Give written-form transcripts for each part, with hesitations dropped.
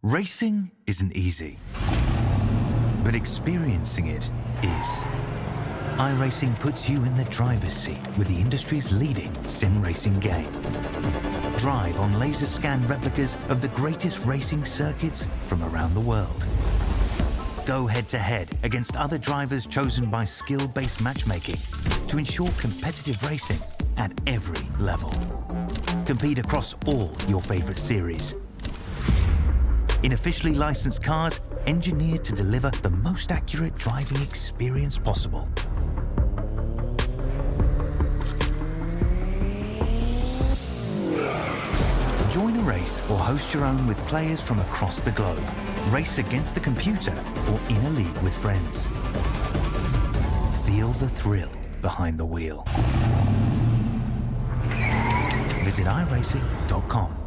Racing isn't easy, but experiencing it is. iRacing puts you in the driver's seat with the industry's leading sim racing game. Drive on laser scan replicas of the greatest racing circuits from around the world. Go head-to-head against other drivers chosen by skill-based matchmaking to ensure competitive racing at every level. Compete across all your favorite series. In officially licensed cars, engineered to deliver the most accurate driving experience possible. Join a race or host your own with players from across the globe. Race against the computer or in a league with friends. Feel the thrill behind the wheel. Visit iRacing.com.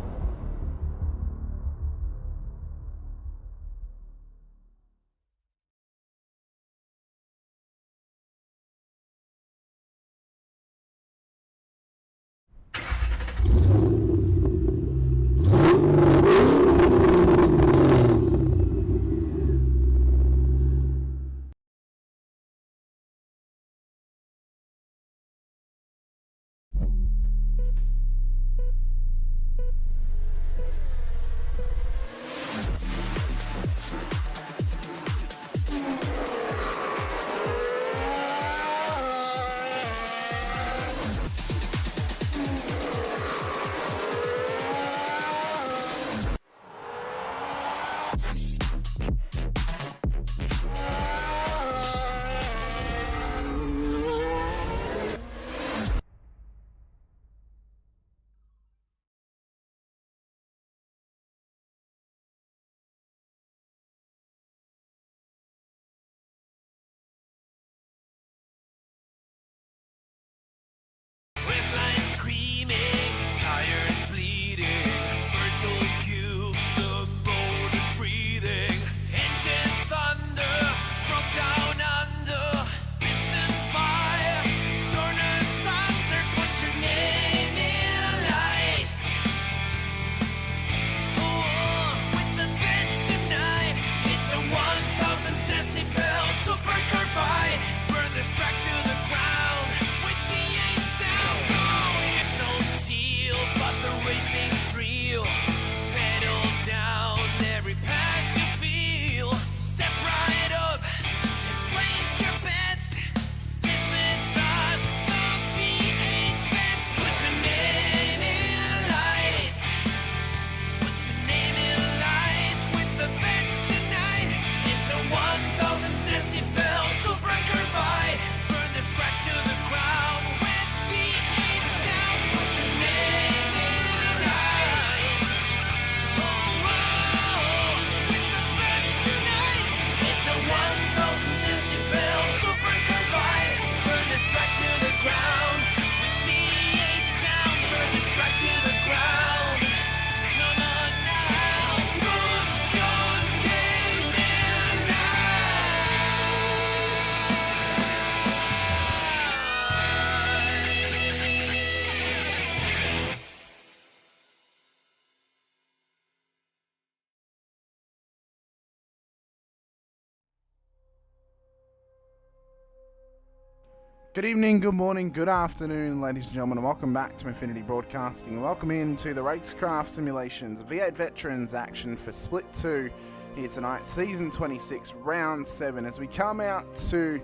Good evening, good morning, good afternoon, ladies and gentlemen, and welcome back to Infinity Broadcasting. Welcome into the Racecraft Simulations V8 Veterans action for Split 2 here tonight, Season 26, Round 7, as we come out to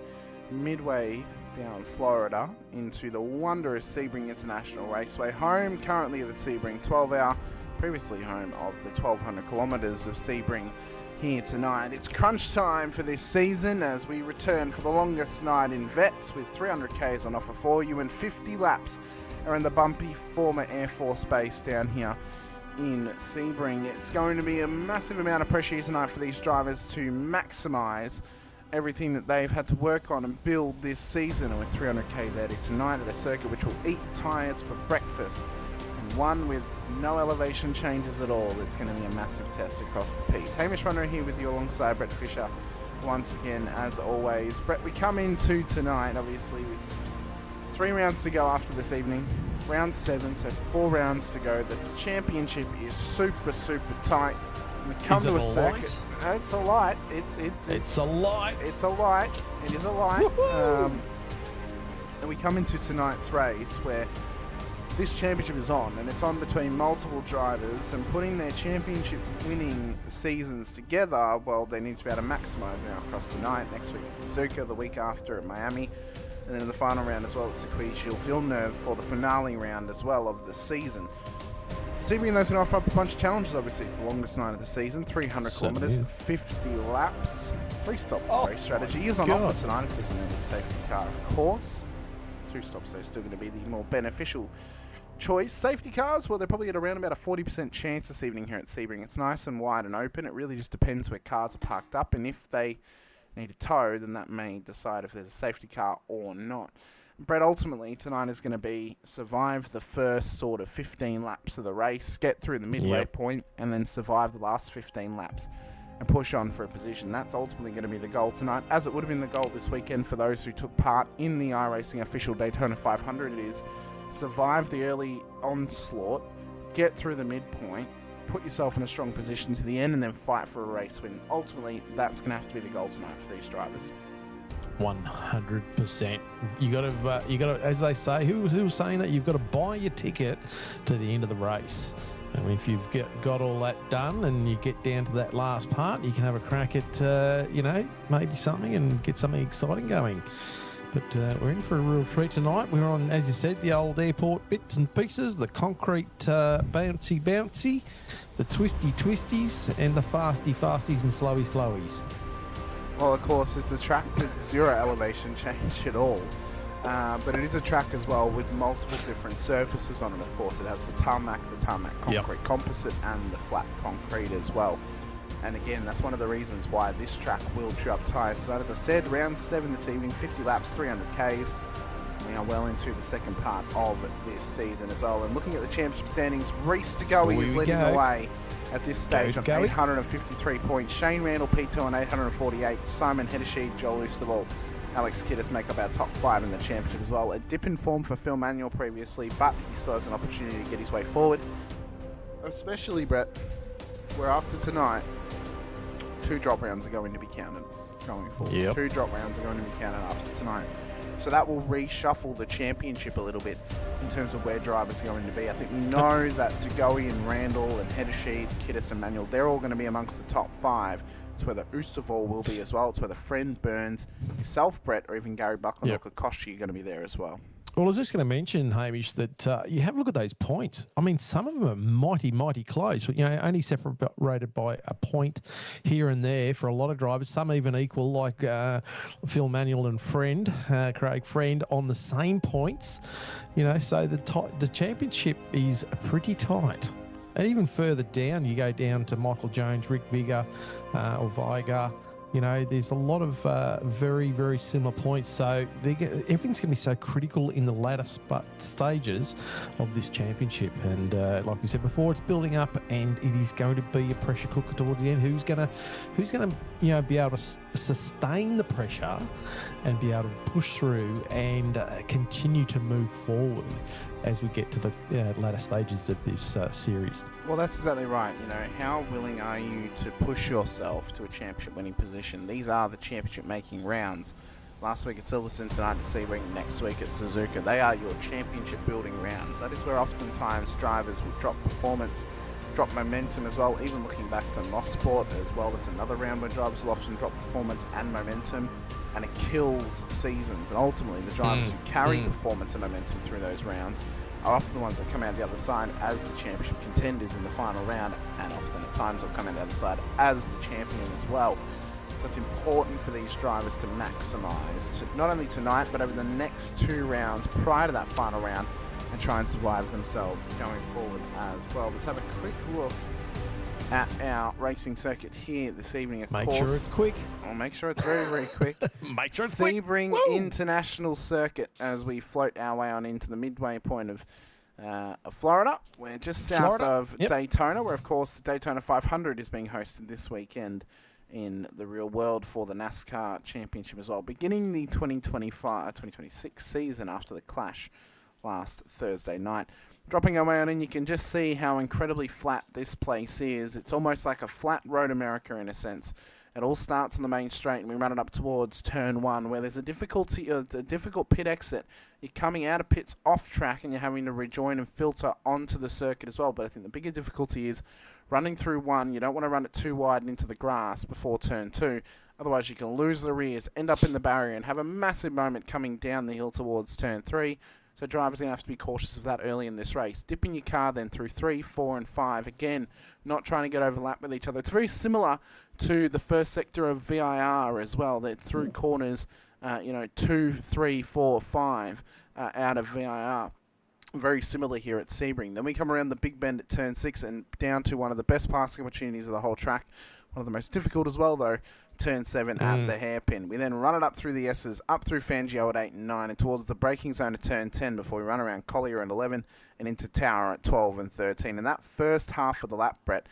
midway down Florida into the wondrous Sebring International Raceway, home currently of the Sebring 12-hour, previously home of the 1,200 kilometres of Sebring here tonight. It's crunch time for this season as we return for the longest night in Vets with 300Ks on offer for you and 50 laps are in the bumpy former Air Force Base down here in Sebring. It's going to be a massive amount of pressure here tonight for these drivers to maximise everything that they've had to work on and build this season, and with 300Ks added tonight at a circuit which will eat tyres for breakfast, and one with no elevation changes at all. It's going to be a massive test across the piece. Hamish Munro here with you alongside Brett Fisher once again as always. Brett, we come into tonight obviously with 3 rounds to go after this evening. Round 7, so 4 rounds to go. The championship is super tight. We come to a circuit. Light? It's a light. It's a light. It's a light. It is a light. And we come into tonight's race where this championship is on, and it's on between multiple drivers, and putting their championship winning seasons together, well, they need to be able to maximise now across tonight. Next week it's Suzuka, the week after at Miami, and then in the final round as well at Circuit Gilles Villeneuve for the finale round as well of the season. Sebring, those going to offer up a bunch of challenges. Obviously, it's the longest night of the season, 300 kilometres, 50 laps, 3-stop race strategy is on offer tonight if there's an early safety car, of course. 2 stops, though, still going to be the more beneficial choice. Safety cars, well, they're probably at around about a 40% chance this evening here at Sebring. It's nice and wide and open. It really just depends where cars are parked up, and if they need a tow, then that may decide if there's a safety car or not. Brett, ultimately, tonight is going to be survive the first sort of 15 laps of the race, get through the midway point, and then survive the last 15 laps and push on for a position. That's ultimately going to be the goal tonight, as it would have been the goal this weekend for those who took part in the iRacing official Daytona 500. It is survive the early onslaught, get through the midpoint, put yourself in a strong position to the end, and then fight for a race win. Ultimately, that's going to have to be the goal tonight for these drivers. 100%. You got to, as they say, who was saying that you've got to buy your ticket to the end of the race. I mean, if you've got all that done and you get down to that last part, you can have a crack at, maybe something and get something exciting going. But we're in for a real treat tonight. We're on, as you said, the old airport bits and pieces, the concrete bouncy, the twisties, and the fasties and slowies. Well, of course, it's a track with zero elevation change at all. But it is a track as well with multiple different surfaces on it. Of course, it has the tarmac concrete composite, and the flat concrete as well. And again, that's one of the reasons why this track will chew up tyres tonight. As I said, round 7 this evening, 50 laps, 300 Ks. We are well into the second part of this season as well. And looking at the championship standings, Reese De Goey is leading the way at this stage on 853 points. Shane Randall P2 on 848. Simon Hedesheed, Joel Oosterwald, Alex Kiddis make up our top 5 in the championship as well. A dip in form for Phil Manuel previously, but he still has an opportunity to get his way forward. Especially, Brett, where after tonight, 2 drop rounds are going to be counted going forward. 2 drop rounds are going to be counted after tonight. So that will reshuffle the championship a little bit in terms of where drivers are going to be. I think we know that De Goey and Randall and Hedesheed, Kiddis and Manuel, they're all going to be amongst the top 5. It's whether Oosterwald will be as well. It's whether Friend, Burns, yourself, Brett, or even Gary Buckland or Kokoshi are going to be there as well. Well, I was just going to mention, Hamish, that you have a look at those points. I mean, some of them are mighty, mighty close. Only separated by a point here and there for a lot of drivers. Some even equal, like Phil Manuel and Craig Friend, on the same points. So the championship is pretty tight. And even further down, you go down to Michael Jones, Rick Vigor, or Vigar. There's a lot of very, very similar points. So everything's going to be so critical in the latter stages of this championship. And like we said before, it's building up, and it is going to be a pressure cooker towards the end. Who's going to be able to sustain the pressure and be able to push through and continue to move forward as we get to the latter stages of this series. Well, that's exactly right. How willing are you to push yourself to a championship-winning position? These are the championship-making rounds. Last week at Silverstone, tonight at Sebring, next week at Suzuka. They are your championship-building rounds. That is where oftentimes drivers will drop performance, drop momentum as well. Even looking back to Mosport as well, it's another round where drivers will often drop performance and momentum, and it kills seasons. And ultimately, the drivers who carry performance and momentum through those rounds are often the ones that come out the other side as the championship contenders in the final round, and often at times will come out the other side as the champion as well. So it's important for these drivers to maximise, not only tonight, but over the next 2 rounds prior to that final round, and try and survive themselves going forward as well. Let's have a quick look at our racing circuit here this evening. Make sure it's quick. I'll make sure it's very, very quick. Make sure it's quick. Sebring International Circuit as we float our way on into the midway point of Florida. We're just south of Daytona, where, of course, the Daytona 500 is being hosted this weekend in the real world for the NASCAR Championship as well, beginning the 2026 season after the clash last Thursday night. Dropping our way on in, you can just see how incredibly flat this place is. It's almost like a flat Road America in a sense. It all starts on the main straight, and we run it up towards turn 1, where there's a difficult pit exit. You're coming out of pits off track, and you're having to rejoin and filter onto the circuit as well. But I think the bigger difficulty is running through 1. You don't want to run it too wide and into the grass before turn 2. Otherwise, you can lose the rears, end up in the barrier, and have a massive moment coming down the hill towards turn 3. So drivers are going to have to be cautious of that early in this race. Dipping your car then through 3, 4, and 5. Again, not trying to get overlap with each other. It's very similar to the first sector of VIR as well. They're through corners, 2, 3, 4, 5 out of VIR. Very similar here at Sebring. Then we come around the big bend at turn 6 and down to one of the best passing opportunities of the whole track. One of the most difficult as well, though. Turn 7 at the hairpin. We then run it up through the S's, up through Fangio at 8 and 9, and towards the braking zone at turn 10 before we run around Collier at 11 and into Tower at 12 and 13. And that first half of the lap, Brett,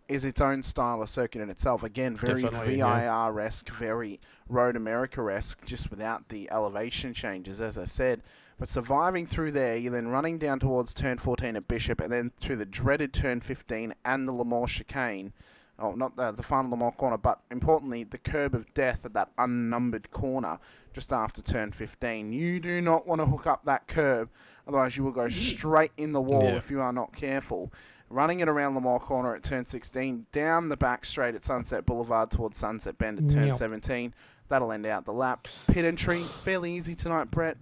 is its own style of circuit in itself. Again, very VIR-esque, very Road America-esque, just without the elevation changes, as I said. But surviving through there, you're then running down towards turn 14 at Bishop, and then through the dreaded turn 15 and the Lamore chicane. Oh, not the final Lamore corner, but importantly, the curb of death at that unnumbered corner just after turn 15. You do not want to hook up that curb, otherwise you will go straight in the wall if you are not careful. Running it around Lamore corner at turn 16, down the back straight at Sunset Boulevard towards Sunset Bend at turn 17. That'll end out the lap. Pit entry, fairly easy tonight, Brett.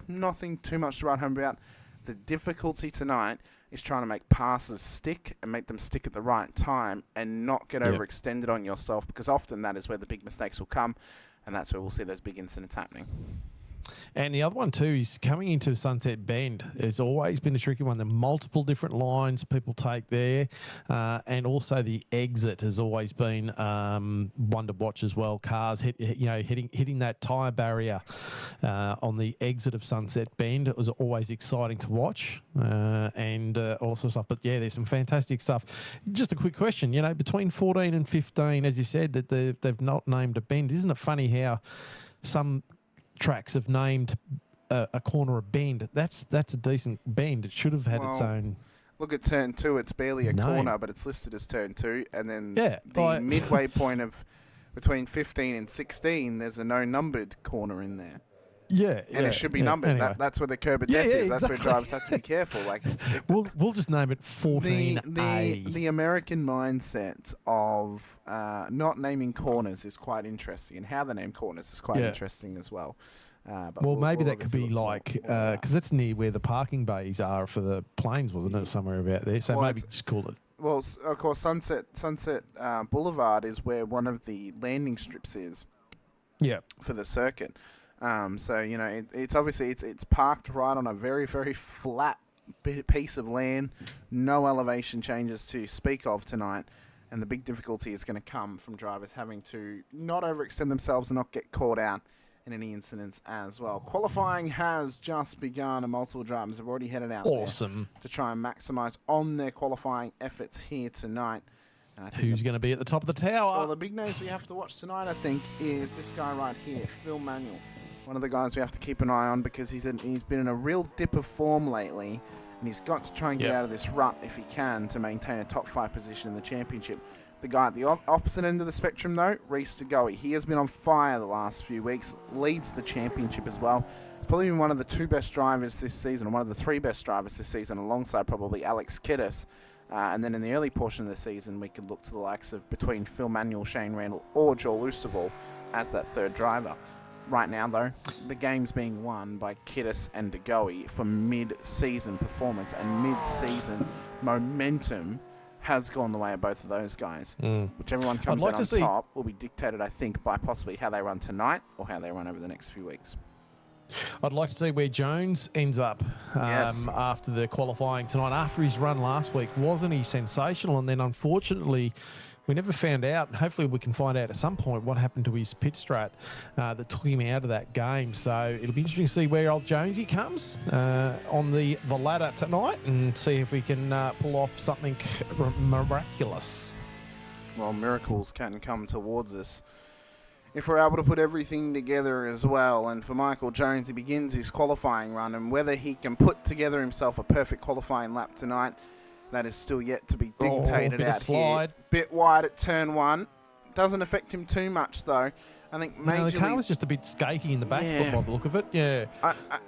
Nothing too much to write home about. The difficulty tonight is trying to make passes stick and make them stick at the right time and not get overextended on yourself, because often that is where the big mistakes will come, and that's where we'll see those big incidents happening. And the other one too is coming into Sunset Bend. It's always been a tricky one. The multiple different lines people take there, and also the exit has always been one to watch as well. Cars hitting that tyre barrier on the exit of Sunset Bend. It was always exciting to watch, and all sorts of stuff. But yeah, there's some fantastic stuff. Just a quick question. Between 14 and 15, as you said, that they've not named a bend. Isn't it funny how some tracks have named a corner a bend? That's a decent bend. It should have had its own. Look at turn 2. It's barely a corner, but it's listed as turn 2. And then the midway point of between 15 and 16, there's a no numbered corner in there. Yeah, and it should be numbered. Anyway. That's where the curb of death is. That's exactly. where drivers have to be careful. We'll just name it 14A. The American mindset of not naming corners is quite interesting, and how they name corners is quite interesting as well. But maybe that could be like, because that's near where the parking bays are for the planes, wasn't it? Somewhere about there. So maybe just call it. Well, of course, Sunset Boulevard is where one of the landing strips is. Yeah. For the circuit. It's obviously it's parked right on a very, very flat piece of land. No elevation changes to speak of tonight. And the big difficulty is going to come from drivers having to not overextend themselves and not get caught out in any incidents as well. Qualifying has just begun, and multiple drivers have already headed out there to try and maximise on their qualifying efforts here tonight. And who's going to be at the top of the tower? Well, the big names we have to watch tonight, I think, is this guy right here, Phil Manuel. One of the guys we have to keep an eye on, because he's been in a real dip of form lately, and he's got to try and get out of this rut if he can to maintain a top 5 position in the championship. The guy at the opposite end of the spectrum, though, Reece de Goey. He has been on fire the last few weeks, leads the championship as well. He's probably been one of the 2 best drivers this season, or one of the 3 best drivers this season, alongside probably Alex Kiddis. And then in the early portion of the season, we could look to the likes of between Phil Manuel, Shane Randall, or Joel Oosterwal as that 3rd driver. Right now, though, the game's being won by Kiddis and de Goey for mid-season performance, and mid-season momentum has gone the way of both of those guys. Whichever one comes out on top will be dictated, I think, by possibly how they run tonight or how they run over the next few weeks. I'd like to see where Jones ends up after the qualifying tonight. After his run last week, wasn't he sensational? And then, unfortunately, we never found out. Hopefully we can find out at some point what happened to his pit strat that took him out of that game. So it'll be interesting to see where old Jonesy comes on the ladder tonight, and see if we can pull off something miraculous. Well, miracles can come towards us if we're able to put everything together as well, and for Michael Jones, he begins his qualifying run, and whether he can put together himself a perfect qualifying lap tonight, that is still yet to be dictated out here. Bit wide at turn 1. Doesn't affect him too much, though. I think majorly... the car was just a bit skaty in the back by the look of it, yeah.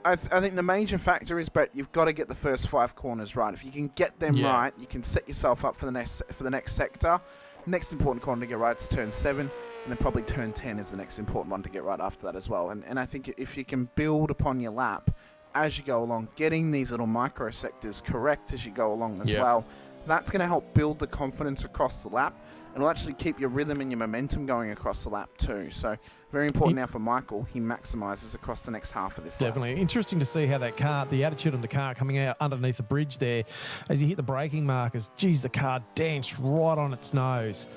I think the major factor is, Brett, you've got to get the first 5 corners right. If you can get them right, you can set yourself up for the next sector. Next important corner to get right is turn 7, and then probably turn 10 is the next important one to get right after that as well. And I think if you can build upon your lap as you go along, getting these little micro sectors correct as you go along as well, that's going to help build the confidence across the lap, and will actually keep your rhythm and your momentum going across the lap too. So very important now for Michael. He maximises across the next half of this lap. Definitely. Interesting to see how that car, the attitude on the car coming out underneath the bridge there, as you hit the braking markers, geez, the car danced right on its nose.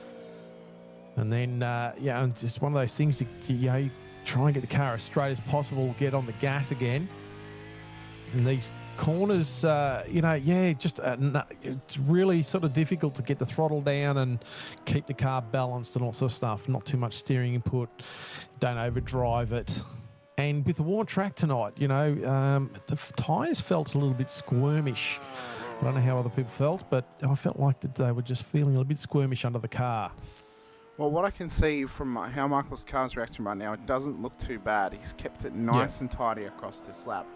And then, and just one of those things, you try and get the car as straight as possible, get on the gas again. And these corners, it's really sort of difficult to get the throttle down and keep the car balanced and all sort of stuff. Not too much steering input, don't overdrive it. And with the warm track tonight, the tyres felt a little bit squirmish. I don't know how other people felt, but I felt like that they were just feeling a little bit squirmish under the car. Well, what I can see from how Michael's car's reacting right now, it doesn't look too bad. He's kept it nice and tidy across this lap.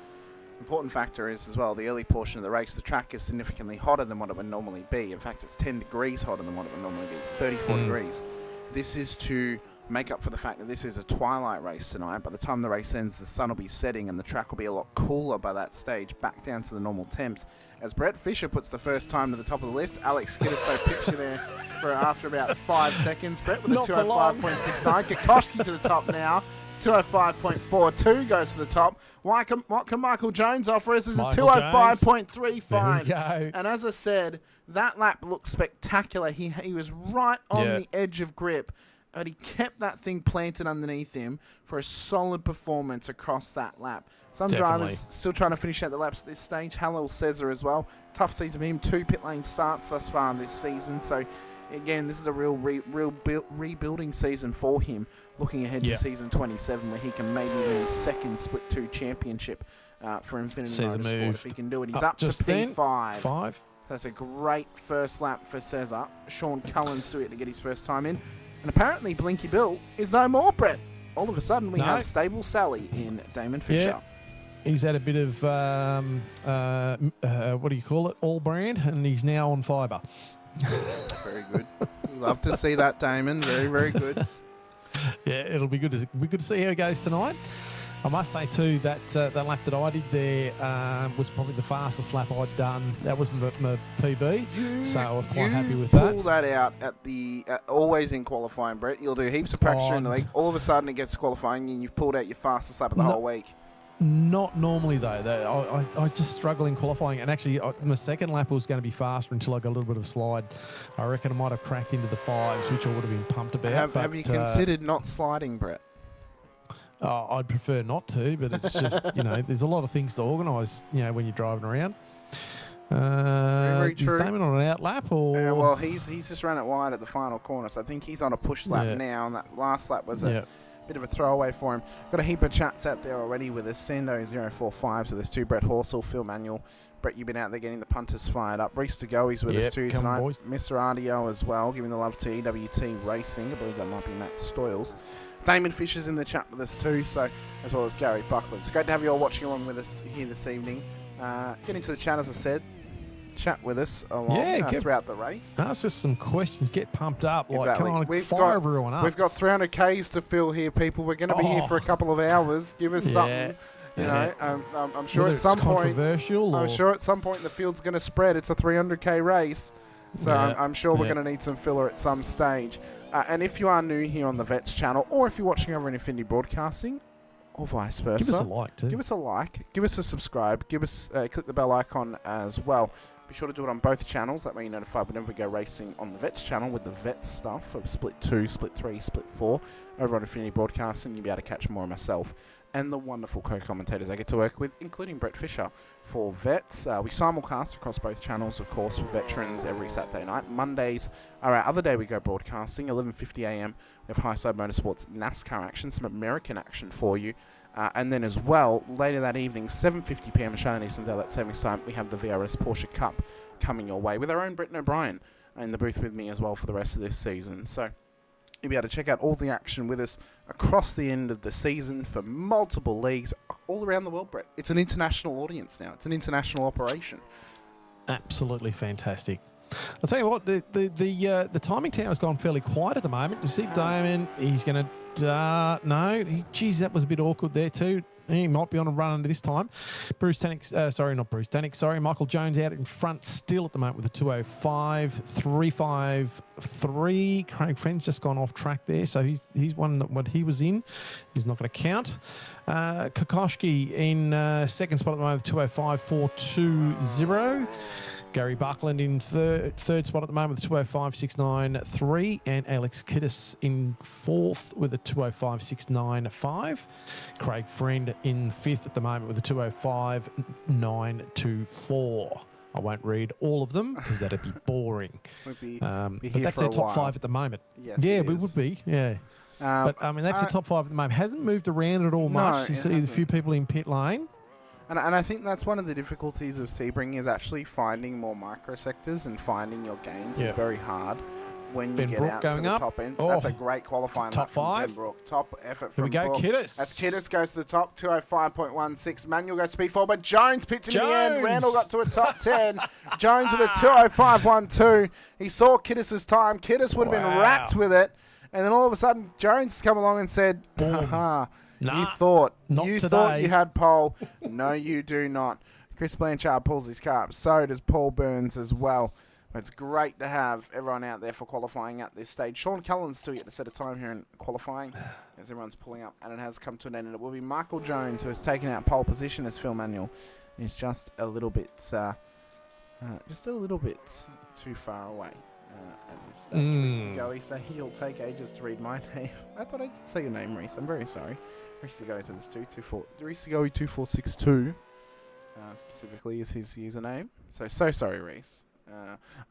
Important factor is as well, the early portion of the race, the track is significantly hotter than what it would normally be. In fact, it's 10 degrees hotter than what it would normally be, 34 degrees. This is to make up for the fact that this is a twilight race tonight. By the time the race ends, the sun will be setting and the track will be a lot cooler by that stage, back down to the normal temps. As Brett Fisher puts the first time to the top of the list, Alex Skidderstow picture there for after about 5 seconds. Brett with a 205.69. Kokoschki to the top now. 205.42 goes to the top. What can Michael Jones offer us? This is a 205.35. And as I said, that lap looked spectacular. He was right on the edge of grip, but he kept that thing planted underneath him for a solid performance across that lap. Some drivers still trying to finish out the laps at this stage. Hallel Cesar as well. Tough season for him. 2 pit lane starts thus far this season. So again, this is a real rebuilding season for him, looking ahead to season 27, where he can maybe win his second Split 2 championship for Infinity Motorsport. If he can do it, he's up to P5. That's a great first lap for Cesar. Sean Cullen's doing it to get his first time in. And apparently Blinky Bill is no more, Brett. All of a sudden, we have Stable Sally in Damon Fisher. Yeah. He's had a bit of, what do you call it, all brand, and he's now on fibre. Very good. Love to see that, Damon. Very, very good. Yeah, it'll be good to see how it goes tonight. I must say too that that lap that I did there was probably the fastest lap I'd done. That was my PB, so I was quite happy with that. Pull that out at the always in qualifying, Brett. You'll do heaps of practice during the week. All of a sudden, it gets to qualifying, and you've pulled out your fastest lap of the whole week. Not normally though. I just struggle in qualifying, and actually my second lap was going to be faster until I got a little bit of a slide. I reckon I might have cracked into the 5s, which I would have been pumped about. Have you considered not sliding, Brett? I'd prefer not to, but it's just there's a lot of things to organise when you're driving around. Very true. Is Damon on an out lap or? Well, he's just ran it wide at the final corner, so I think he's on a push lap now, and that last lap was a bit of a throwaway for him. Got a heap of chats out there already with us. Sando045, so there's 2. Brett Horsell, Phil Manuel. Brett, you've been out there getting the punters fired up. Reese DeGoey's with us too tonight. Mr. Ardio as well, giving the love to EWT Racing. I believe that might be Matt Stoyles. Damon Fisher's in the chat with us too, so as well as Gary Buckland. So great to have you all watching along with us here this evening. Get into the chat, as I said. Chat with us along throughout the race. Ask us some questions. Get pumped up. Come on, fire everyone up. We've got 300 Ks to fill here, people. We're going to be here for a couple of hours. Give us something. I'm sure at some point. I'm sure at some point the field's going to spread. It's a 300K race, so I'm sure we're going to need some filler at some stage. And if you are new here on the Vets channel, or if you're watching over in Infinity Broadcasting, or vice versa, give us a like too. Give us a like. Give us a subscribe. Give us click the bell icon as well. Be sure to do it on both channels. That way you're notified whenever we go racing on the Vets channel with the Vets stuff of Split 2, Split 3, Split 4 over on Infinity Broadcasting. You'll be able to catch more of myself, and the wonderful co-commentators I get to work with, including Brett Fisher for Vets. We simulcast across both channels, of course, for Veterans every Saturday night. Mondays are our other day we go broadcasting, 11:50 a.m. We have Highside Motorsports NASCAR action, some American action for you. And then as well, later that evening, 7:50 p.m. Australian Eastern Daylight Savings Time, we have the VRS Porsche Cup coming your way with our own Britton O'Brien in the booth with me as well for the rest of this season. So you'll be able to check out all the action with us across the end of the season for multiple leagues all around the world, Brett. It's an international audience now. It's an international operation. Absolutely fantastic. I'll tell you what, the timing tower's gone fairly quiet at the moment. You see Damon, he's going to... no, geez, that was a bit awkward there too. He might be on a run under this time. Michael Jones out in front still at the moment with a 205, 353. Craig Friend's just gone off track there, so he's one that what he was in. He's not going to count. Kokoschki in second spot at the moment, 205.420. Gary Buckland in third spot at the moment with a 205.693, and Alex Kiddis in fourth with a 205.695. Craig Friend in fifth at the moment with a 205.924. I won't read all of them because that'd be boring. Be but here that's for our a top while. five at the moment. Yes, yeah, it we is. would be. Yeah. But I mean, that's the top five at the moment. Hasn't moved around at all No, much. You it see a hasn't. few people in pit lane. And I think that's one of the difficulties of Sebring is actually finding more microsectors and finding your gains is very hard when you Ben get Brook out to going the up. top end. Oh, That's a great qualifying top lap from five. Ben Brook. Top effort Here from we go, Brook. Kiddis. As Kiddis goes to the top, 205.16. Manuel goes to P4, but Jones pits in the end. Jones. Randall got to a top 10. Jones with a 205.12. He saw Kiddis' time. Kiddis would have been Wow. wrapped with it. And then all of a sudden, Jones has come along and said, Boom. haha, Nah, you thought not you today. thought you had pole. No, you do not. Chris Blanchard pulls his car up. So does Paul Burns as well. But it's great to have everyone out there for qualifying at this stage. Sean Cullen's still yet to set a time here in qualifying as everyone's pulling up. And it has come to an end. And it will be Michael Jones who has taken out pole position as Phil Manuel. He's just a little bit too far away. At this stage, Reese to go. He say he'll take ages to read my name. I thought I did say your name, Reese. I'm very sorry. Reese to go is with us 224. Reese to go 2462. Specifically is his username. So sorry, Reese.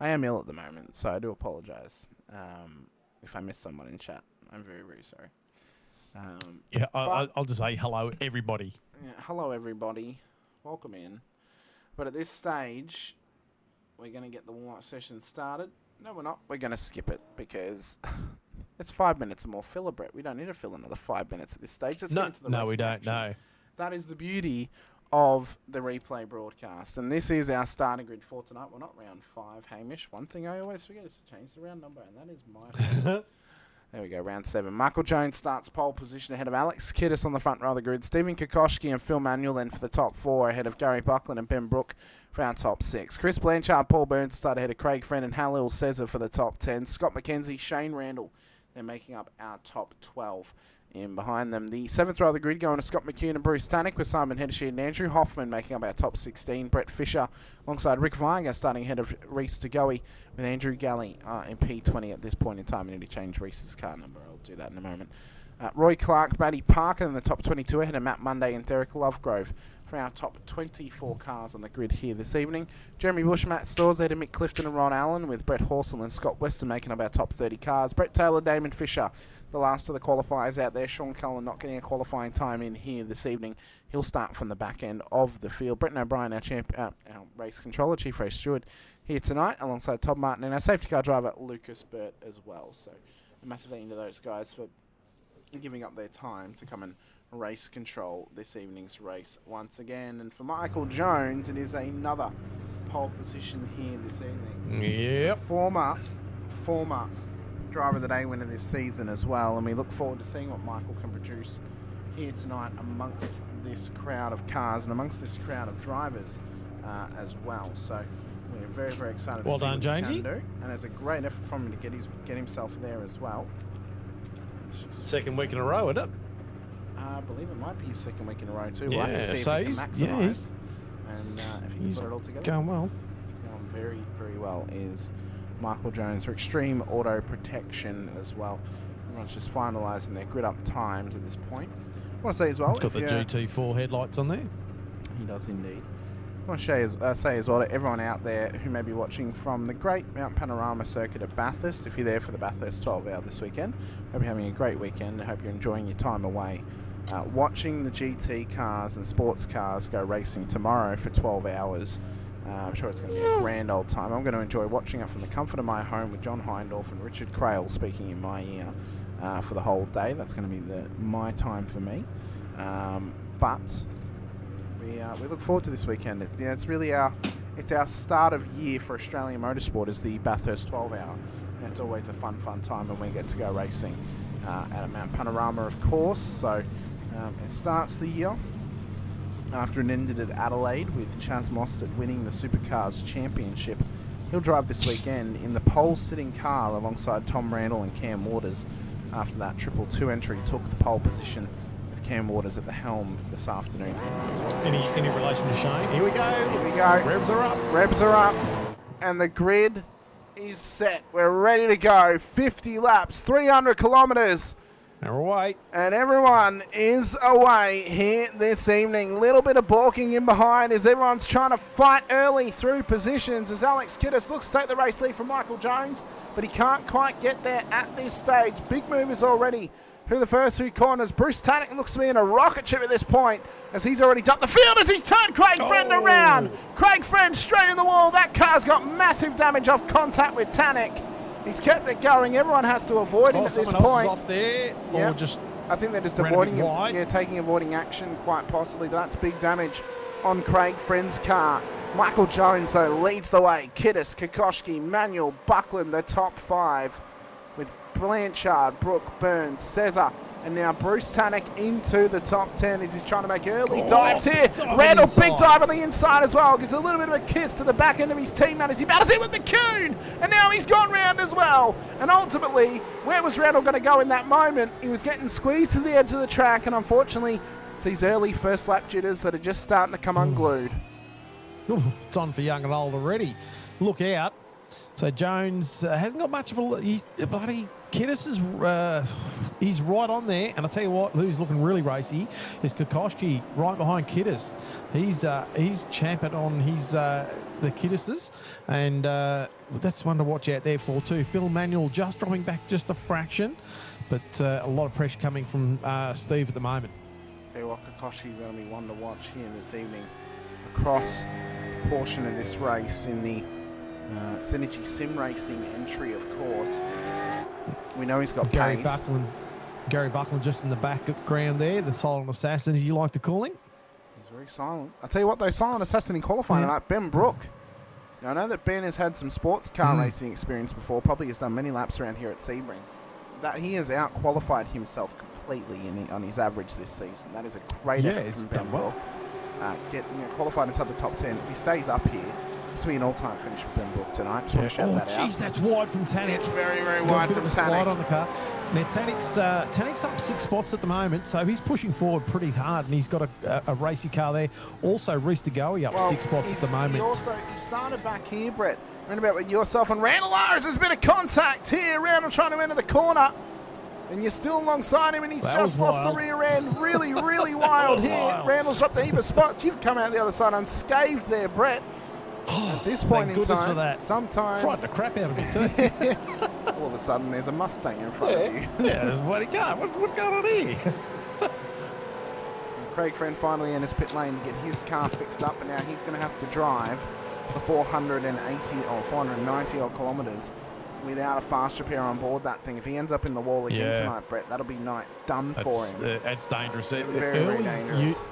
I am ill at the moment, so I do apologise if I miss someone in chat. I'm very, very sorry. I'll just say hello, everybody. Yeah, hello, everybody. Welcome in. But at this stage, we're going to get the warm-up session started. No, we're not. We're going to skip it because it's 5 minutes or more filler, Brett. We don't need to fill another 5 minutes at this stage. Let's get into the No, rest we of don't. action. No. That is the beauty of the replay broadcast. And this is our starting grid for tonight. We're not round 5, Hamish. One thing I always forget is to change the round number, and that is my fault. There we go, round 7. Michael Jones starts pole position ahead of Alex Kiddis on the front row of the grid. Stephen Kokoschki and Phil Manuel then for the top 4 ahead of Gary Buckland and Ben Brook for our top 6. Chris Blanchard, Paul Burns start ahead of Craig Friend and Halil Cesar for the top 10. Scott McKenzie, Shane Randall, they're making up our top 12. In behind them, the 7th row of the grid going to Scott McKeon and Bruce Tannick with Simon Heddersheed and Andrew Hoffman making up our top 16. Brett Fisher alongside Rick Viger starting ahead of Reese DeGoey with Andrew Galley in P20 at this point in time. I need to change Reese's car number. I'll do that in a moment. Roy Clark, Matty Parker in the top 22 ahead of Matt Monday and Derek Lovegrove for our top 24 cars on the grid here this evening. Jeremy Bush, Matt Stores ahead of Mick Clifton and Ron Allen with Brett Horsell and Scott Weston making up our top 30 cars. Brett Taylor, Damon Fisher, the last of the qualifiers out there. Sean Cullen not getting a qualifying time in here this evening. He'll start from the back end of the field. Bretton O'Brien, our race controller, Chief Race Steward, here tonight alongside Todd Martin and our safety car driver, Lucas Burt, as well. So a massive thank you to those guys for giving up their time to come and race control this evening's race once again. And for Michael Jones, it is another pole position here this evening. Yep. Former Driver of the Day winner this season as well, and we look forward to seeing what Michael can produce here tonight amongst this crowd of cars and amongst this crowd of drivers as well. So we're very, very excited to see what he can do. And it's a great effort from him to get himself there as well. Second week in a row, isn't it? I believe it might be his second week in a row too. Yeah, We'll have to see so if he can maximise and if he can put it all together. Going well. He's going very, very well is Michael Jones for Extreme Auto Protection as well. Everyone's just finalising their grid up times at this point. want to say as well, It's got the GT4 headlights on there. He does indeed. I want to say as well to everyone out there who may be watching from the great Mount Panorama circuit at Bathurst, if you're there for the Bathurst 12 hour this weekend, hope you're having a great weekend. I hope you're enjoying your time away. Watching the GT cars and sports cars go racing tomorrow for 12 hours. I'm sure it's going to be a grand old time. I'm going to enjoy watching it from the comfort of my home with John Hindorf and Richard Crail speaking in my ear for the whole day. That's going to be my time for me. But we look forward to this weekend. It's really our start of year for Australian motorsport is the Bathurst 12 hour. And it's always a fun time when we get to go racing at Mount Panorama, of course. So it starts the year after it ended at Adelaide with Chaz Mostert winning the Supercars Championship. He'll drive this weekend in the pole-sitting car alongside Tom Randall and Cam Waters. After that Triple 2 entry, took the pole position with Cam Waters at the helm this afternoon. Any relation to Shane? Here we go. Here we go. Revs are up. Revs are up. And the grid is set. We're ready to go. 50 laps, 300 kilometres. And we're away. And everyone is away here this evening. Little bit of balking in behind as everyone's trying to fight early through positions as Alex Kiddis looks to take the race lead from Michael Jones, but he can't quite get there at this stage. Big movers already through the first few corners. Bruce Tannick looks to be in a rocket ship at this point as he's already dumped the field as he's turned Craig Friend around. Craig Friend straight in the wall. That car's got massive damage off contact with Tannick. He's kept it going. Everyone has to avoid him at this point. Off there, or just I think they're just avoiding him. Yeah, avoiding action quite possibly. But that's big damage on Craig Friend's car. Michael Jones, though, leads the way. Kiddis, Kokoschki, Manuel, Buckland, the top five, with Blanchard, Brooke, Burns, Cesar, and now Bruce Tannick into the top 10 as he's trying to make early dives here. Randall, big dive on the inside as well. Gives a little bit of a kiss to the back end of his teammate as he battles it with the Coon. And now he's gone round as well. And ultimately, where was Randall going to go in that moment? He was getting squeezed to the edge of the track, and unfortunately, it's these early first lap jitters that are just starting to come unglued. It's on for young and old already. Look out. So Jones hasn't got much of a... Bloody Kiddis is he's right on there. And I'll tell you what, who's looking really racy is Kokoschki right behind Kiddis. He's champing on his the Kiddises. And that's one to watch out there for too. Phil Manuel just dropping back just a fraction. But a lot of pressure coming from Steve at the moment. Tell you what, Kokoschki's going to be one to watch here this evening. Across the portion of this race in the Synergy Sim Racing entry, of course. We know he's got pace. Gary Buckland just in the background there, the silent assassin, as you like to call him. He's very silent. I'll tell you what, though, silent assassin in qualifying tonight, Ben Brook. Now, I know that Ben has had some sports car racing experience before, probably has done many laps around here at Sebring. That he has out-qualified himself completely on his average this season. That is a great effort from Ben Brook. Qualified inside the top 10. If he stays up here, this will be an all-time finish for Ben Brook tonight. Just want to shout that out. Jeez, that's wide from Tannick. It's very, very wide from Tannick. Slide on the car. Now, Tannick's up 6 spots at the moment, so he's pushing forward pretty hard, and he's got a racy car there. Also, Reese DeGoey up 6 spots at the moment. He started back here, Brett. Round about with yourself and Randall Lars. There's a bit of contact here. Randall trying to enter the corner. And you're still alongside him, and he's just lost the rear end. Really, really wild here. Wild. Randall's dropped a heap of spots. You've come out the other side unscathed there, Brett. At this point in time, for that. Sometimes... Frightened the crap out of me, too. All of a sudden, there's a Mustang in front of you. Yeah, there's a bloody car. What's going on here? Craig Friend finally in his pit lane to get his car fixed up, and now he's going to have to drive for 480 or 490 odd kilometres without a fast repair on board that thing. If he ends up in the wall again tonight, Brett, that'll be night done for him. That's dangerous. Very dangerous.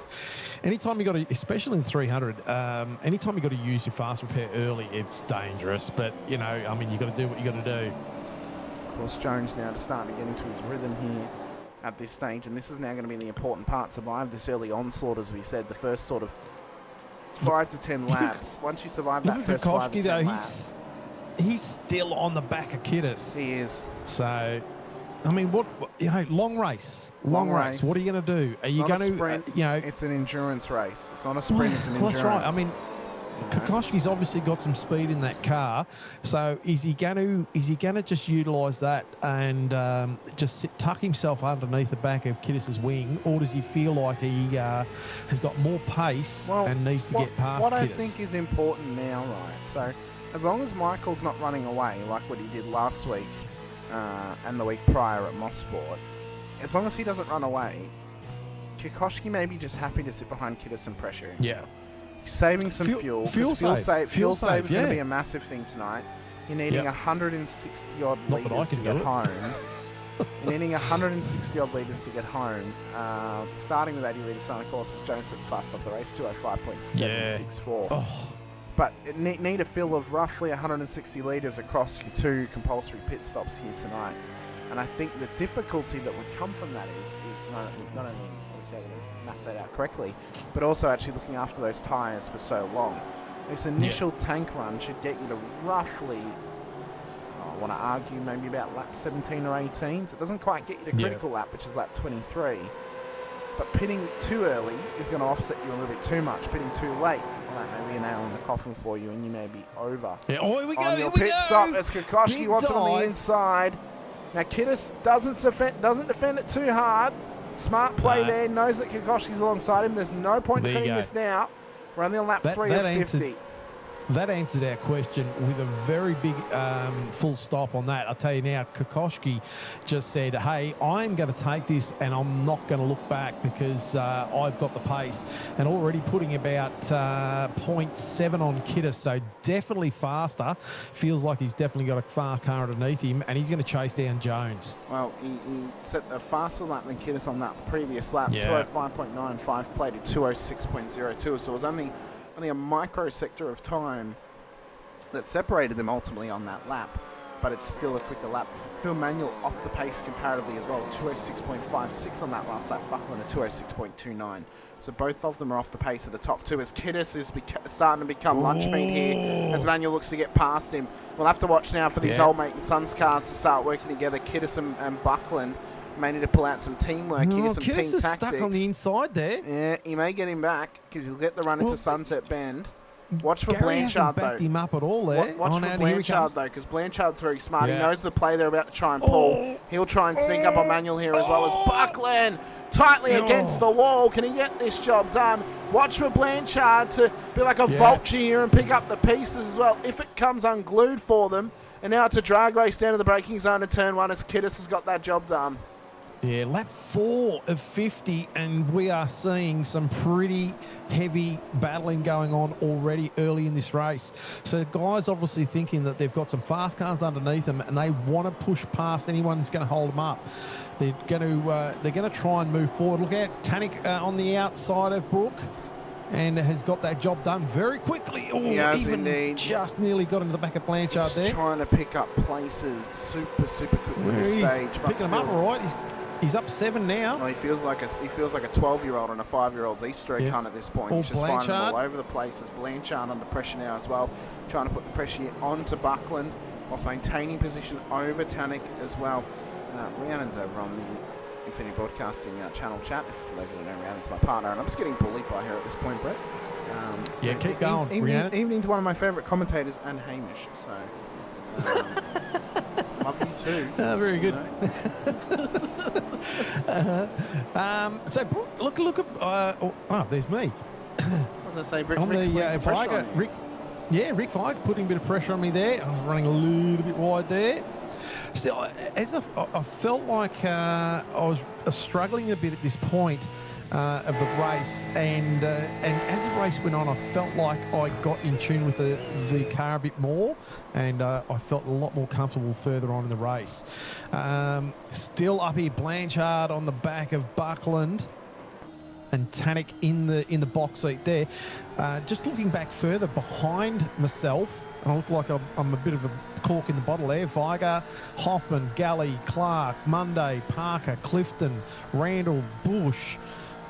Anytime you got to, especially in 300, anytime you got to use your fast repair early, it's dangerous. But, you know, I mean, you got to do what you got to do. Of course, Jones now starting to get into his rhythm here at this stage, and this is now going to be the important part. Survive this early onslaught, as we said, the first sort of 5 to 10 laps. Once you survive that first 5 to 10 laps. He's still on the back of Kiddis. He is. So, I mean, long race. Long race. What are you going to do? Are you going to, sprint, it's an endurance race. It's not a sprint, it's an endurance. That's right. I mean, Kokoschki's obviously got some speed in that car, so is he going to just utilise that and just tuck himself underneath the back of Kiddis's wing, or does he feel like he has got more pace and needs to get past What Kiddis? I think is important now, right? So as long as Michael's not running away like what he did last week and the week prior at Mosport, as long as he doesn't run away, Kokoschki may be just happy to sit behind Kiddis and pressure him. Yeah. He's saving some fuel. Fuel save is going to be a massive thing tonight. You're needing 160 odd litres to get home. You're needing 160 odd litres to get home. Starting with 80 litres, of course, as Jones sets fast off the race, 205.764. Oh. But it need a fill of roughly 160 litres across your 2 compulsory pit stops here tonight. And I think the difficulty that would come from that is not only obviously having to map that out correctly, but also actually looking after those tyres for so long. This initial tank run should get you to roughly, I want to argue, maybe about lap 17 or 18. So it doesn't quite get you to critical lap, which is lap 23. But pitting too early is going to offset you a little bit too much. Pitting too late, well, that may be a nail in the coffin for you, and you may be over. Yeah. Oh, here we go. On your pit stop, as Kokoschki wants it on the inside. Now, Kiddis doesn't defend it too hard. Smart play there. Knows that Kokoschki's alongside him. There's no point defending this now. We're only on lap 3 of 50. That answered our question with a very big full stop on that. I'll tell you now, Kokoschki just said, hey, I'm going to take this and I'm not going to look back because I've got the pace. And already putting about 0.7 on Kiddis, so definitely faster. Feels like he's definitely got a fast car underneath him, and he's going to chase down Jones. Well, he set a faster lap than Kiddis on that previous lap. 205.95, played at 206.02, so it was only a microsector of time that separated them ultimately on that lap, but it's still a quicker lap. Phil Manuel off the pace comparatively as well, 206.56 on that last lap, Buckland at 206.29. So both of them are off the pace of the top 2 as Kiddis is starting to become lunch meat here as Manuel looks to get past him. We'll have to watch now for these old mate and sons cars to start working together. Kiddis and Buckland may need to pull out some teamwork here, some Kiddis team is tactics. Stuck on the inside there. Yeah, he may get him back because he'll get the run into Sunset Bend. Watch for Gary Blanchard, hasn't backed him up at all there. Watch for Blanchard, though, because Blanchard's very smart. He knows the play they're about to try and pull. He'll try and sneak up on Manuel here as well as Buckland. Tightly against the wall. Can he get this job done? Watch for Blanchard to be like a vulture here and pick up the pieces as well. If it comes unglued for them. And now it's a drag race down to the braking zone to turn 1 as Kiddis has got that job done. Yeah, lap 4 of 50, and we are seeing some pretty heavy battling going on already early in this race. So the guys obviously thinking that they've got some fast cars underneath them, and they want to push past anyone that's going to hold them up. They're going to try and move forward. Look out, Tannick on the outside of Brooke, and has got that job done very quickly. Oh, indeed. Just nearly got into the back of Blanchard there. Trying to pick up places super quickly this stage. Picking them up all right. He's up 7 now. Well, he feels like a 12-year-old and a 5-year-old's Easter egg hunt at this point. He's just finding them all over the place. As Blanchard under pressure now as well, trying to put the pressure onto Buckland whilst maintaining position over Tannick as well. Rhiannon's over on the Infinity Broadcasting channel chat. For those that don't know, Rhiannon's my partner, and I'm just getting bullied by her at this point, Brett. So keep going, evening to one of my favourite commentators and Hamish. So. Love you too. Very good. So look at there's me. I was going to say Rick's putting some pressure on you. Rick Fike putting a bit of pressure on me there. I was running a little bit wide there. Still, as I felt like I was struggling a bit at this point of the race, and as the race went on, I felt like I got in tune with the car a bit more, and I felt a lot more comfortable further on in the race. Still up here, Blanchard on the back of Buckland, and Tannick in the box seat there. Just looking back further behind myself, I look like I'm a bit of a cork in the bottle there. Viger, Hoffman, Galley, Clark, Monday, Parker, Clifton, Randall, Bush,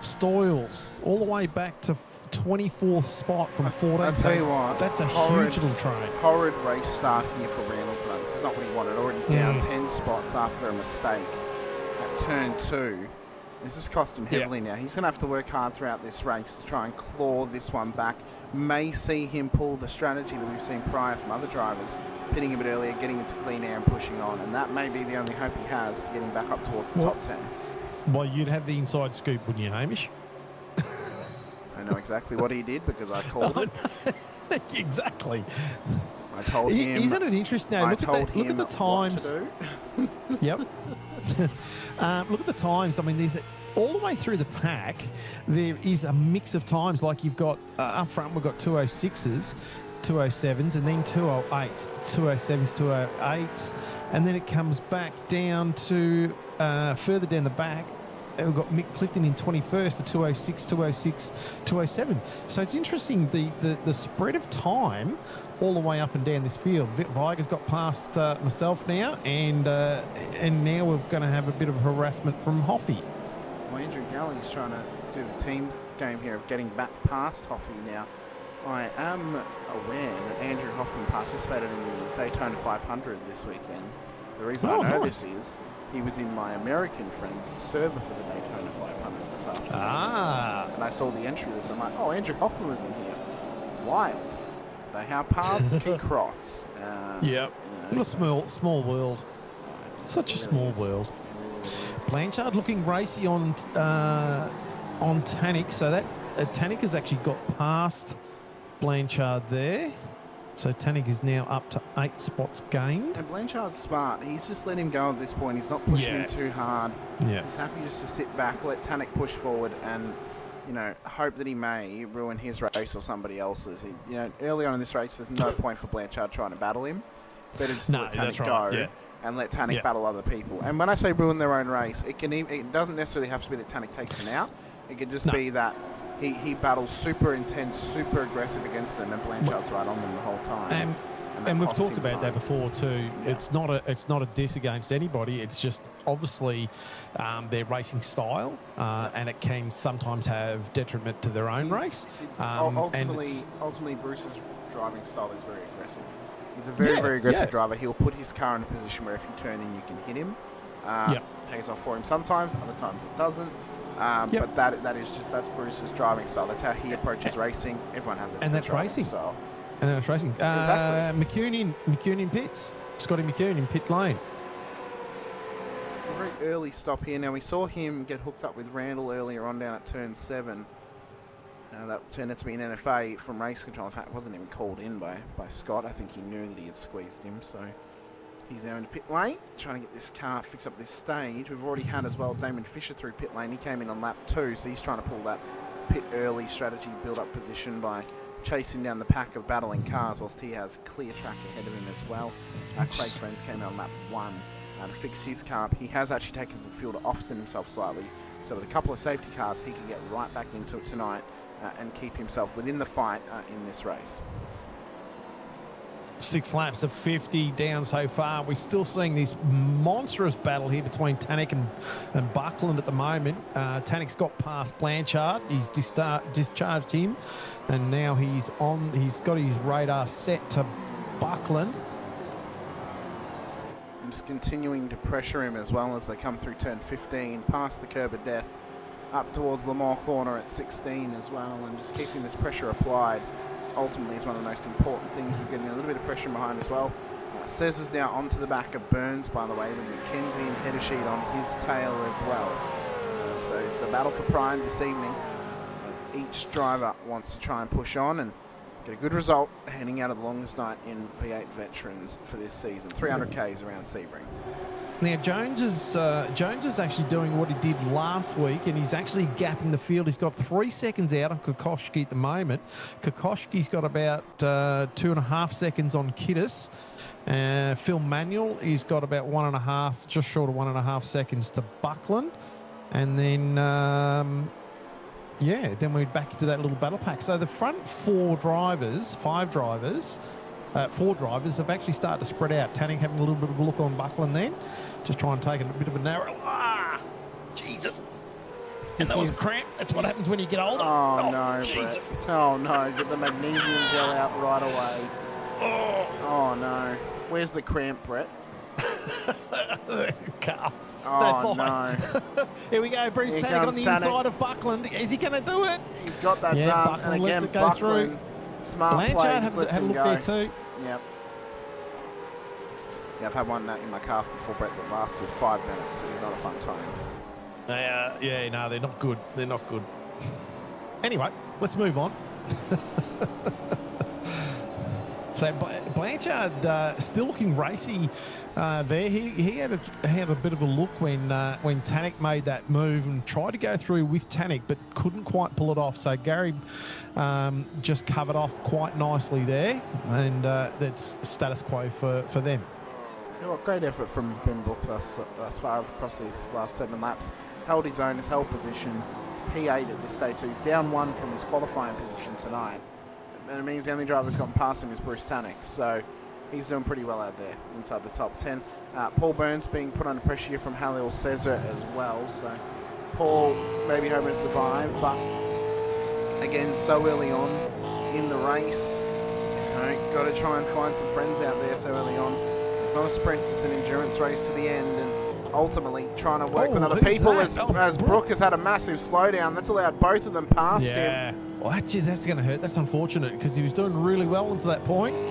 Stoyles, all the way back to 24th spot from 14. I'll tell you what, that's a huge little train. Horrid race start here for Randall tonight. This is not what he wanted. Already down 10 spots after a mistake at turn 2. This has cost him heavily now. He's going to have to work hard throughout this race to try and claw this one back. May see him pull the strategy that we've seen prior from other drivers, pitting a bit earlier, getting into clean air and pushing on. And that may be the only hope he has to getting back up towards the top 10. Well, you'd have the inside scoop, wouldn't you, Hamish? I know exactly what he did because I called it. Exactly. I told him. Isn't it interesting? Now, look at the times. What to do. Yep. Look at the times. I mean, there's all the way through the pack. There is a mix of times. Like you've got up front, we've got 206s, 207s, and then 208s, 207s, 208s, and then it comes back down to further down the back. We've got Mick Clifton in 21st to 206, 206, 207. So it's interesting the spread of time all the way up and down this field. Viger's got past myself now, and now we're going to have a bit of harassment from Hoffy. Well, Andrew Galley's trying to do the team game here of getting back past Hoffy now. I am aware that Andrew Hoffman participated in the Daytona 500 this weekend. The reason I know this is he was in my American friend's server for the Daytona 500 this afternoon. And I saw the entry list. I'm like, oh, Andrew Hoffman was in here. Wild. So how paths can cross. Yep. You know, what a small world. Such a small world. Blanchard looking racy on Tannick. So that Tannick has actually got past Blanchard there. So Tannick is now up to 8 spots gained. And Blanchard's smart. He's just let him go at this point. He's not pushing him too hard. Yeah. He's happy just to sit back, let Tannick push forward, and hope that he may ruin his race or somebody else's. Early on in this race, there's no point for Blanchard trying to battle him. Better just let Tannick go and let Tannick battle other people. And when I say ruin their own race, it doesn't necessarily have to be that Tannick takes him out. It could just be that he battles super intense, super aggressive against them, and Blanchard's right on them the whole time. And we've talked about that before too. Yeah. It's not a diss against anybody. It's just obviously their racing style, and it can sometimes have detriment to their own race. Ultimately, Bruce's driving style is very aggressive. He's a very aggressive driver. He'll put his car in a position where if you turn in, you can hit him. Pays off for him sometimes. Other times it doesn't. But that's Bruce's driving style. That's how he approaches racing. Everyone has a different driving style. And then it's racing. Exactly. McCune in pits. Scotty McCune in pit lane. A very early stop here. Now we saw him get hooked up with Randall earlier on down at turn 7. That turned out to be an NFA from race control. In fact, it wasn't even called in by Scott. I think he knew that he had squeezed him. So he's now into pit lane, trying to get this car fixed up this stage. We've already had as well Damon Fisher through pit lane. He came in on lap 2, so he's trying to pull that pit early strategy, build up position by chasing down the pack of battling cars, whilst he has clear track ahead of him as well. Craig Friends came in on lap 1 to fix his car up. He has actually taken some fuel to offset himself slightly, so with a couple of safety cars, he can get right back into it tonight and keep himself within the fight in this race. 6 laps of 50 down so far. We're still seeing this monstrous battle here between Tannick and Buckland at the moment. Tannick's got past Blanchard. He's discharged him, and now he's got his radar set to Buckland. I'm just continuing to pressure him as well as they come through turn 15, past the curb of death, up towards Lamar corner at 16 as well, and just keeping this pressure applied. Ultimately is one of the most important things. We're getting a little bit of pressure behind as well. Cez is now onto the back of Burns, by the way, with McKenzie and header sheet on his tail as well. So it's a battle for pride this evening, as each driver wants to try and push on and get a good result heading out of the longest night in V8 Veterans for this season. 300 Ks around Sebring. Now, Jones is actually doing what he did last week, and he's actually gapping the field. He's got 3 seconds out on Kokoschki at the moment. Kokoschki's got about 2.5 seconds on Kiddis. Phil Manuel, he's got about 1.5, just short of 1.5 seconds to Buckland. And then, then we're back into that little battle pack. So the front 4 drivers have actually started to spread out. Tannick having a little bit of a look on Buckland then. Just try and take a bit of a narrow. Jesus. And that was a cramp. That's what happens when you get older. Oh no, Jesus. Brett. Oh no, get the magnesium gel out right away. Oh no. Where's the cramp, Brett? Calf. Oh, fine. no. Here we go. Bruce Here Tannock on comes the Tannock. inside of Buckland. Is he going to do it? He's got that Yeah, done. Buckland And lets again, it go through. Buckland, smart Blanchard play, had just lets a him look go. there too. Yep. Yeah, I've had one in my calf before, Brett, that lasted 5 minutes. It was not a fun time. Yeah, no, they're not good. They're not good. Anyway, let's move on. So Blanchard still looking racy there. He had a bit of a look when Tannock made that move and tried to go through with Tannock, but couldn't quite pull it off. So Gary just covered off quite nicely there, and that's status quo for them. You know what, great effort from Ben Brook thus far across these last 7 laps. Held his own, his held position, P8 at this stage, so he's down 1 from his qualifying position tonight. And it means the only driver who's gone past him is Bruce Tannock, so he's doing pretty well out there inside the top 10. Paul Burns being put under pressure here from Halil Cesar as well, so Paul maybe hoping to survive, but again, so early on in the race, you know, got to try and find some friends out there so early on. It's not a sprint, it's an endurance race to the end, and ultimately trying to work with other people as Brooke has had a massive slowdown. That's allowed both of them past him. Well, actually, that's going to hurt. That's unfortunate because he was doing really well until that point. Is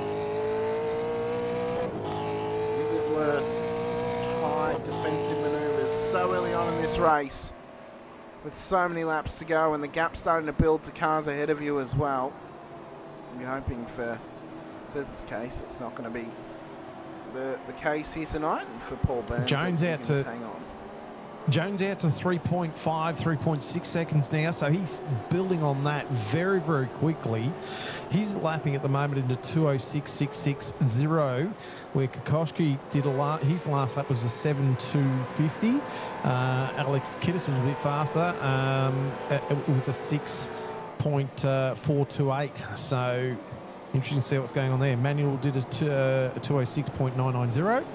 it worth high defensive manoeuvres so early on in this race with so many laps to go and the gap starting to build to cars ahead of you as well? You're hoping for Cesar's case it's not going to be the case here tonight, and for Paul Burns, Jones out to hang on. Jones out to 3.5, 3.6 seconds now, so he's building on that very, very quickly. He's lapping at the moment into 206.660, where Kokoschki did his last lap was a 7.250. Alex Kittis was a bit faster with a 6.428. So interesting to see what's going on there. Manuel did a 206.990.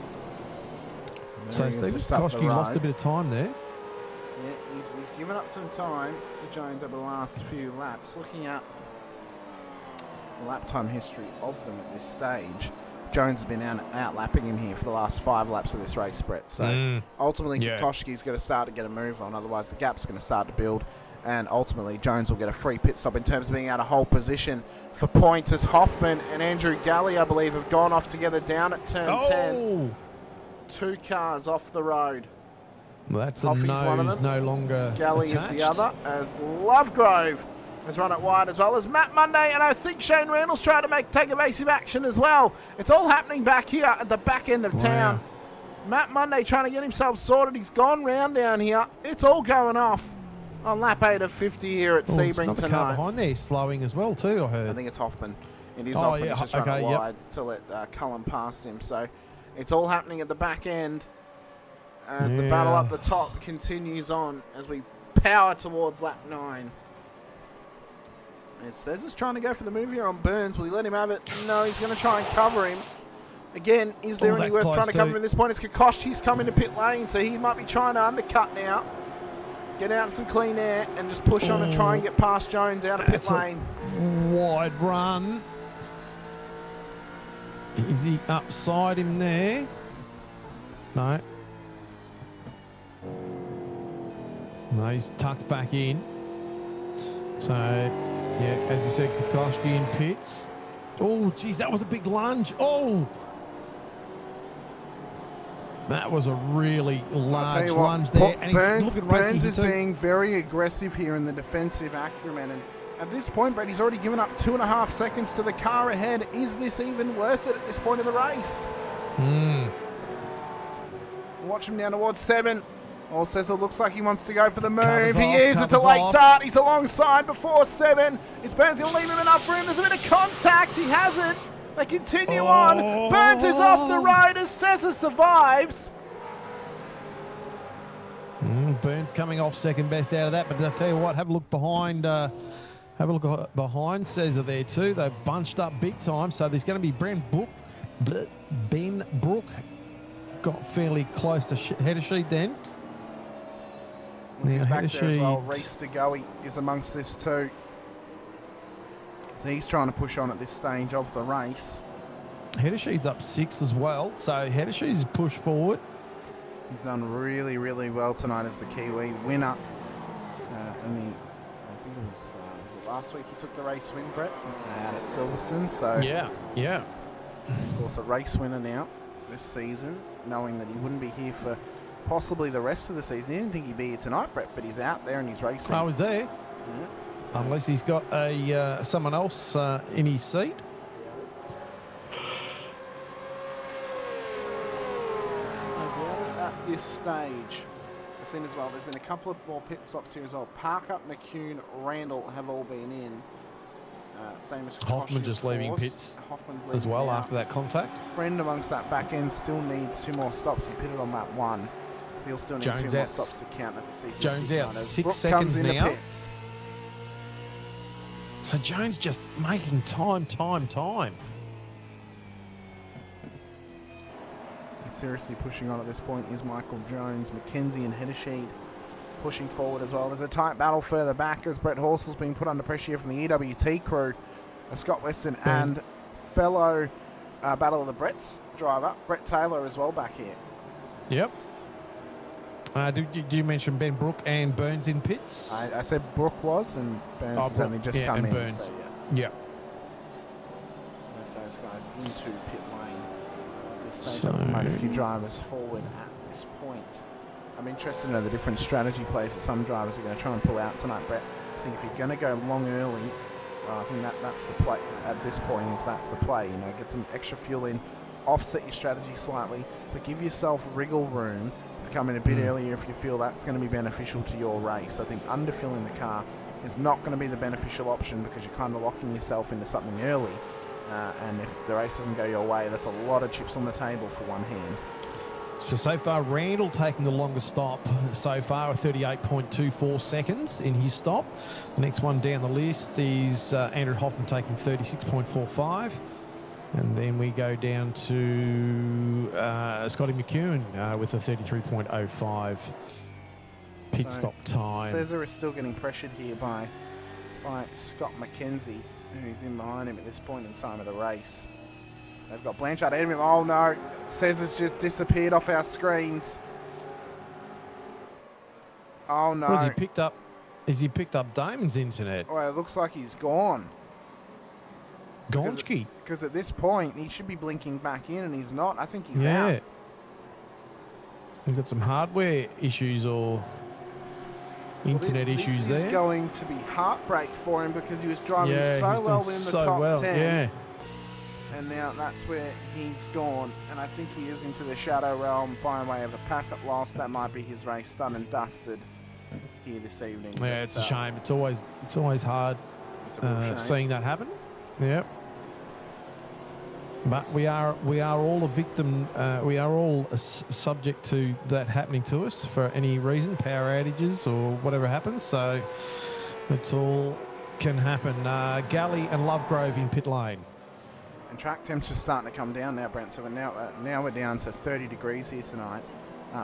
So Steve Kokoschki lost a bit of time there. Yeah, he's given up some time to Jones over the last few laps. Looking at the lap time history of them at this stage, Jones has been out lapping him here for the last 5 laps of this race, Brett. So ultimately, Kokoschki's going to start to get a move on. Otherwise, the gap's going to start to build. And ultimately, Jones will get a free pit stop in terms of being out of hold position for points, as Hoffman and Andrew Galley, I believe, have gone off together down at turn 10. 2 cars off the road. Well, that's Hoffy's one of them. No longer Galley attached. is the other, as Lovegrove has run it wide, as well as Matt Monday, and I think Shane Reynolds trying to take evasive action as well. It's all happening back here at the back end of town. Matt Monday trying to get himself sorted. He's gone round down here. It's all going off on lap 8 of 50 here at Sebring tonight. tonight. Car behind there slowing as well too, I heard. I think it's Hoffman. It is Hoffman. He's just run it wide to let Cullen past him. So it's all happening at the back end as the battle up the top continues on as we power towards lap 9. It says it's trying to go for the move here on Burns. Will he let him have it? No, he's going to try and cover him. Again, is there any worth trying to cover him at this point? It's Kokoschki's coming to pit lane, so he might be trying to undercut now. Get out in some clean air and just push on and try and get past Jones out of pit lane. Wide run. Is he upside him there? No. No, he's tucked back in. So, yeah, as you said, Kokoschki in pits. Oh, geez, that was a big lunge. Oh! That was a really large lunge there. And Burns is being very aggressive here in the defensive acumen. And at this point, Brett, he's already given up 2.5 seconds to the car ahead. Is this even worth it at this point of the race? Watch him down towards 7. All says it looks like he wants to go for the move. He is. It's a late dart. He's alongside before 7. Is Burns going to leave him enough room? There's a bit of contact. He hasn't. They continue on. Burns is off the road as Cesar survives. Burns coming off second best out of that. But I'll tell you what, have a look behind. Have a look behind Cesar there too. They've bunched up big time. So there's going to be Ben Brook. Got fairly close to header sheet then. He's back there as well. Reese de Goey is amongst this too. So he's trying to push on at this stage of the race. Hedersheed's up 6 as well, so Hedersheed's pushed forward. He's done really, really well tonight as the Kiwi winner. And I think it was it last week he took the race win, Brett, out at Silverstone. So Yeah. of course, a race winner now this season, knowing that he wouldn't be here for possibly the rest of the season. He didn't think he'd be here tonight, Brett, but he's out there and he's racing. I was there, Yeah, so unless he's got a someone else in his seat. at this stage, I've seen as well, there's been a couple of more pit stops here as well. Parker, McCune, Randall have all been in. Same as Hoffman Kosh, just of leaving course. pits Hoffman's as leaving well now. after that contact. Friend amongst that back end still needs 2 more stops. He pitted on that 1. So he'll still need Jones 2 more out. stops to count as a CPC. Jones out, sign. As 6 Brooke seconds comes into now. pits. So Jones just making time. He's seriously pushing on at this point is Michael Jones, Mackenzie and Hedersheed pushing forward as well. There's a tight battle further back as Brett Horsel's being put under pressure here from the EWT crew. Scott Weston and fellow Battle of the Bretts driver, Brett Taylor as well back here. Yep. Did you mention Ben Brook and Burns in pits? I said Brooke was, and Burns has Brooke, only just yeah, come and in. Burns. So yes, Yep. with those guys into pit lane. At this stage, So- I've made a few drivers forward at this point. I'm interested to know the different strategy plays that some drivers are going to try and pull out tonight, Brett. I think if you're going to go long early, I think that's the play at this point. That's the play. You know, get some extra fuel in, offset your strategy slightly, but give yourself wriggle room to come in a bit earlier if you feel that's going to be beneficial to your race. I think underfilling the car is not going to be the beneficial option because you're kind of locking yourself into something early. And if the race doesn't go your way, that's a lot of chips on the table for one hand. So far, Randall taking the longest stop so far, 38.24 seconds in his stop. The next one down the list is Andrew Hoffman taking 36.45. And then we go down to Scotty McEwen with a 33.05 pit stop time. Cesar is still getting pressured here by Scott McKenzie, who's in behind him at this point in time of the race. They've got Blanchard ahead of him. Oh no, Cesar's just disappeared off our screens. Oh no. Has he picked up? Has he picked up Damon's internet? Oh, it looks like he's gone. Gonski. Because at this point, he should be blinking back in, and he's not. I think he's Yeah. out. We've got some hardware issues or internet issues This is there. going to be heartbreak for him because he was driving Yeah, so he was well doing in the so top well. 10. Yeah. And now that's where he's gone. And I think he is into the shadow realm by way of a packet loss. That might be his race done and dusted here this evening. Yeah, But, it's a shame. It's always hard It's a real shame. seeing that happen. Yep. But we are all a victim. We are all subject to that happening to us for any reason, power outages or whatever happens. So it's all can happen. Galley and Lovegrove in pit lane. And track temps are starting to come down now, Brent. So now we're down to 30 degrees here tonight.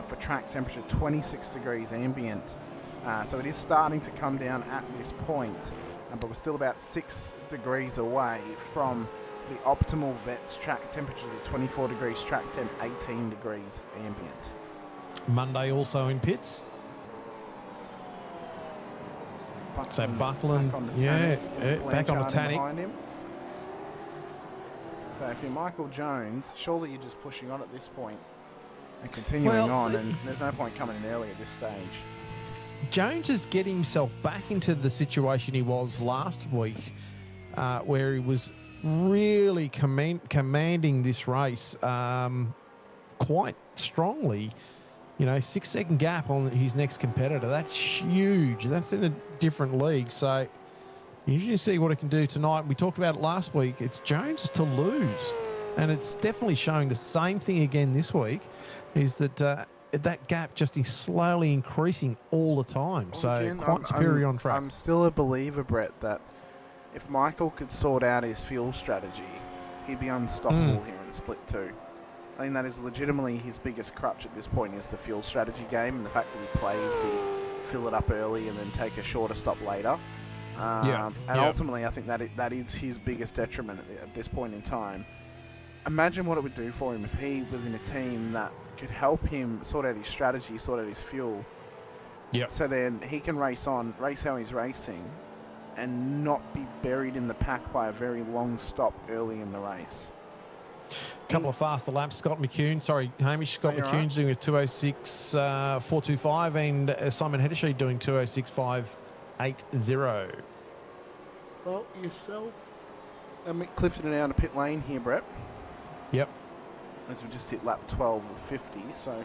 For track temperature, 26 degrees ambient. So it is starting to come down at this point. But we're still about 6 degrees away from the optimal vets track temperatures of 24 degrees, track temp 18 degrees ambient. Monday also in pits. So Buckland, back on the tannic. Behind him. So if you're Michael Jones, surely you're just pushing on at this point and continuing on, and there's no point coming in early at this stage. Jones is getting himself back into the situation he was last week, where he was really commanding this race quite strongly. 6-second gap on his next competitor. That's huge. That's in a different league. So you usually see what it can do tonight. We talked about it last week. It's Jones to lose. And it's definitely showing the same thing again this week, is that that gap just is slowly increasing all the time. So Again, quite superior on track. I'm still a believer, Brett, that if Michael could sort out his fuel strategy, he'd be unstoppable here in Split 2. I think that is legitimately his biggest crutch at this point, is the fuel strategy game and the fact that he plays the fill it up early and then take a shorter stop later. And ultimately, I think that is his biggest detriment at this point in time. imagine what it would do for him if he was in a team that could help him sort out his strategy, sort out his fuel. Yep. So then he can race how he's racing, and not be buried in the pack by a very long stop early in the race. Couple of faster laps. Hamish. Scott McCune's right. doing a 206.425, and Simon Heddersheed doing 206.580. Well, yourself and Mick Clifton are down to pit lane here, Brett. Yep. As we just hit lap 12 of 50, so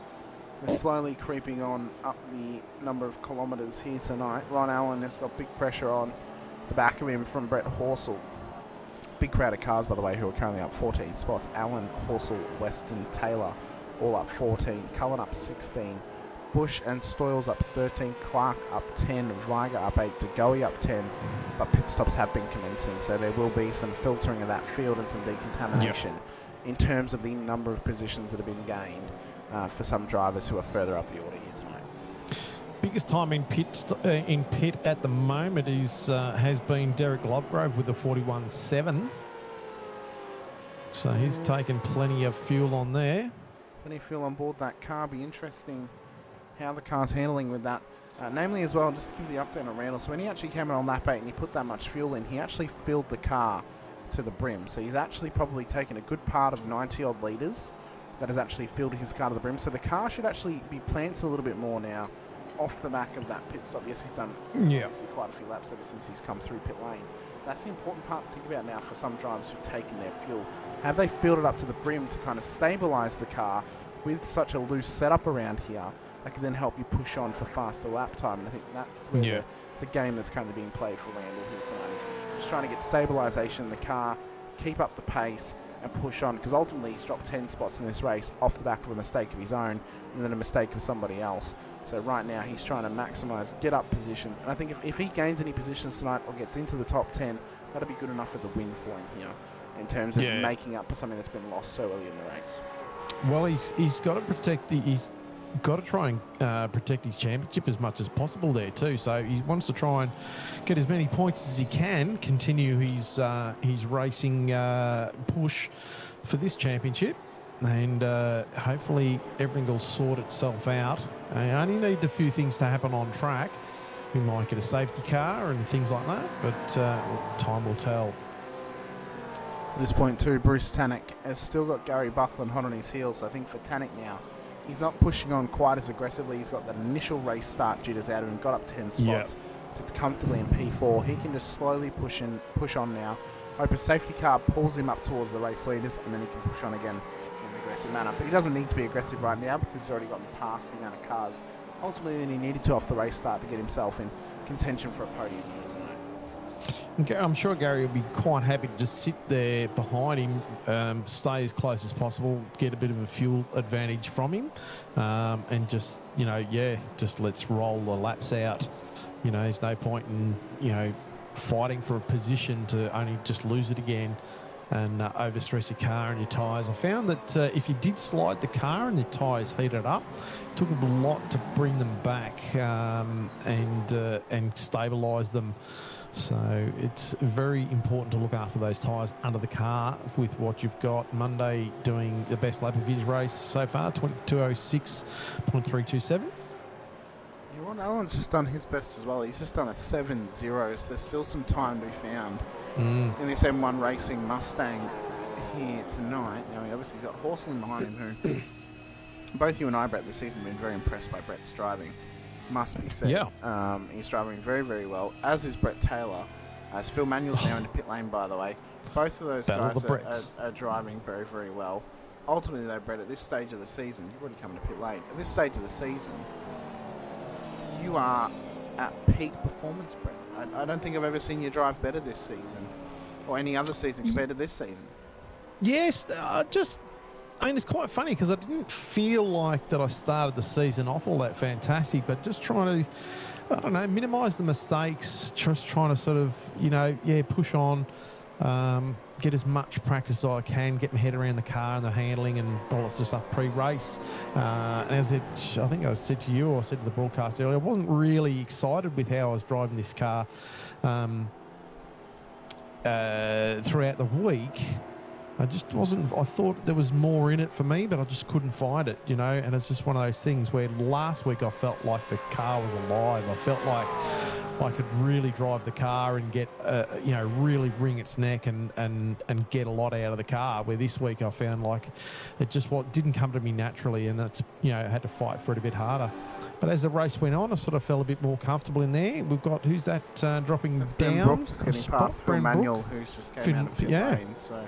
we're slowly creeping on up the number of kilometres here tonight. Ron Allen has got big pressure on the back of him from Brett Horsell. Big crowd of cars, by the way, who are currently up 14 spots. Allen, Horsell, Weston, Taylor, all up 14. Cullen up 16. Bush and Stoyles up 13. Clark up 10. Viger up 8. DeGoey up 10. But pit stops have been commencing, so there will be some filtering of that field and some decontamination in terms of the number of positions that have been gained for some drivers who are further up the order here tonight. Biggest time in pit at the moment has been Derek Lovegrove with the 41.7. So he's taken plenty of fuel on there. Plenty of fuel on board that car. Be interesting how the car's handling with that. Namely as well, just to give the update on Randall. So when he actually came in on lap 8 and he put that much fuel in, he actually filled the car to the brim. So he's actually probably taken a good part of 90 odd litres that has actually filled his car to the brim. So the car should actually be planted a little bit more now off the back of that pit stop. Yes, he's done obviously quite a few laps ever since he's come through pit lane. That's the important part to think about now for some drivers who've taken their fuel. Have they filled it up to the brim to kind of stabilise the car with such a loose setup around here that can then help you push on for faster lap time? And I think that's where the game that's currently being played for Randall here tonight is just trying to get stabilisation in the car, keep up the pace and push on, because ultimately he's dropped 10 spots in this race off the back of a mistake of his own and then a mistake of somebody else. So right now he's trying to maximise, get up positions, and I think if he gains any positions tonight or gets into the top 10, that'll be good enough as a win for him here in terms of making up for something that's been lost so early in the race. Well, he's got to protect he's got to try and protect his championship as much as possible there too. So he wants to try and get as many points as he can, continue his racing push for this championship, and hopefully everything will sort itself out. I only need a few things to happen on track. We might get a safety car and things like that, but time will tell. At this point too, Bruce Tannock has still got Gary Buckland hot on his heels. So I think for Tannock now, he's not pushing on quite as aggressively. He's got that initial race start jitters out of him, got up 10 spots. Sits comfortably in P4. He can just slowly push on now. Hope a safety car pulls him up towards the race leaders, and then he can push on again in an aggressive manner. But he doesn't need to be aggressive right now because he's already gotten past the amount of cars ultimately than he needed to off the race start to get himself in contention for a podium here tonight. I'm sure Gary will be quite happy to just sit there behind him, stay as close as possible, get a bit of a fuel advantage from him, and just, just let's roll the laps out. There's no point in, fighting for a position to only just lose it again and overstress your car and your tyres. I found that if you did slide the car and your tyres heated up, it took a lot to bring them back and stabilise them. So it's very important to look after those tyres under the car with what you've got. Monday doing the best lap of his race so far, 206.327. Ron Allen's just done his best as well. He's just done a 7.0, so there's still some time to be found in this M1 Racing Mustang here tonight. Now, he obviously got Horseland behind him, who both you and I, Brett, this season have been very impressed by Brett's driving. Must be said. Yeah. He's driving very, very well, as is Brett Taylor. As Phil Manuel's now into pit lane, by the way. Both of those guys are driving very, very well. Ultimately, though, Brett, at this stage of the season, you've already come to pit lane. At this stage of the season, you are at peak performance, Brett. I don't think I've ever seen you drive better this season or any other season compared to this season. Yes, it's quite funny because I didn't feel like that I started the season off all that fantastic, but just trying to, minimise the mistakes, just trying to sort of, push on, get as much practice as I can, get my head around the car and the handling and all that sort of stuff pre-race. And as I think I said to you or said to the broadcast earlier, I wasn't really excited with how I was driving this car throughout the week. I just wasn't. I thought there was more in it for me, but I just couldn't find it, you know. And it's just one of those things where last week I felt like the car was alive. I felt like I could really drive the car and get, you know, really wring its neck and get a lot out of the car. Where this week I found like it just didn't come to me naturally, and that's, you know, I had to fight for it a bit harder. But as the race went on, I sort of felt a bit more comfortable in there. We've got, who's that dropping That's down? Ben Brooks just getting past Phil Manuel, who's just came out of pit yeah. lane. So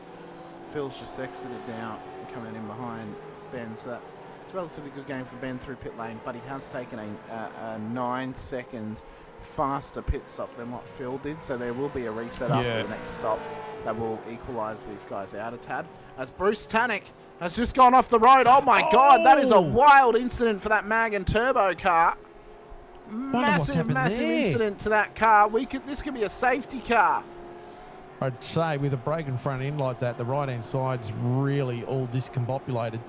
Phil's just exited now and coming in behind Ben. So it's a relatively good game for Ben through pit lane, but he has taken a 9-second faster pit stop than what Phil did. So there will be a reset after the next stop that will equalise these guys out a tad. As Bruce Tannick has just gone off the road. Oh my God, that is a wild incident for that Mag and Turbo car. Massive incident to that car. This could be a safety car. I'd say with a broken front end like that, the right-hand side's really all discombobulated,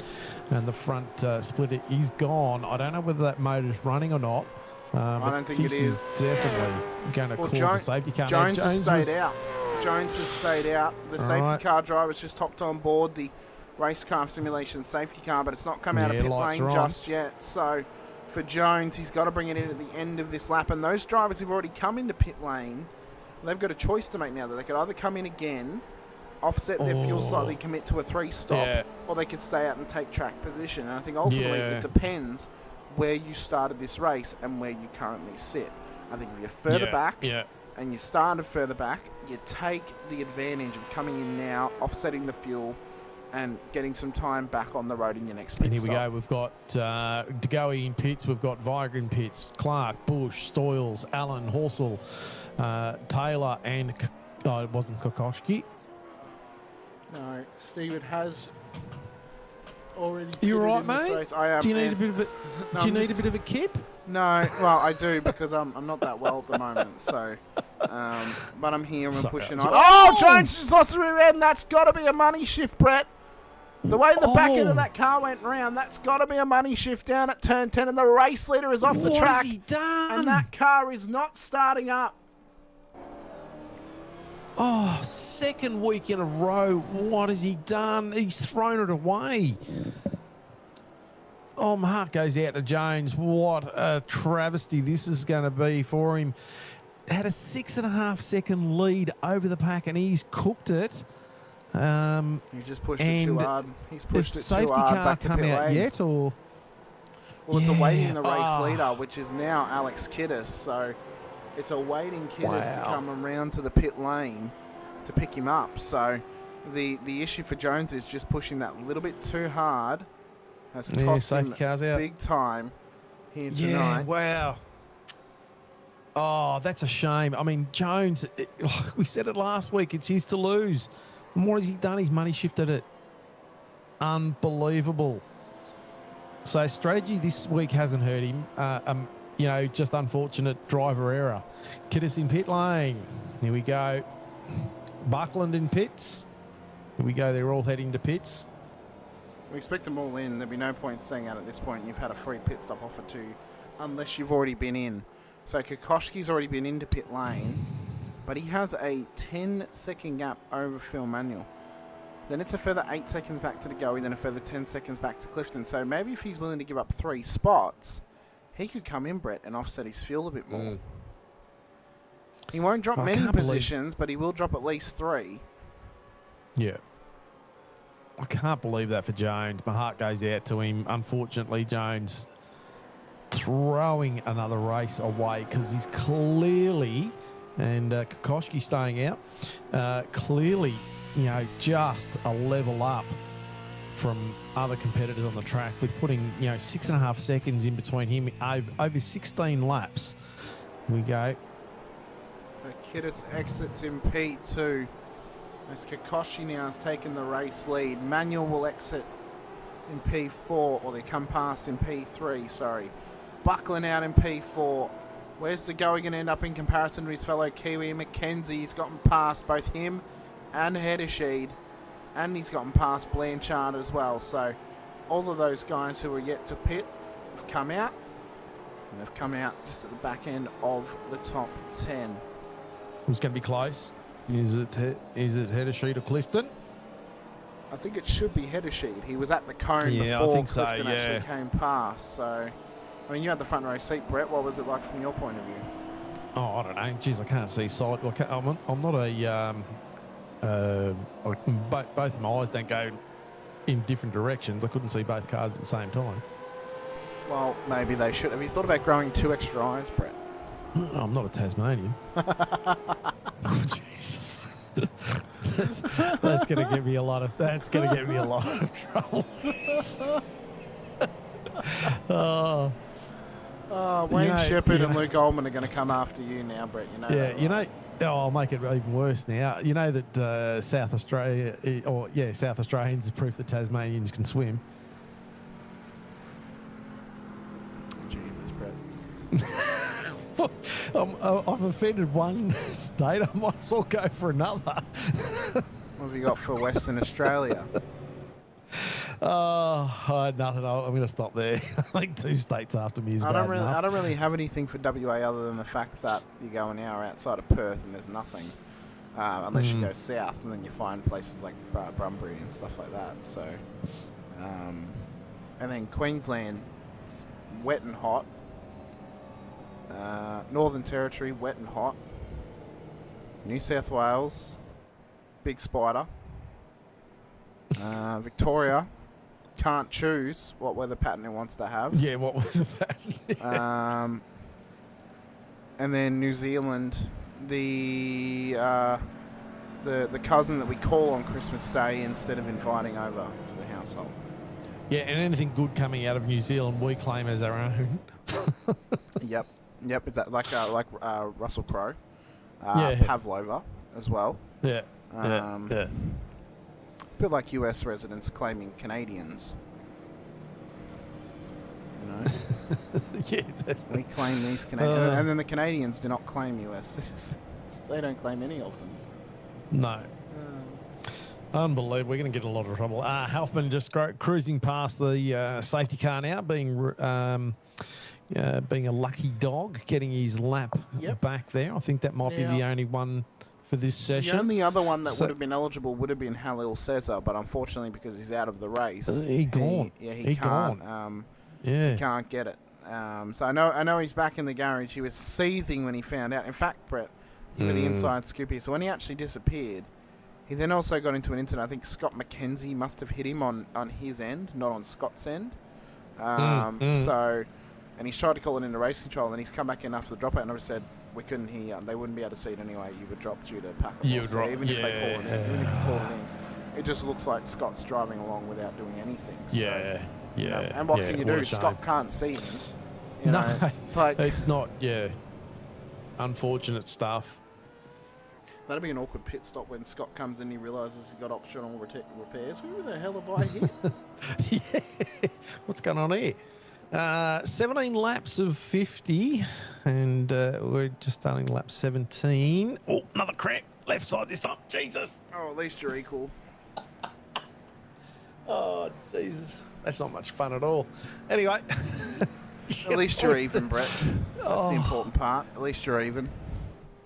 and the front splitter is gone. I don't know whether that motor's running or not. I don't think it is. Definitely going to cause a safety car. Jones has stayed out. Jones has stayed out. The safety car driver's just hopped on board the Racecraft Simulations safety car, but it's not come out of pit lane just yet. So for Jones, he's got to bring it in at the end of this lap. And those drivers who've already come into pit lane, they've got a choice to make now. That they could either come in again, offset their fuel slightly, commit to a 3-stop, or they could stay out and take track position. And I think ultimately it depends where you started this race and where you currently sit. I think if you're further back and you started further back, you take the advantage of coming in now, offsetting the fuel, and getting some time back on the road in your next pit stop. We go. We've got DeGoey in pits. We've got Viagra in pits. Clark, Bush, Stoyles, Allen, Horsell, Taylor, and it wasn't Kokoschki. No, Steve, it has already. You all right, mate? Race. I am. Do you need a bit of a? No, do you need a bit of a kip? No, well, I do because I'm not that well at the moment. So, but I'm here and we're pushing on. Oh, Jones just lost the rear end. That's got to be a money shift, Brett. The way the back end of that car went round, that's got to be a money shift down at turn 10, and the race leader is off the track. What has he done? And that car is not starting up. Oh, second week in a row. What has he done? He's thrown it away. Oh, my heart goes out to Jones. What a travesty this is going to be for him. Had a 6.5-second lead over the pack, and he's cooked it. He just pushed it too hard. He's pushed it too hard back to pit lane. Out yet, or? Well, it's awaiting the race leader, which is now Alex Kiddis. So it's awaiting Kiddis to come around to the pit lane to pick him up. So the issue for Jones is just pushing that little bit too hard. Has cost him big time here tonight. Wow. Oh, that's a shame. I mean, Jones, we said it last week, it's his to lose. And what has he done? He's money shifted it. Unbelievable. So strategy this week hasn't hurt him. You know, just unfortunate driver error. Kiddis in pit lane. Here we go. Buckland in pits. Here we go. They're all heading to pits. We expect them all in. There'll be no point staying out at this point. You've had a free pit stop offered to you unless you've already been in. So Kokoschki's already been into pit lane, but he has a 10-second gap over Phil Manuel. Then it's a further 8 seconds back to DeGoey, then a further 10 seconds back to Clifton. So maybe if he's willing to give up 3 spots, he could come in, Brett, and offset his fuel a bit more. He won't drop many positions, but he will drop at least 3. Yeah. I can't believe that for Jones. My heart goes out to him. Unfortunately, Jones throwing another race away because he's clearly, and Kokoschki staying out, clearly, you know, just a level up from other competitors on the track with putting, you know, 6.5 seconds in between him over 16 laps. Here we go. So Kiddis exits in P2. As Kokoschki now has taken the race lead. Manuel will exit in P4, or they come past in P3, sorry. Buckland out in P4. Where's the going to end up in comparison to his fellow Kiwi? McKenzie, he's gotten past both him and Hedesheed, and he's gotten past Blanchard as well. So all of those guys who are yet to pit have come out, and they've come out just at the back end of the top 10. Who's going to be close? Is it Hedesheed or Clifton? I think it should be header sheet. He was at the cone Yeah, I before think so, Clifton yeah. actually came past. So, I mean, you had the front row seat, Brett. What was it like from your point of view? Oh, I don't know. Jeez, I can't see side. I'm not a. Both of my eyes don't go in different directions. I couldn't see both cars at the same time. Well, maybe they should. Have you thought about growing 2 extra eyes, Brett? I'm not a Tasmanian. Oh, Jesus. That's going to get me a lot of. That's going to get me a lot of trouble. Oh. Wayne Shepherd and Luke Ullman are going to come after you now, Brett. You know. Yeah, that, you right? know. Oh, I'll make it even worse now. You know that South Australia, South Australians is proof that Tasmanians can swim. Jesus, Brett. I've offended one state. I might as well go for another. What have you got for Western Australia? Nothing. I'm going to stop there. I think 2 states after me is bad enough. I don't really have anything for WA other than the fact that you go an hour outside of Perth and there's nothing, unless you go south, and then you find places like Bunbury and stuff like that. So, and then Queensland, wet and hot. Northern Territory, wet and hot. New South Wales, big spider. Victoria can't choose what weather pattern it wants to have. Yeah, what weather pattern? And then New Zealand, the cousin that we call on Christmas Day instead of inviting over to the household. Yeah, and anything good coming out of New Zealand, we claim as our own. Yep. It's like Russell Crowe, Yeah. Pavlova as well. Yeah. A bit like US residents claiming Canadians. You know, Yeah. we claim these Canadians, and then the Canadians do not claim US citizens. They don't claim any of them. No. Unbelievable. We're going to get in a lot of trouble. Halfman just cruising past the safety car now, being a lucky dog, getting his lap back there. I think that might be the only one for this session. The only other one that would have been eligible would have been Halil Cesar, but unfortunately, because he's out of the race, he can't. He can't get it. So I know he's back in the garage. He was seething when he found out. In fact, Brett, with the inside scoop here. So when he actually disappeared, he then also got into an incident. I think Scott McKenzie must have hit him on his end, not on Scott's end. So, and he's tried to call it into race control, and he's come back in after the dropout, and I said we couldn't hear. They wouldn't be able to see it anyway. You would drop due to pack of loss. So even if they call it in, even if you call it in, it just looks like Scott's driving along without doing anything. So, you know, and what can you do? Scott can't see him. You know, like, it's not. Yeah, unfortunate stuff. That'd be an awkward pit stop when Scott comes in and he realises he's got optional repairs. Who the hell have I hit? Yeah. What's going on here? 17 laps of 50, and we're just starting lap 17. Oh, another crack. Left side this time. Jesus. Oh, at least you're equal. Oh, Jesus. That's not much fun at all. Anyway. At least you're even, Brett. That's the important part. At least you're even.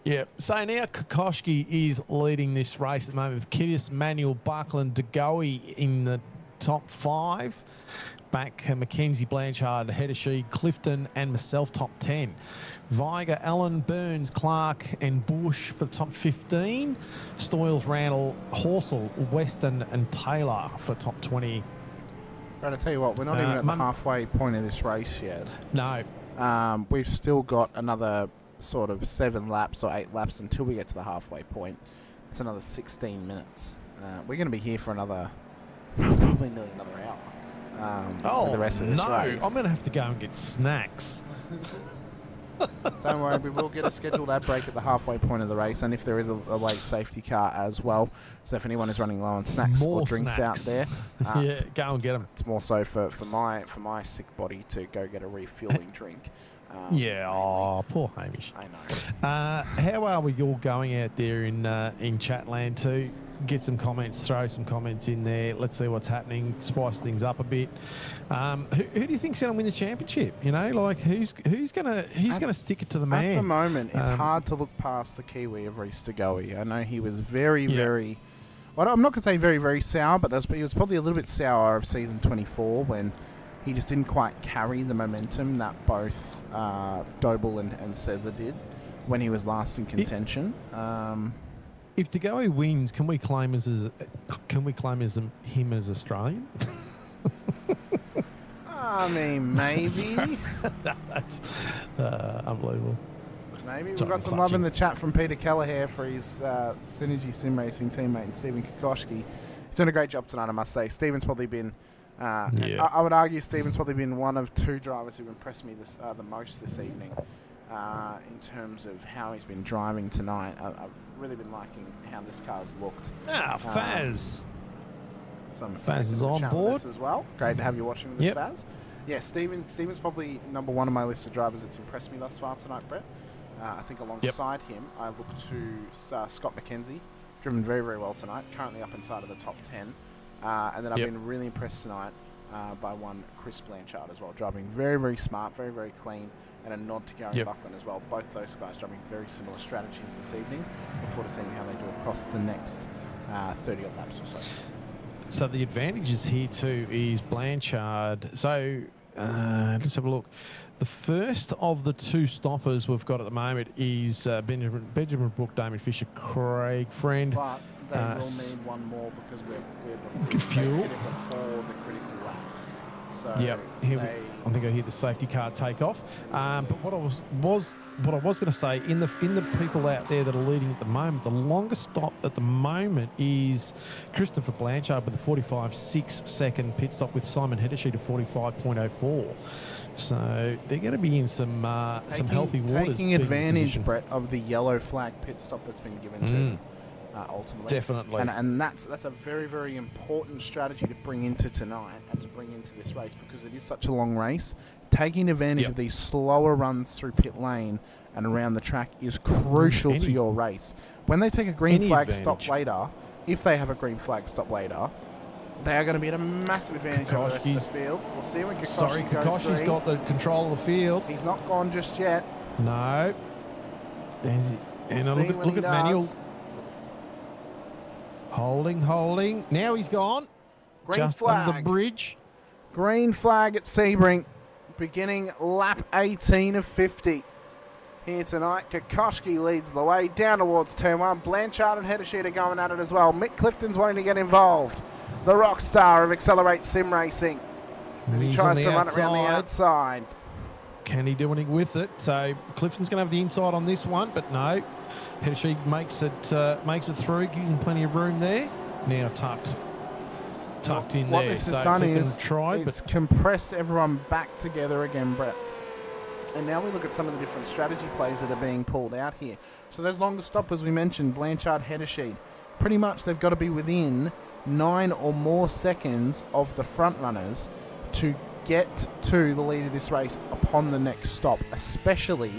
Yeah, so now Kokoschki is leading this race at the moment with Kiddis, Manuel, Buckland, DeGoey in the top 5. Back Mackenzie, Blanchard, Heddershee, Clifton and myself top 10. Viger, Allen, Burns, Clark and Bush for the top 15. Stoyles, Randall, Horsell, Weston and Taylor for top 20. But I tell you what, we're not even at the halfway point of this race yet. No. We've still got another sort of 7 laps or 8 laps until we get to the halfway point. It's another 16 minutes. We're going to be here for another, probably nearly another hour. For the rest of this race. I'm going to have to go and get snacks. Don't worry, we will get a scheduled ad break at the halfway point of the race, and if there is a late safety car as well. So if anyone is running low on snacks or drinks out there, go and get them. It's more so for my sick body to go get a refueling drink. Poor Hamish. I know. How are we all going out there in Chatland too? Get some comments, throw some comments in there. Let's see what's happening. Spice things up a bit. Who do you think's going to win the championship? You know, like who's gonna stick it to the man? At the moment, it's hard to look past the Kiwi of Reece DeGoey. I know he was very well, I'm not going to say very, very sour, but he was probably a little bit sour of season 24 when he just didn't quite carry the momentum that both Doble and Cesar did when he was last in contention. If De Goey wins, can we claim him as Australian? I mean, maybe. That's unbelievable. Maybe. We've got some love in the chat from Peter Kelleher for his Synergy Sim Racing teammate and Stephen Kokoschke. He's done a great job tonight, I must say. Stephen's probably been, I would argue Stephen's probably been one of two drivers who've impressed me the most this evening in terms of how he's been driving tonight. I've really been liking how this car's looked. Faz. Faz is on board as well. Great to have you watching with us, Faz. Yeah, Stephen's probably number one on my list of drivers that's impressed me thus far tonight, Brett. I think alongside him, I look to Scott McKenzie, driven very, very well tonight, currently up inside of the top 10. And then I've been really impressed tonight by one Chris Blanchard as well, driving very, very smart, very, very clean, and a nod to Gary Buckland as well. Both those guys driving very similar strategies this evening. Look forward to seeing how they do across the next 30-odd laps or so. So the advantages here too is Blanchard. So let's have a look. The first of the two stoppers we've got at the moment is Benjamin Brook, Damien Fisher, Craig Friend. But they will need one more because we're fuel before the critical lap. So I think I hear the safety car take off. But what I was going to say, in the people out there that are leading at the moment, the longest stop at the moment is Christopher Blanchard with a 45.6 second pit stop with Simon Hedersheet of 45.04. So they're going to be in some healthy waters. Taking advantage, Brett, of the yellow flag pit stop that's been given to them. Ultimately. Definitely. And that's a very, very important strategy to bring into tonight and to bring into this race because it is such a long race. Taking advantage of these slower runs through pit lane and around the track is crucial to your race. When they take a green flag stop later, if they have a green flag stop later, they are going to be at a massive advantage over the rest of the field. We'll see when Kakoshi's got the control of the field. He's not gone just yet. No. Look at Manuel. Holding. Now he's gone. Green flag. On the bridge. Green flag at Sebring, beginning lap 18 of 50. Here tonight, Kokoschke leads the way down towards turn 1. Blanchard and Hedersheet are going at it as well. Mick Clifton's wanting to get involved. The rock star of Accelerate Sim Racing as he tries to run it around the outside. Can he do anything with it? So Clifton's going to have the inside on this one, but no. Hedersheet makes it through, gives him plenty of room there. Now tucked in what there. What this has done is it's compressed everyone back together again, Brett. And now we look at some of the different strategy plays that are being pulled out here. So those longer stoppers we mentioned, Blanchard, Hedersheet, pretty much they've got to be within 9 or more seconds of the front runners to get to the lead of this race upon the next stop, especially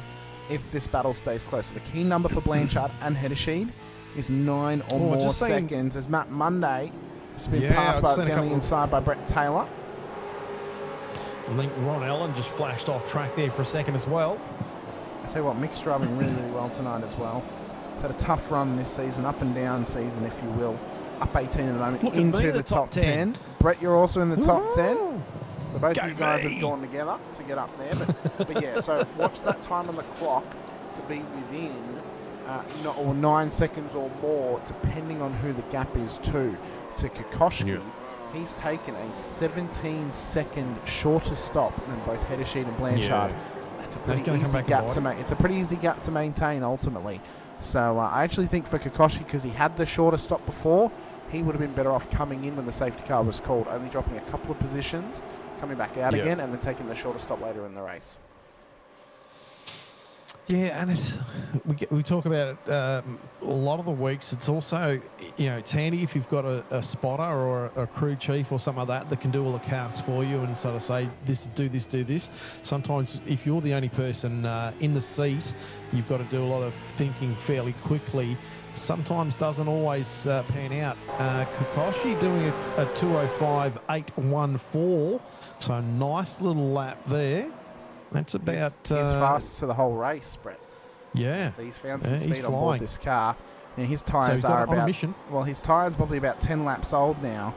if this battle stays close. So the key number for Blanchard and Hedersheet is 9 or more seconds, as Matt Monday has been passed by getting inside by Brett Taylor. I think Ron Allen just flashed off track there for a second as well. I tell you what, Mick's driving really, really well tonight as well. He's had a tough run this season, up and down season, if you will. Up 18 at the moment, into the top 10. Brett, you're also in the top 10. So both of you guys have gone together to get up there. But yeah, so watch that time on the clock to be within 9 seconds or more, depending on who the gap is to Kokoschke. He's taken a 17-second shorter stop than both Hedersheet and Blanchard. That's a pretty easy gap to make. It's a pretty easy gap to maintain ultimately. So I actually think for Kokoschke, because he had the shorter stop before, he would have been better off coming in when the safety car was called, only dropping a couple of positions, coming back out again, and then taking the shorter stop later in the race. Yeah, and we talk about it a lot of the weeks. It's also, it's handy if you've got a spotter or a crew chief or something like that can do all the calcs for you and sort of say, do this. Sometimes if you're the only person in the seat, you've got to do a lot of thinking fairly quickly. Sometimes doesn't always pan out. Kokoschke doing a 2:05.814, so nice little lap there. That's about... He's fastest to the whole race, Brett. Yeah. So he's found some speed on board this car. And his So tyres he's are got on a about mission. well, his tyres probably about 10 laps old now,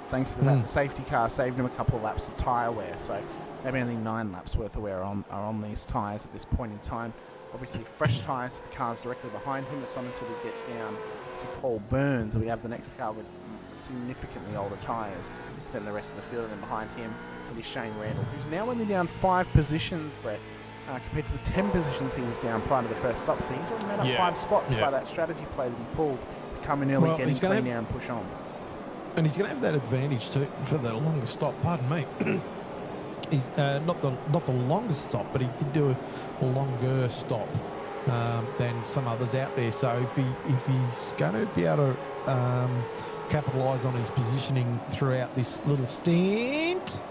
thanks to the fact the safety car saved him a couple of laps of tyre wear. So maybe only 9 laps worth of wear are on these tyres at this point in time. Obviously, fresh tyres. The car's directly behind him. It's not until we get down to Paul Burns that we have the next car with significantly older tyres than the rest of the field. And then behind him will be Shane Randall, who's now only down 5 positions, Brett, compared to the 10 positions he was down prior to the first stop. So he's already made up 5 spots by that strategy play that he pulled to come in early, get in clean air and push on. And he's going to have that advantage too for the longest stop. Pardon me. He's not the longest stop, but he did do a longer stop than some others out there. So if he's going to be able to capitalise on his positioning throughout this little stint,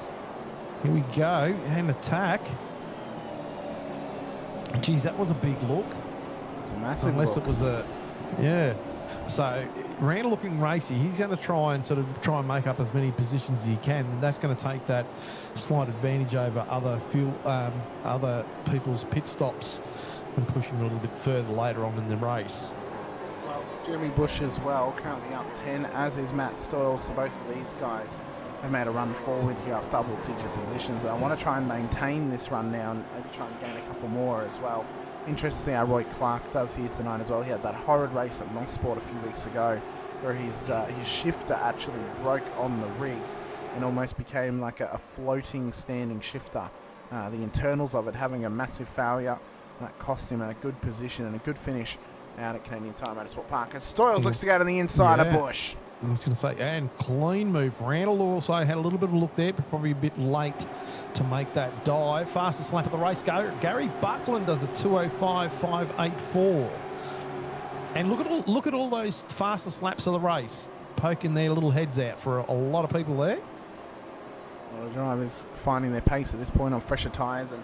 here we go, and attack. Geez, that was a big look. It's a massive Unless look. it was a, yeah. So Randall looking racy. He's going to try and make up as many positions as he can, and that's going to take that slight advantage over other people's pit stops and push him a little bit further later on in the race. Well, Jeremy Bush as well, currently up 10, as is Matt Stoyles. So both of these guys have made a run forward here up double-digit positions. I want to try and maintain this run now and maybe try and gain a couple more as well. Interesting to see how Roy Clark does here tonight as well. He had that horrid race at Monksport a few weeks ago where his shifter actually broke on the rig and almost became like a floating standing shifter. The internals of it having a massive failure. That cost him a good position and a good finish out at Canadian Tire Motorsport Park. As Stoyles looks to go to the inside of Bush. I was going to say, and clean move. Randall also had a little bit of a look there, but probably a bit late to make that dive. Fastest lap of the race. Gary Buckland does a 2:05.584. And look at all those fastest laps of the race, poking their little heads out for a lot of people there. A lot of drivers finding their pace at this point on fresher tyres and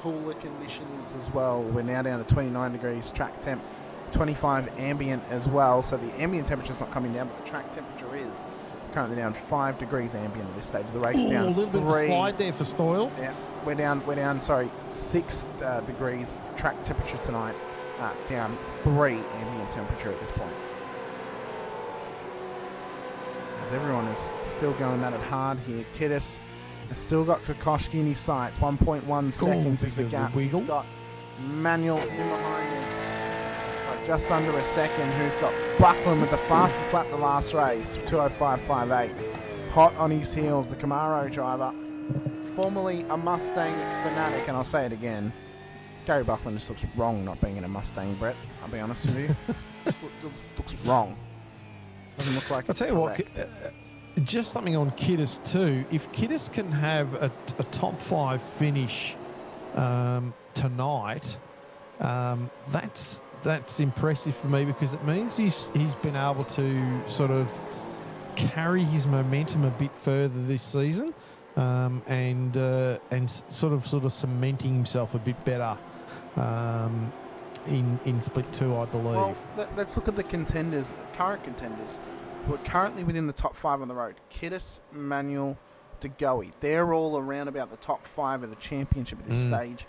cooler conditions as well. We're now down to 29 degrees track temp. 25 ambient as well, so the ambient temperature is not coming down, but the track temperature is currently down 5 degrees ambient at this stage of the race. Down a little 3. bit of a slide there for Stoyles. Yeah, we're down. Sorry, 6 degrees track temperature tonight. Down 3 ambient temperature at this point. As everyone is still going at it hard here. Kiddis has still got Kokoschki in his sights. 1.1 seconds is the gap. He's got Manuel in behind him. Just under a second, who's got Buckland with the fastest lap the last race, 2:05.58. Hot on his heels, the Camaro driver, formerly a Mustang fanatic, and I'll say it again, Gary Buckland just looks wrong not being in a Mustang, Brett. I'll be honest with you. just looks wrong. Doesn't look like it's correct. Just something on Kiddis too. If Kiddis can have a top 5 finish tonight, that's impressive for me, because it means he's been able to sort of carry his momentum a bit further this season, and sort of cementing himself a bit better in Split 2, I believe. Well, let's look at the contenders, current contenders, who are currently within the top 5 on the road. Kiddis, Manuel, DeGoey. They're all around about the top 5 of the championship at this stage.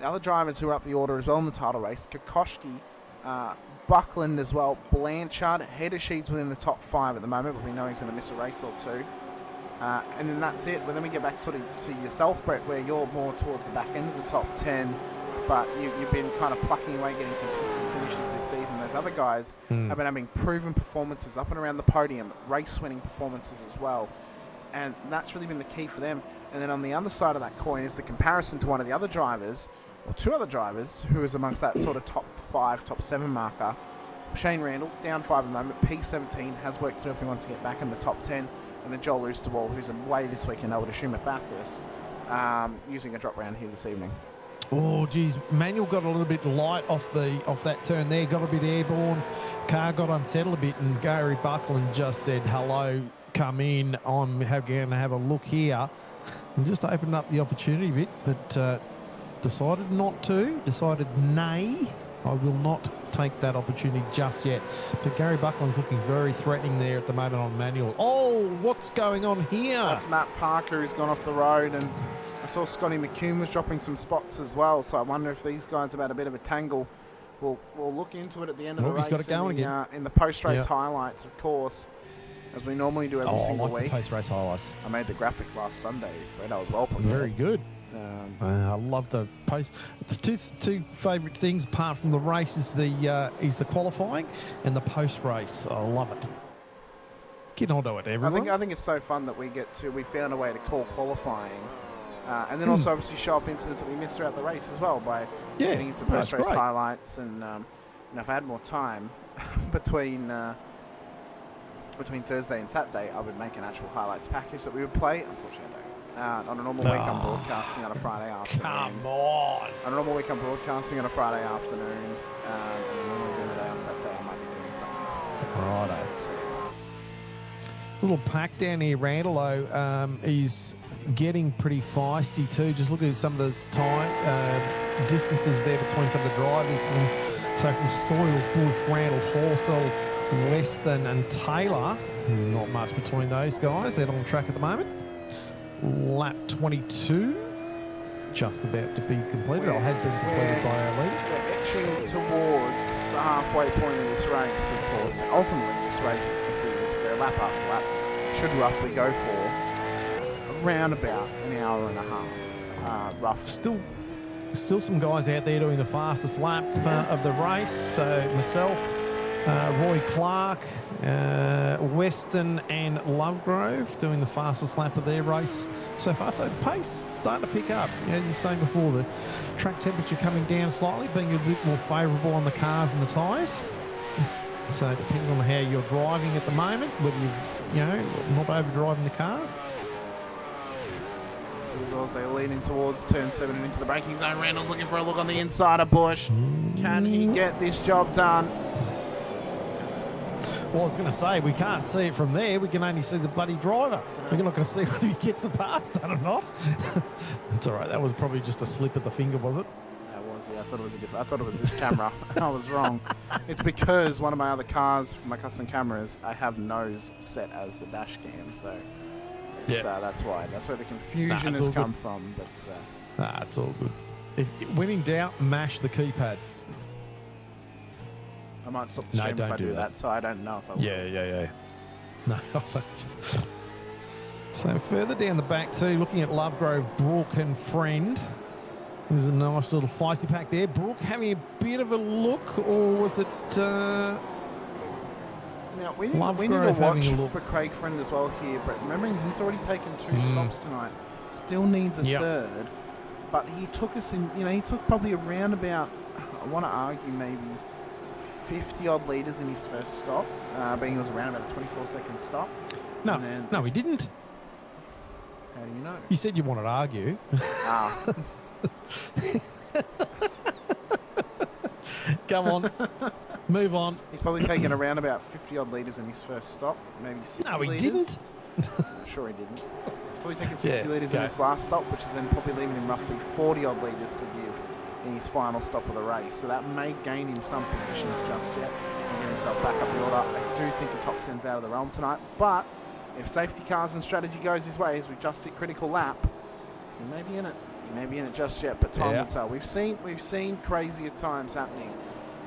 The other drivers who are up the order as well in the title race, Kokoschki, Buckland as well, Blanchard, Header Sheets within the top 5 at the moment, but we know he's going to miss a race or two. And then that's it. Well, then we get back sort of to yourself, Brett, where you're more towards the back end of the top 10, but you've been kind of plucking away, getting consistent finishes this season. Those other guys have been having proven performances up and around the podium, race-winning performances as well. And that's really been the key for them. And then on the other side of that coin is the comparison to one of the other drivers, or 2 other drivers, who is amongst that sort of top 5, top 7 marker. Shane Randall, down 5 at the moment. P17 has work to do if he wants to get back in the top 10. And then Joel Oosterwald, who's away this weekend, I would assume at Bathurst, using a drop round here this evening. Oh, geez, Manuel got a little bit light off that turn there, got a bit airborne, car got unsettled a bit, and Gary Buckland just said, hello, come in, I'm going to have a look here, and just opened up the opportunity a bit, but decided not to, decided nay, I will not take that opportunity just yet. But Gary Buckland's looking very threatening there at the moment on Manuel. Oh, what's going on here? That's Matt Parker, who's gone off the road, and I saw Scotty McCune was dropping some spots as well, so I wonder if these guys have had a bit of a tangle we'll look into it at the end of the Oh, he's race got it going again. in the post-race Yeah. highlights, of course, as we normally do every I single like week. the post-race highlights. I made the graphic last Sunday, Brett. I was well prepared. Very good. I love the post. The two favourite things apart from the race is the qualifying and the post-race. I love it. Get onto it, everyone. I think it's so fun that we found a way to call qualifying, and then also obviously show off incidents that we missed throughout the race as well by getting into that's post-race great. highlights. And if I had more time between Thursday and Saturday, I would make an actual highlights package that we would play. Unfortunately, I don't. On a normal week, I'm broadcasting on a Friday afternoon. Come on. On a normal week, I'm broadcasting on a Friday afternoon, and then normally during the day on Saturday, I might be doing something else. Righto. So, Little pack down here, Randall. He's getting pretty feisty too. Just looking at some of the time distances there between some of the drivers. So from Stoyles, Bush, Randall, Horsell, Weston and Taylor. There's not much between those guys. They're on track at the moment. Lap 22, just about to be completed, or has been completed by our leaders. We're etching towards the halfway point of this race, of course. Ultimately, this race, if we were to go lap after lap, should roughly go for around about an hour and a half. Rough. Still some guys out there doing the fastest lap of the race. So myself, Roy Clark, Weston and Lovegrove doing the fastest lap of their race so far. So the pace starting to pick up. As you were saying before, the track temperature coming down slightly, being a bit more favourable on the cars and the tyres. So it depends on how you're driving at the moment, whether you're not overdriving the car. So as well as they lean in towards turn 7 and into the braking zone, Randall's looking for a look on the inside of Bush. Can he get this job done? Well, I was going to say, we can't see it from there. We can only see the bloody driver. We're not going to see whether he gets the pass done or not. It's all right. That was probably just a slip of the finger, was it? That was, yeah. I thought it was this camera. I was wrong. It's because one of my other cars, for my custom cameras, I have nose set as the dash cam. So it's, that's why. That's where the confusion has come from. But it's all good. When in doubt, mash the keypad. I might stop the stream if I do that, so I don't know if I will. Yeah. No, I'll say. So further down the back too, looking at Lovegrove, Brooke and Friend. There's a nice little feisty pack there. Brooke having a bit of a look, or was it Now, we need to watch for Craig Friend as well here, but remembering he's already taken 2 stops tonight. Still needs a third, but he took us in, he took probably around about, I want to argue maybe 50-odd litres in his first stop, being it was around about a 24-second stop. No, he didn't. How do you know? You said you wanted to argue. Come on. Move on. He's probably taken around about 50-odd litres in his first stop, maybe 60 litres. No, he didn't. I'm sure he didn't. He's probably taken 60 litres in his last stop, which is then probably leaving him roughly 40-odd litres to give in his final stop of the race. So that may gain him some positions just yet and get himself back up the order. I do think the top 10's out of the realm tonight, but if safety cars and strategy goes his way as we've just hit critical lap, he may be in it. He may be in it just yet, but time will tell. We've seen crazier times happening.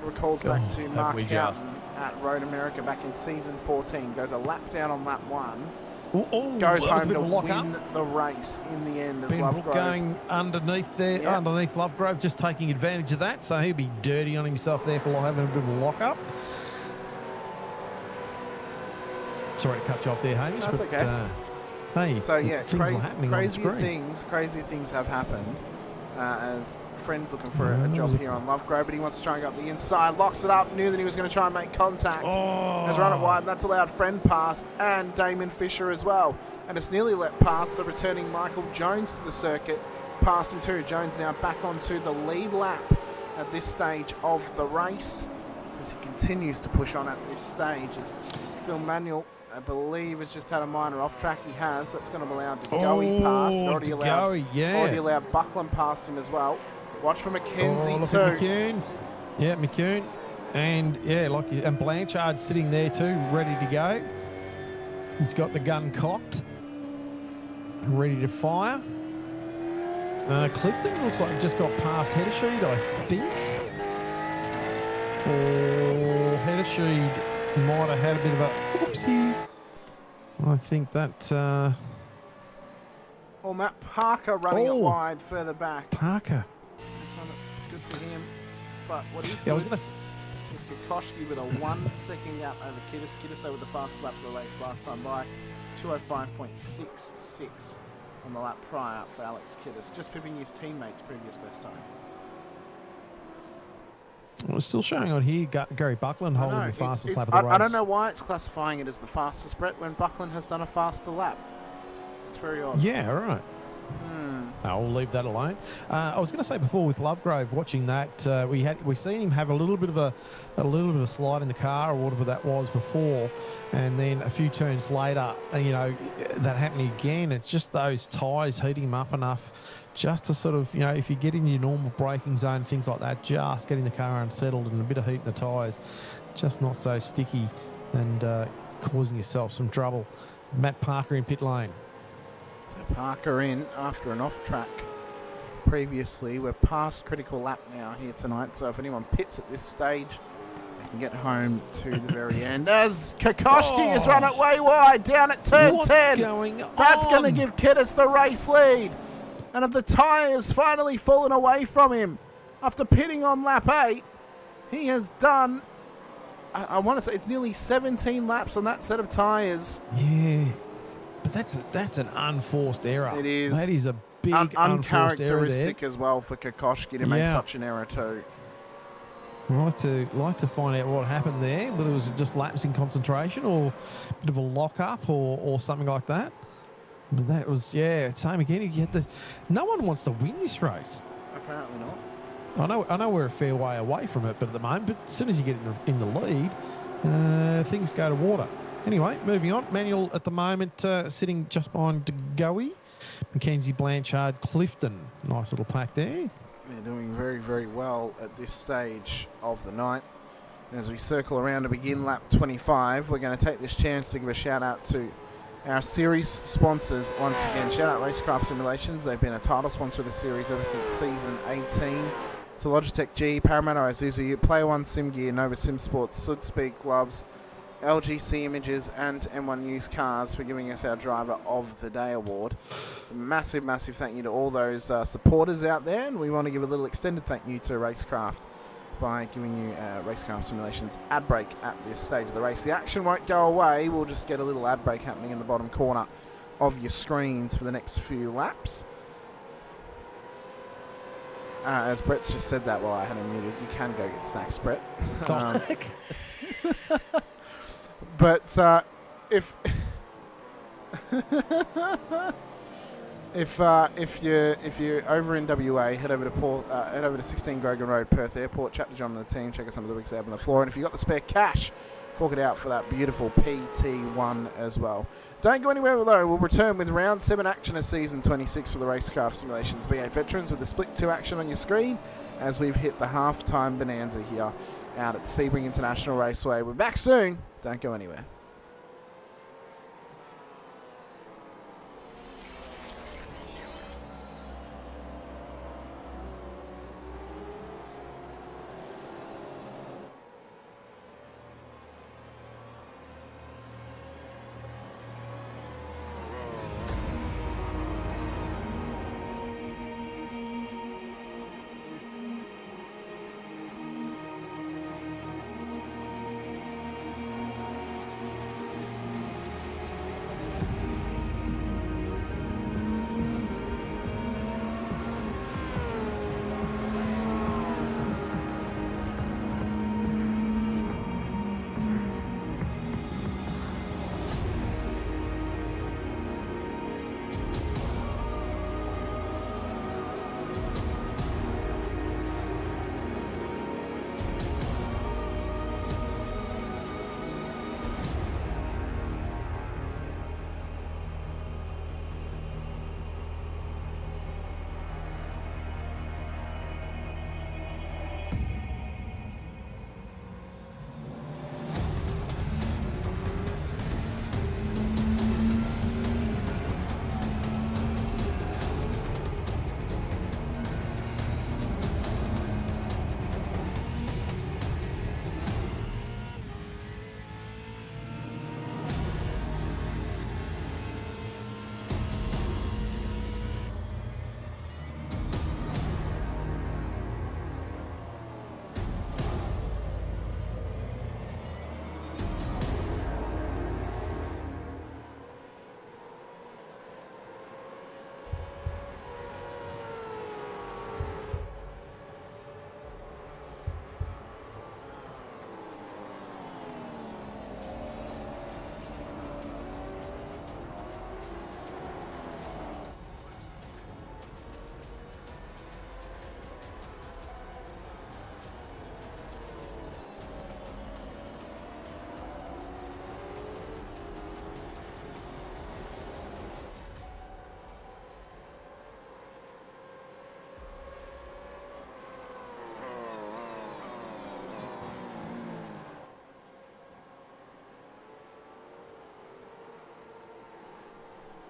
Recalls back to Mark Houghton at Road America back in season 14. Goes a lap down on lap 1. Goes home to win the race in the end as Lovegrove. Going underneath there, underneath Lovegrove, just taking advantage of that. So he'll be dirty on himself there for having a bit of a lock-up. Sorry to cut you off there, Hamish. That's okay. Hey, so yeah, crazy things have happened as Friend's looking for a job here on Lovegrove, but he wants to try and go up the inside, locks it up, knew that he was going to try and make contact, has run it wide, and that's allowed Friend past, and Damon Fisher as well, and it's nearly let past the returning Michael Jones to the circuit, passing too. Jones now back onto the lead lap at this stage of the race, as he continues to push on at this stage, as Phil Manuel, I believe, has just had a minor off track. He has. That's going to allow DeGoey past. Already allowed Buckland past him as well. Watch for McKenzie too. McCune. And and Blanchard sitting there too, ready to go. He's got the gun cocked, ready to fire. Clifton looks like he just got past Heddersheet, I think. or Heddersheed might have had a bit of a oopsie. I think that Or Matt Parker running it wide further back. Parker. That's not good for him. But what is Yeah, I good was is Kokoschki with a 1 second gap over Kiddis. Kiddis, though, with the fastest lap of the race last time by 2:05.66 on the lap prior for Alex Kiddis. Just pipping his teammates' previous best time. We're still showing on here Gary Buckland holding the fastest lap of the race. I don't know why it's classifying it as the fastest, Brett, when Buckland has done a faster lap. It's very odd. Yeah, right. I'll leave that alone. I was going to say before with Lovegrove, watching that we seen him have a little bit of a slide in the car or whatever that was before, and then a few turns later, that happening again. It's just those tyres heating him up enough just to sort of, if you get in your normal braking zone, things like that, just getting the car unsettled and a bit of heat in the tyres, just not so sticky and causing yourself some trouble. Matt Parker in pit lane. So Parker in after an off-track previously. We're past critical lap now here tonight, so if anyone pits at this stage, they can get home to the very end. As Kokoschki has run it way wide down at turn 10. That's going to give Kiddis the race lead. And have the tyres finally fallen away from him after pitting on lap 8, he has done, I want to say, it's nearly 17 laps on that set of tyres. Yeah. But that's an unforced error. It is. That is a big uncharacteristic as well for Kokoschki to make such an error too. I'd like to find out what happened there, whether it was just lapse in concentration or a bit of a lock-up or something like that. But that was, same again. No one wants to win this race. Apparently not. I know we're a fair way away from it, but at the moment, as soon as you get in the lead, things go to water. Anyway, moving on. Manuel at the moment sitting just behind Goey. Mackenzie Blanchard, Clifton. Nice little pack there. They're doing very, very well at this stage of the night. And as we circle around to begin lap 25, we're going to take this chance to give a shout out to our series sponsors once again. Shout out Racekraft Simulations. They've been a title sponsor of the series ever since season 18. To Logitech G, Parramatta Isuzu Ute, Player One Sim Gear, Nova Simsports, Südspeed gloves, LGC Images and M1 Used Cars for giving us our Driver of the Day award. A massive, massive thank you to all those supporters out there, and we want to give a little extended thank you to Racecraft by giving you Racecraft Simulations ad break at this stage of the race. The action won't go away. We'll just get a little ad break happening in the bottom corner of your screens for the next few laps. As Brett's just said that while I had him muted, you can go get snacks, Brett. But if you're over in WA, head over to 16 Grogan Road, Perth Airport. Chat to John and the team. Check out some of the rigs they have on the floor. And if you've got the spare cash, fork it out for that beautiful PT1 as well. Don't go anywhere though. We'll return with round 7 action of season 26 for the Racecraft Simulations V8 Veterans with the split 2 action on your screen as we've hit the halftime bonanza here out at Sebring International Raceway. We're back soon. Don't go anywhere.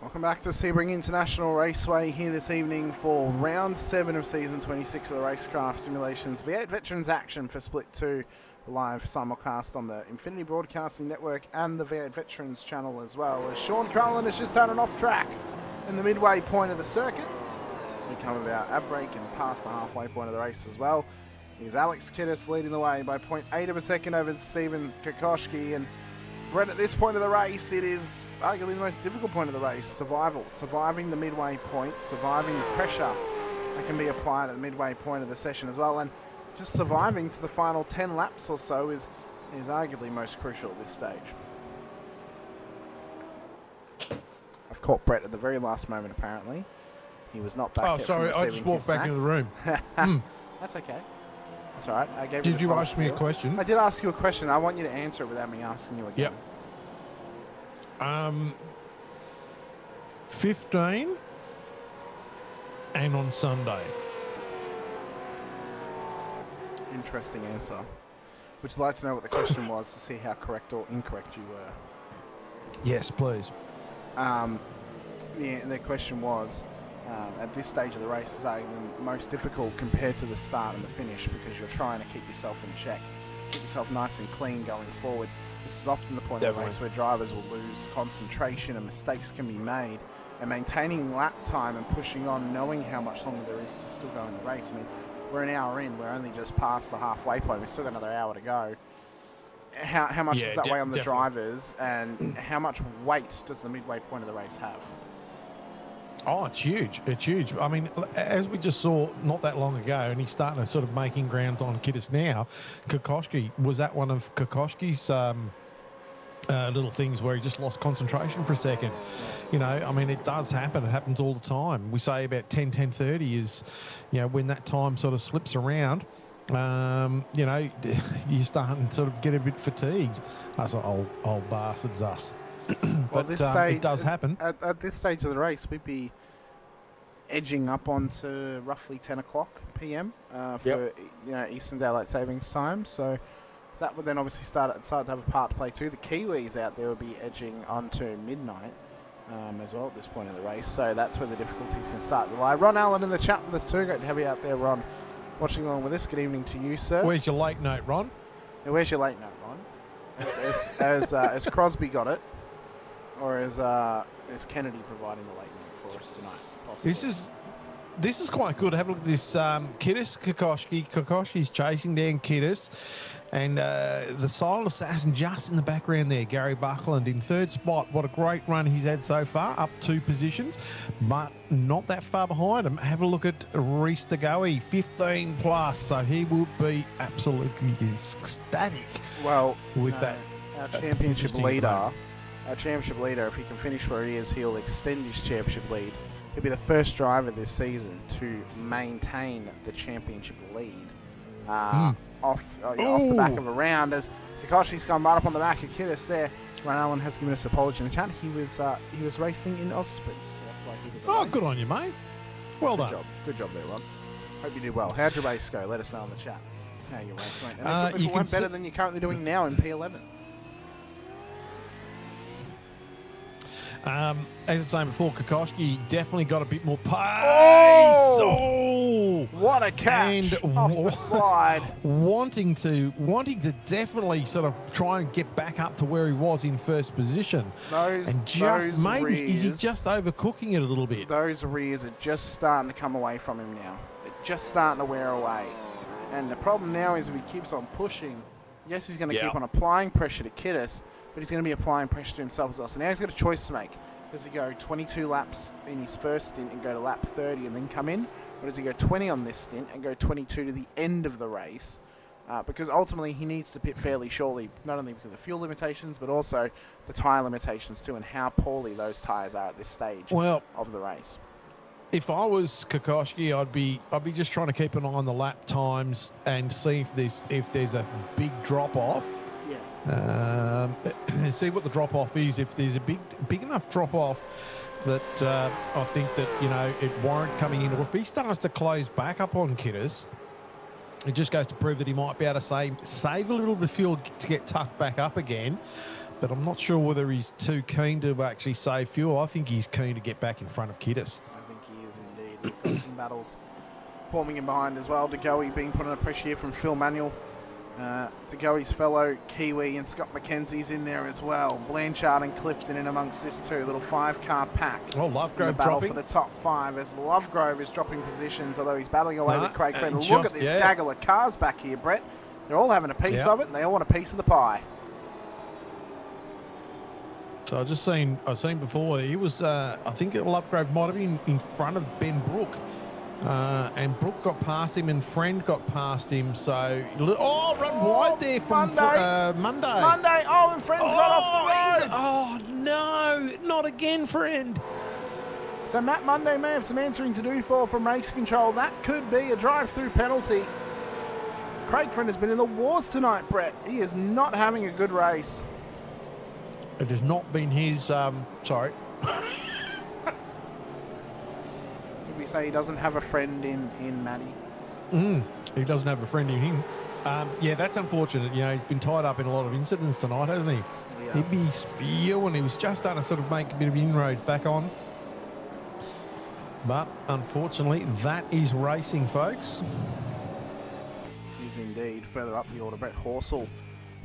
Welcome back to Sebring International Raceway here this evening for round 7 of season 26 of the Racecraft Simulations V8 Veterans action for Split 2, live simulcast on the Infinity Broadcasting Network and the V8 Veterans channel as well, as Sean Cullen has just done an off track in the midway point of the circuit. We come about a break and past the halfway point of the race as well. Here's Alex Kiddis leading the way by 0.8 of a second over Stephen Kokoschki, and Brett, at this point of the race, it is arguably the most difficult point of the race, survival. Surviving the midway point, surviving the pressure that can be applied at the midway point of the session as well, and just surviving to the final 10 laps or so is arguably most crucial at this stage. I've caught Brett at the very last moment, apparently. He was not back. Oh, sorry, I just walked back into the room. That's okay. That's all right. I gave Did you ask me a question? I did ask you a question. I want you to answer it without me asking you again. Yep. 15 and on Sunday. Interesting answer. Would you like to know what the question was to see how correct or incorrect you were? Yes, please. The question was, at this stage of the race is the most difficult compared to the start and the finish, because you're trying to keep yourself in check, keep yourself nice and clean going forward. This is often the point of the race where drivers will lose concentration and mistakes can be made, and maintaining lap time and pushing on, knowing how much longer there is to still go in the race. I mean, we're an hour in, we're only just past the halfway point, we've still got another hour to go. How much does that weigh on the drivers, and how much weight does the midway point of the race have? Oh, it's huge. It's huge. I mean, as we just saw not that long ago, and he's starting to sort of making grounds on Kiddis now, Kokoschki, was that one of Kokoschki's little things where he just lost concentration for a second? You know, I mean, it does happen. It happens all the time. We say about 10:30 is, you know, when that time sort of slips around. You know, you're starting to sort of get a bit fatigued. Us old bastards, us. But it does happen. At this stage of the race, we'd be edging up onto roughly 10 o'clock p.m. For Eastern Daylight Savings Time. So that would then obviously start to have a part to play too. The Kiwis out there will be edging onto midnight as well at this point of the race. So that's where the difficulties can start to lie. Ron Allen in the chat with us too. Great to have you out there, Ron, watching along with us. Good evening to you, sir. Where's your late note, Ron? Yeah, where's your late note, Ron? As Crosby got it. Or is Kennedy providing the late note for us tonight? Possibly. This is quite good. Have a look at this. Kiddis Kokoschki. Kokoschki's chasing down Kiddis. And the silent assassin just in the background there, Gary Buckland in third spot. What a great run he's had so far, up 2 positions, but not that far behind him. Have a look at Reese DeGoey, 15 plus. So he will be absolutely ecstatic. Well, with that. Our championship leader. Our championship leader, if he can finish where he is, he'll extend his championship lead. He'll be the first driver this season to maintain the championship lead off the back of a round. As Kokoschki's gone right up on the back of Kiddis there. Ron Allen has given us an apology in the chat. He was racing in Südspeed, so that's why he was away. Oh, good on you, mate. Well done. Good job there, Ron. Hope you did well. How'd your race go? Let us know in the chat how your race went. And if it went better than you're currently doing now in P11. As I was saying before, Kokoschki definitely got a bit more pace. Oh, what a catch off the slide. wanting to definitely sort of try and get back up to where he was in first position. Is he just overcooking it a little bit? Those rears are just starting to come away from him now. They're just starting to wear away. And the problem now is if he keeps on pushing, yes, he's going to keep on applying pressure to Kiddis, but he's going to be applying pressure to himself as well. So now he's got a choice to make. Does he go 22 laps in his first stint and go to lap 30 and then come in? Or does he go 20 on this stint and go 22 to the end of the race? Because ultimately he needs to pit fairly shortly, not only because of fuel limitations, but also the tyre limitations too, and how poorly those tyres are at this stage of the race. If I was Kokoschki, I'd be just trying to keep an eye on the lap times and see if there's a big drop off. See what the drop off is. If there's a big enough drop off that I think that, you know, it warrants coming in, or if he starts to close back up on Kiddis, it just goes to prove that he might be able to save a little bit of fuel to get tucked back up again. but I'm not sure whether he's too keen to actually save fuel. I think he's keen to get back in front of Kiddis. I think he is indeed. We've got some battles forming in behind as well. De Goey being put under pressure here from Phil Manuel. De Goey's fellow Kiwi and Scott McKenzie's in there as well. Blanchard and Clifton in amongst this two. Little 5-car pack. Oh, In the Lovegrove battle dropping. for the top 5 as Lovegrove is dropping positions, although he's battling away No, with Craig Friend. and Look just- at this yeah. gaggle of cars back here, Brett. They're all having a piece Yeah. of it, and they all want a piece of the pie. So I've seen before, he was, I think Lovegrove might have been in front of Ben Brook. And Brook got past him and Friend got past him. So, run wide there from Monday. Monday. Monday, and Friend's got off the road. Oh, no, not again, Friend. So Matt Monday may have some answering to do for from race control. That could be a drive-through penalty. Craig Friend has been in the wars tonight, Brett. He is not having a good race. It has not been his, sorry. Could we say he doesn't have a friend in Matty? He doesn't have a friend in him. Yeah, that's unfortunate. You know, he's been tied up in a lot of incidents tonight, hasn't he? Yeah. He'd be spewing. He was just starting to sort of make a bit of inroads back on. But unfortunately, that is racing, folks. He's indeed. Further up the order, Brett Horsell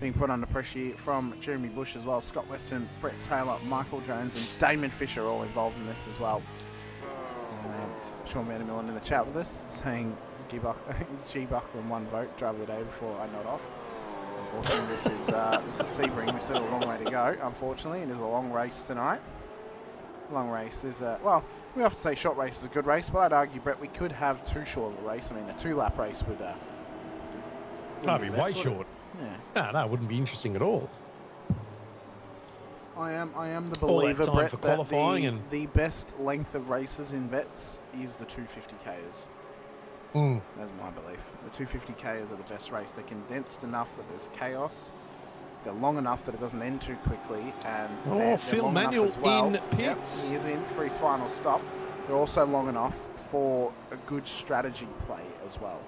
being put under pressure here from Jeremy Bush as well. Scott Weston, Brett Taylor, Michael Jones and Damon Fisher all involved in this as well. Sean Vandermillen in the chat with us saying G. Buckland 1 vote, driver of the day before I nod off. Unfortunately, this is Sebring. We've still a long way to go, unfortunately. It is a long race tonight. Long race is, we often say short race is a good race, but I'd argue, Brett, we could have too short of a race. I mean, a 2-lap race would That'd be the way best, would it? short. Yeah. No, it wouldn't be interesting at all. I am the All that believer, time Brett, for that qualifying the best length of races in vets is the 250Ks. That's my belief. The 250Ks are the best race. They're condensed enough that there's chaos. They're long enough that it doesn't end too quickly. And they're Phil long enough Manuel as well. in Yep, pits. he is in for his final stop. They're also long enough for a good strategy play as well.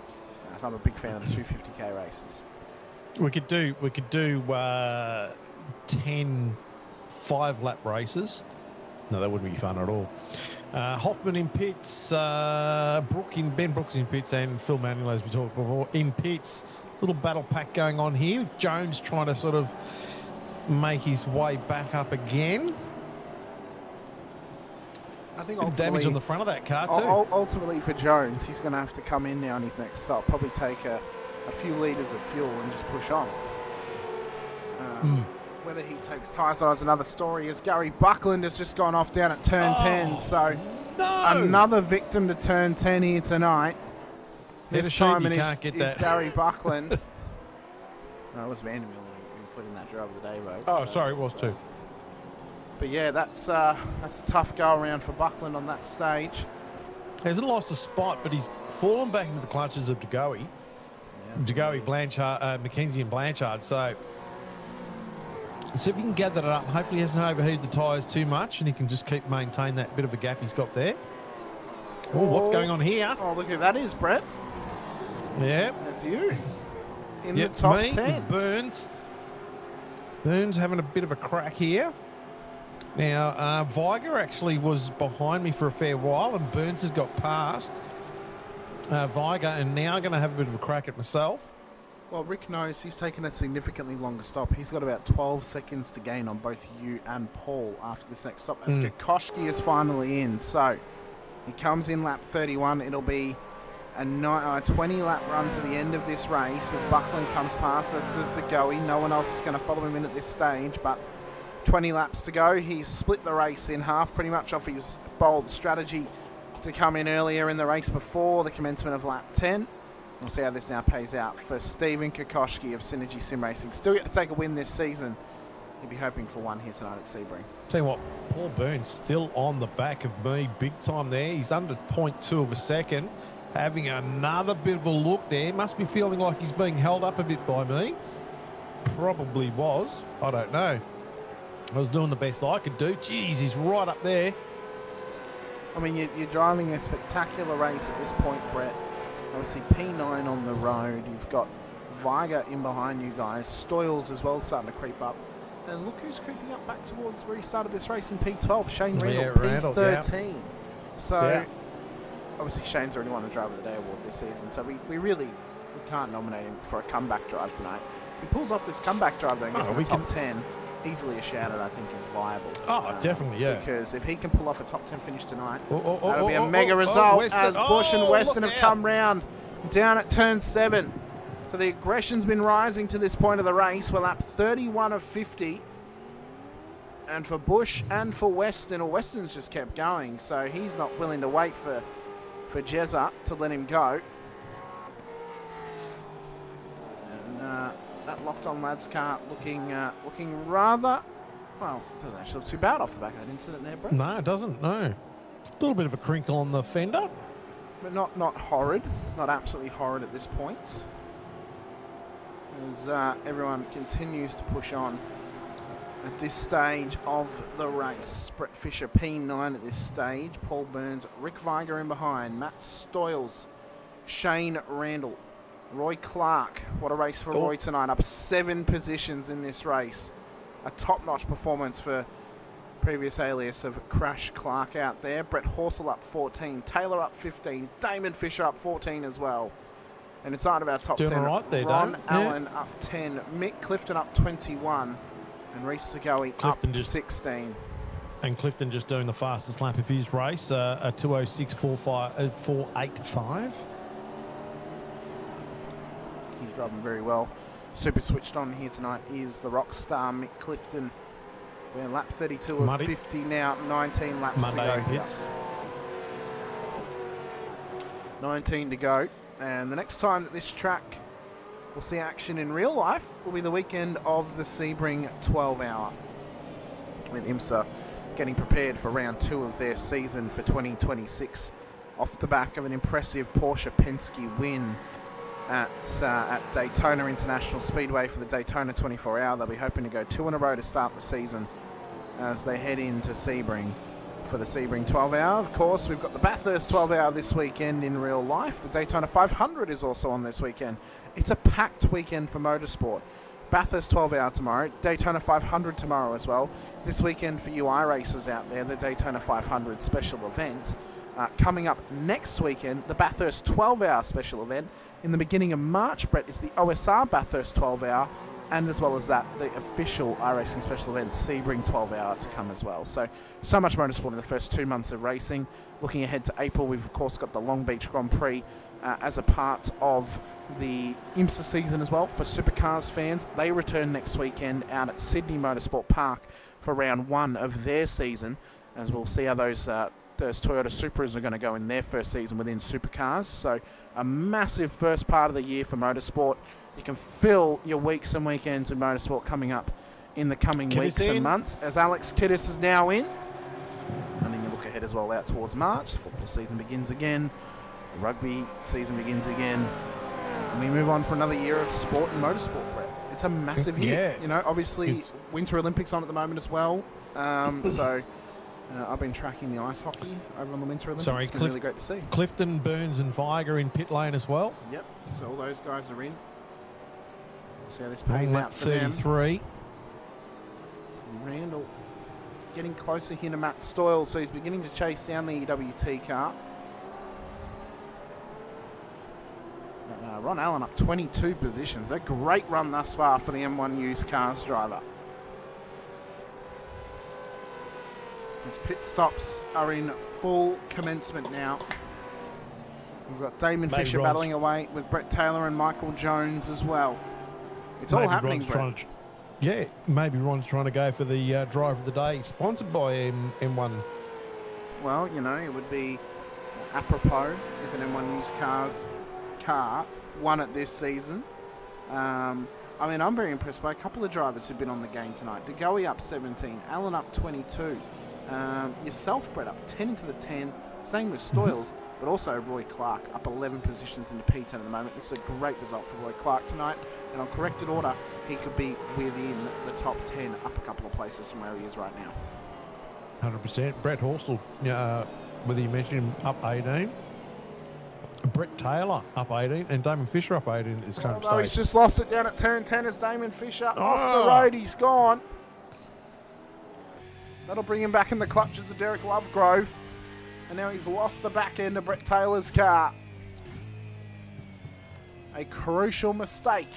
So I'm a big fan of the 250K races. We could do 10 5-lap races. No, that wouldn't be fun at all. Hoffman in pits, Ben Brooks in pits, and Phil Manuel, as we talked before, in pits. Little battle pack going on here. Jones trying to sort of make his way back up again. I think Damage on the front of that car too. Ultimately for Jones, he's going to have to come in now on his next stop, probably take a few litres of fuel and just push on. Whether he takes tyres on is another story, as Gary Buckland has just gone off down at turn 10. So another victim to turn 10 here tonight. This time it is Gary Buckland. No, it was Vandermeer who put in that driver of the day vote. Oh, sorry, it was too. But yeah, that's a tough go around for Buckland on that stage. He hasn't lost a spot, but he's fallen back into the clutches of De Goey. De Goey, Blanchard, McKenzie and Blanchard. So see if he can gather that up. Hopefully he hasn't overheated the tyres too much and he can just maintain that bit of a gap he's got there. Oh, what's going on here? Oh, look who that is, Brett. Yeah. That's you. In the It's top me, 10. Burns. Burns having a bit of a crack here. Now, Viger actually was behind me for a fair while and Burns has got past Viger and now going to have a bit of a crack at myself. Well, Rick knows he's taken a significantly longer stop. He's got about 12 seconds to gain on both you and Paul after this next stop. As Kokoschki is finally in. So he comes in lap 31. It'll be a 20-lap run to the end of this race as Buckland comes past, as does De Goey. No one else is going to follow him in at this stage, but 20 laps to go. He's split the race in half pretty much off his bold strategy to come in earlier in the race before the commencement of lap 10. We'll see how this now pays out for Stephen Kokoschki of Synergy Sim Racing. Still yet to take a win this season. He'll be hoping for one here tonight at Sebring. Tell you what, Paul Burns still on the back of me big time there. He's under 0.2 of a second. Having another bit of a look there. Must be feeling like he's being held up a bit by me. Probably was. I don't know. I was doing the best I could do. Jeez, he's right up there. I mean, you're driving a spectacular race at this point, Brett. Obviously, P9 on the road. You've got Viger in behind you guys. Stoyles as well starting to creep up. And look who's creeping up back towards where he started this race in P12, Shane Randall, Randall, P13. yeah. So, obviously Shane's already won a Driver of the Day award this season, so we can't nominate him for a comeback drive tonight. If he pulls off this comeback drive, though, and gets in the top 10, easily a shout-out, I think, is viable. Oh, definitely, yeah. Because if he can pull off a top 10 finish tonight, that'll be a mega result as Bush and Weston have come round down at turn 7. So the aggression's been rising to this point of the race. We're lap 31 of 50. And for Bush and for Weston, Weston's just kept going, so he's not willing to wait for Jezza to let him go. And that locked-on lads car looking rather, well, it doesn't actually look too bad off the back of that incident there, Brett. No, it doesn't, no. A little bit of a crinkle on the fender. But not horrid, not absolutely horrid at this point. As everyone continues to push on at this stage of the race. Brett Fisher, P9 at this stage. Paul Burns, Rick Viger in behind. Matt Stoyles, Shane Randall, Roy Clark. What a race for Roy tonight. Up 7 positions in this race. A top-notch performance for previous alias of Crash Clark out there. Brett Horsell up 14. Taylor up 15. Damon Fisher up 14 as well. And inside of our top 10, right there, Ron Dave. Allen up 10. Mick Clifton up 21. And Reese Zagowie up 16. And Clifton just doing the fastest lap of his race, a 2:06.485. He's driving very well. Super switched on here tonight is the rock star Mick Clifton. We're lap 32 of 50 now, 19 laps to go. Hits. 19 to go. And the next time that this track will see action in real life will be the weekend of the Sebring 12-hour, with IMSA getting prepared for round 2 of their season for 2026 off the back of an impressive Porsche Penske win at Daytona International Speedway for the Daytona 24-hour. They'll be hoping to go 2 in a row to start the season as they head into Sebring for the Sebring 12-hour. Of course, we've got the Bathurst 12-hour this weekend in real life. The Daytona 500 is also on this weekend. It's a packed weekend for motorsport. Bathurst 12-hour tomorrow, Daytona 500 tomorrow as well. This weekend for you iRacers out there, the Daytona 500 special event. Coming up next weekend, the Bathurst 12-hour special event. In the beginning of March, Brett, is the OSR Bathurst 12-hour, and as well as that, the official iRacing special event, Sebring 12-hour to come as well. So much motorsport in the first 2 months of racing. Looking ahead to April, we've of course got the Long Beach Grand Prix as a part of the IMSA season as well. For supercars fans, they return next weekend out at Sydney Motorsport Park for round 1 of their season, as we'll see how those Toyota Supras are going to go in their first season within supercars. So a massive first part of the year for motorsport. You can fill your weeks and weekends with motorsport coming up in the coming weeks and months, as Alex Kiddis is now in. And then you look ahead as well out towards March. The football season begins again. The rugby season begins again. And we move on for another year of sport and motorsport, Brett. It's a massive year. Yeah. You know, obviously Winter Olympics on at the moment as well. So I've been tracking the ice hockey over on the Winter Olympics. It's been really great to see. Clifton, Burns and Viger in pit lane as well. Yep. So all those guys are in. See how this pays out for 33. them. Randall getting closer here to Matt Stoyles, so he's beginning to chase down the EWT car. But, Ron Allen up 22 positions. A great run thus far for the M1 used cars driver. His pit stops are in full commencement now. We've got Damon Fisher battling away with Brett Taylor and Michael Jones as well. It's all happening, Brett. Maybe Ron's trying to go for the driver of the day, sponsored by M1. Well, you know, it would be apropos if an M1 used cars car won it this season. I mean, I'm very impressed by a couple of drivers who've been on the game tonight. DeGoey up 17, Allen up 22. Yourself, Brett, up 10 into the 10. Same with Stoyles, but also Roy Clark up 11 positions into P10 at the moment. This is a great result for Roy Clark tonight. And on corrected order, he could be within the top 10, up a couple of places from where he is right now. 100%. Brett Horsell, whether you mentioned him, up 18. Brett Taylor up 18, and Damon Fisher up 18 at this current stage. He's just lost it down at turn 10 as Damon Fisher off the road. He's gone. That'll bring him back in the clutches of Derek Lovegrove. And now he's lost the back end of Brett Taylor's car. A crucial mistake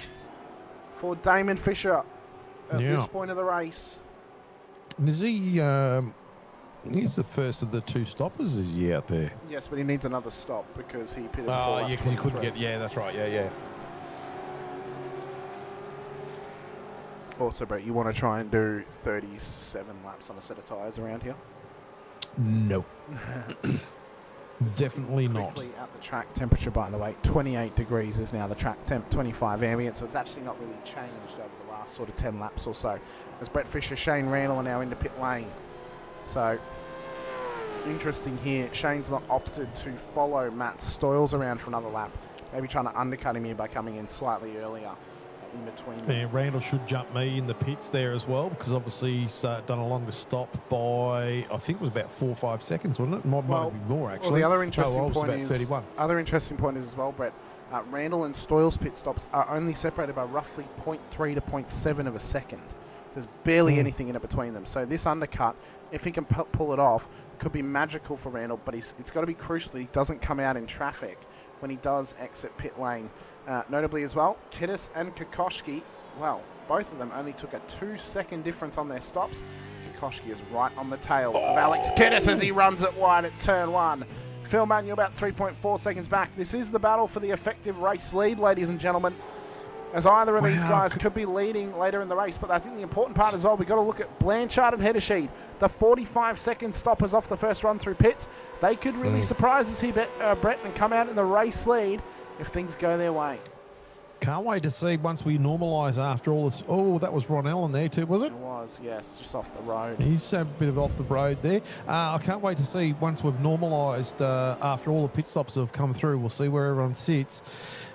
for Damon Fisher at this point of the race. Is he... he's the first of the 2 stoppers, is he out there? Yes, but he needs another stop because he pitted before. Oh, yeah, because he couldn't get... Yeah, that's right. Yeah. Also, Brett, you want to try and do 37 laps on a set of tyres around here? No. Definitely not. Quickly at the track temperature, by the way, 28 degrees is now the track temp, 25 ambient, so it's actually not really changed over the last sort of 10 laps or so. As Brett Fisher, Shane Randall are now into pit lane. So, interesting here. Shane's not opted to follow Matt Stoyles around for another lap. Maybe trying to undercut him here by coming in slightly earlier in between. Yeah, Randall should jump me in the pits there as well, because obviously he's done a longer stop by, I think it was about 4 or 5 seconds, wasn't it? Might be more, actually. Well, the other interesting point about is 31. Other interesting point is as well, Brett. Randall and Stoyles pit stops are only separated by roughly 0.3 to 0.7 of a second. There's barely anything in it between them. So this undercut, if he can pull it off, could be magical for Randall, but it's got to be crucial that he doesn't come out in traffic when he does exit pit lane. Notably as well, Kiddis and Kokoschki, well, both of them only took a 2-second difference on their stops. Kokoschki is right on the tail of Alex Kiddis as he runs it wide at turn 1. Phil Manuel about 3.4 seconds back. This is the battle for the effective race lead, ladies and gentlemen, as either of these guys could be leading later in the race. But I think the important part as well, we've got to look at Blanchard and Heddersheed. The 45-second stoppers off the first run through pits. They could really surprise us here, Brett, and come out in the race lead if things go their way. Can't wait to see once we normalise after all this. Oh, that was Ron Allen there too, was it? It was, yes, just off the road. He's a bit of off the road there. I can't wait to see once we've normalised after all the pit stops have come through. We'll see where everyone sits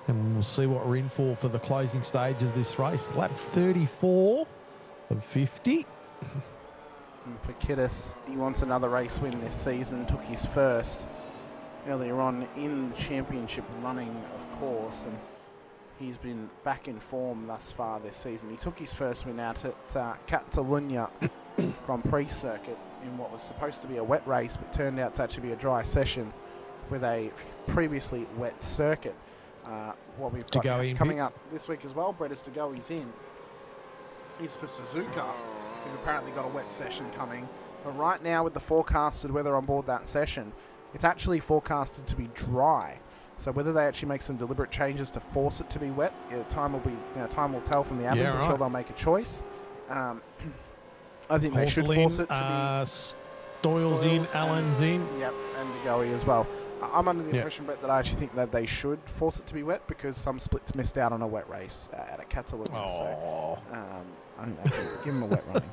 and we'll see what we're in for the closing stage of this race. Lap 34 of 50. And for Kiddis, he wants another race win this season. Took his first earlier on in the championship running, of course, and he's been back in form thus far this season. He took his first win out at Catalunya Grand Prix circuit in what was supposed to be a wet race, but turned out to actually be a dry session with a previously wet circuit. What we've got coming up this week as well, Brett, is to go. He's in. He's for Suzuka, who've apparently got a wet session coming. But right now, with the forecasted weather on board that session, it's actually forecasted to be dry. So whether they actually make some deliberate changes to force it to be wet, time will tell from the admins. I'm sure they'll make a choice. I think they should force it to be Stoyles in, Allen's in. Yep, and Degoe as well. I'm under the impression, Brett, that I actually think that they should force it to be wet because some splits missed out on a wet race at a Catalunya. So give them a wet running.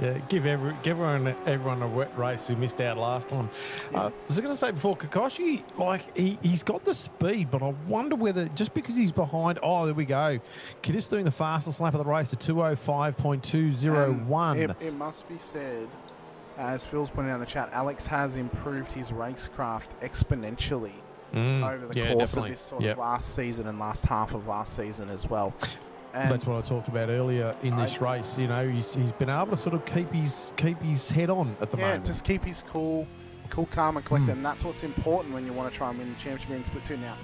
Yeah, give everyone a wet race who missed out last time. I was going to say before, Kokoschki, like he's got the speed, but I wonder whether just because he's behind. Oh, there we go. Kiddis doing the fastest lap of the race, a 2:05.201. It must be said, as Phil's pointed out in the chat, Alex has improved his racecraft exponentially over the course of this sort of last season and last half of last season as well. And that's what I talked about earlier in this race. You know, he's been able to sort of keep his head on at the moment. Just keep his cool, calm and collected, and that's what's important when you want to try and win the championship in Split 2. Now,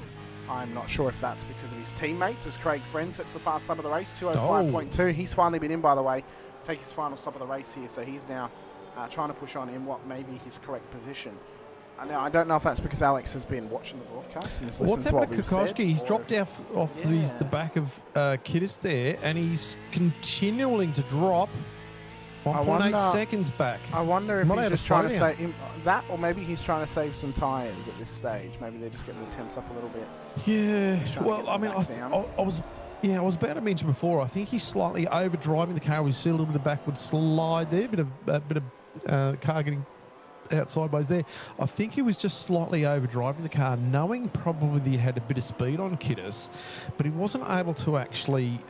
I'm not sure if that's because of his teammates, as Craig Friend sets the fast lap of the race, 2:05.2. He's finally been in, by the way, take his final stop of the race here, so he's now trying to push on in what may be his correct position. Now, I don't know if that's because Alex has been watching the broadcast and has listened to what we've said. He's dropped off the back of Kiddis there, and he's continuing to drop 1.8 seconds back. I wonder if he's just trying to save that, or maybe he's trying to save some tyres at this stage. Maybe they're just getting the temps up a little bit. Yeah. Well, I mean, I was about to mention before. I think he's slightly overdriving the car. We see a little bit of backward slide there, a bit of car getting out sideways there. I think he was just slightly overdriving the car, knowing probably that he had a bit of speed on Kiddis, but he wasn't able to actually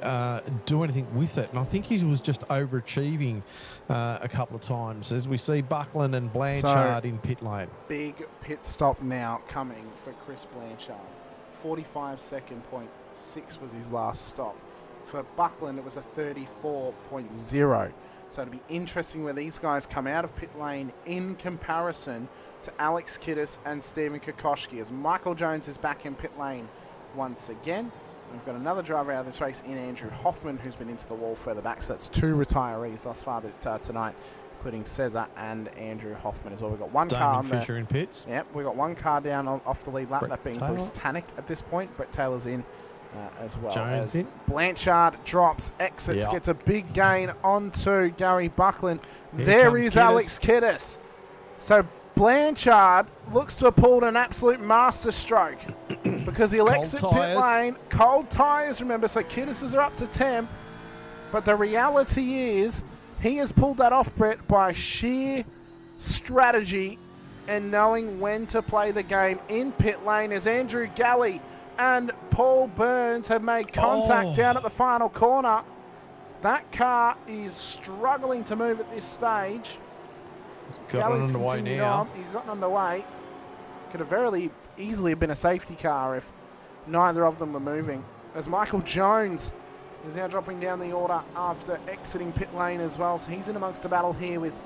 do anything with it. And I think he was just overachieving a couple of times, as we see Buckland and Blanchard in pit lane. Big pit stop now coming for Chris Blanchard. 45.6 was his last stop. For Buckland, it was a 34.0. So it'll be interesting where these guys come out of pit lane in comparison to Alex Kiddis and Stephen Kokoschki, as Michael Jones is back in pit lane once again. We've got another driver out of this race in Andrew Hoffman, who's been into the wall further back. So that's 2 retirees thus far tonight, including Cesar and Andrew Hoffman as well. We've got one car on Fisher in pits. Yep, we've got one car down off the lead lap, Brett that being Taylor. Bruce Tannick at this point. Brett Taylor's in as well. Jones As in. Blanchard drops, exits, Yep. gets a big gain onto Gary Buckland. Here There comes is Kiddis. Alex Kiddis. So Blanchard looks to have pulled an absolute masterstroke because he'll Cold exit pit tyres. lane. Cold tyres, remember, so Kiddis are up to temp. But the reality is he has pulled that off, Brett, by sheer strategy and knowing when to play the game in pit lane, as Andrew Galley and Paul Burns have made contact down at the final corner. That car is struggling to move at this stage. Got it underway continued now. on. He's gotten underway. Could have very easily have been a safety car if neither of them were moving. As Michael Jones is now dropping down the order after exiting pit lane as well. So he's in amongst the battle here with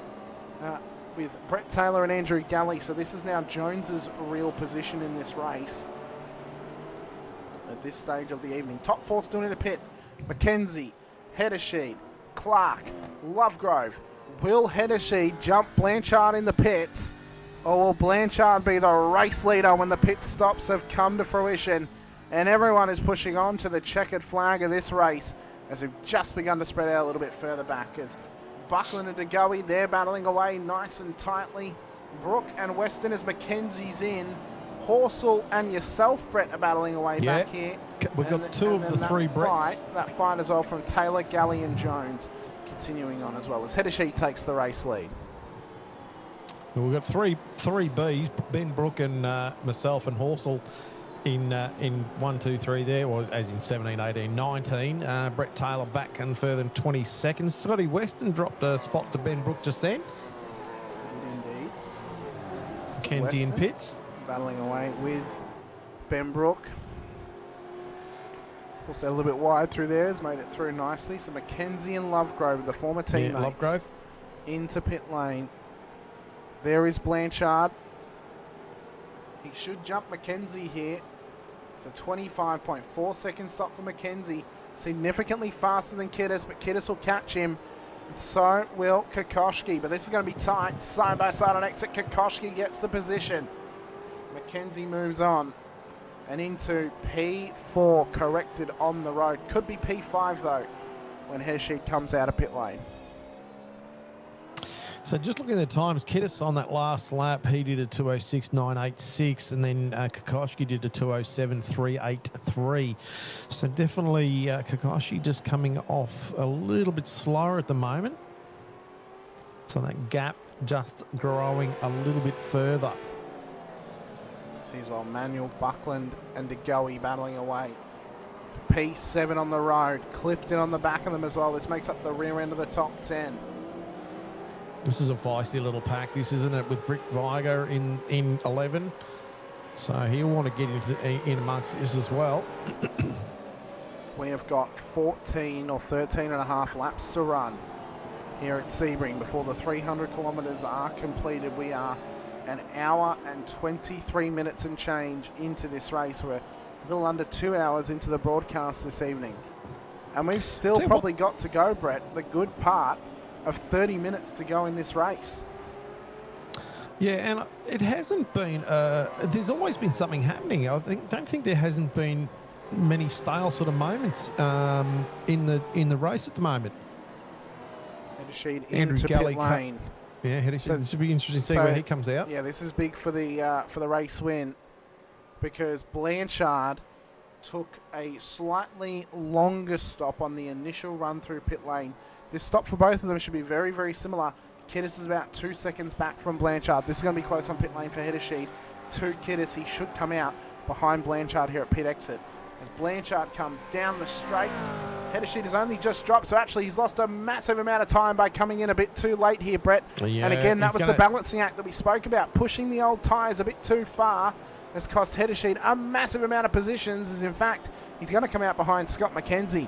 Brett Taylor and Andrew Galley. So this is now Jones's real position in this race at this stage of the evening. Top 4 still in the pit. Mackenzie, Hedersheed, Clark, Lovegrove. Will Hedersheed jump Blanchard in the pits, or will Blanchard be the race leader when the pit stops have come to fruition and everyone is pushing on to the checkered flag of this race, as we've just begun to spread out a little bit further back, as Buckland and DeGoey, they're battling away nice and tightly. Brooke and Weston as Mackenzie's in. Horsell and yourself, Brett, are battling away back here. We've got 2 of the 3 Bretts. That fight as well from Taylor, Galley and Jones continuing on as well, as Hedersheed takes the race lead. Well, we've got three Bs, Ben Brook and myself and Horsell in 1, 2, 3 there, or as in 17, 18, 19. Brett Taylor back and further than 20 seconds. Scotty Weston dropped a spot to Ben Brook just then. Indeed. Mackenzie in pits. Battling away with Ben Brook. Also a little bit wide through there, has made it through nicely. So Mackenzie and Lovegrove, the former teammates, Lovegrove into pit lane. There is Blanchard. He should jump Mackenzie here. It's a 25.4 second stop for Mackenzie. Significantly faster than Kiddis, but Kiddis will catch him. And so will Kokoschki. But this is going to be tight. Side by side on exit. Kokoschki gets the position. Mackenzie moves on. And into P4, corrected on the road. Could be P5 though, when Hedersheed comes out of pit lane. So just looking at the times, Kiddis on that last lap, he did a 206.986, and then Kokoschki did a 207.383. So definitely Kokoschki just coming off a little bit slower at the moment. So that gap just growing a little bit further. See as well, Manuel, Buckland and DeGoey battling away. P7 on the road, Clifton on the back of them as well. This makes up the rear end of the top 10. This is a feisty little pack, this, isn't it, with Rick Viger in 11. So he'll want to get in amongst this as well. We have got 14 or 13 and a half laps to run here at Sebring before the 300 kilometres are completed. We are an hour and 23 minutes and change into this race. We're a little under 2 hours into the broadcast this evening. And we've still probably got to go, Brett, the good part of 30 minutes to go in this race. Yeah, and it hasn't been, there's always been something happening. I don't think there hasn't been many stale sort of moments in the race at the moment. Hedersheed Andrew into Galley pit lane. Yeah, Hedersheed. This will be interesting to see where he comes out. Yeah, this is big for the race win, because Blanchard took a slightly longer stop on the initial run through pit lane. This stop for both of them should be very, very similar. Kiddis is about 2 seconds back from Blanchard. This is going to be close on pit lane for Hedersheed. To Kiddis, he should come out behind Blanchard here at pit exit. As Blanchard comes down the straight, Hedersheed has only just dropped, so actually he's lost a massive amount of time by coming in a bit too late here, Brett. Yeah, and again, that was the balancing act that we spoke about. Pushing the old tyres a bit too far has cost Hedersheed a massive amount of positions, as in fact, he's going to come out behind Scott Mackenzie,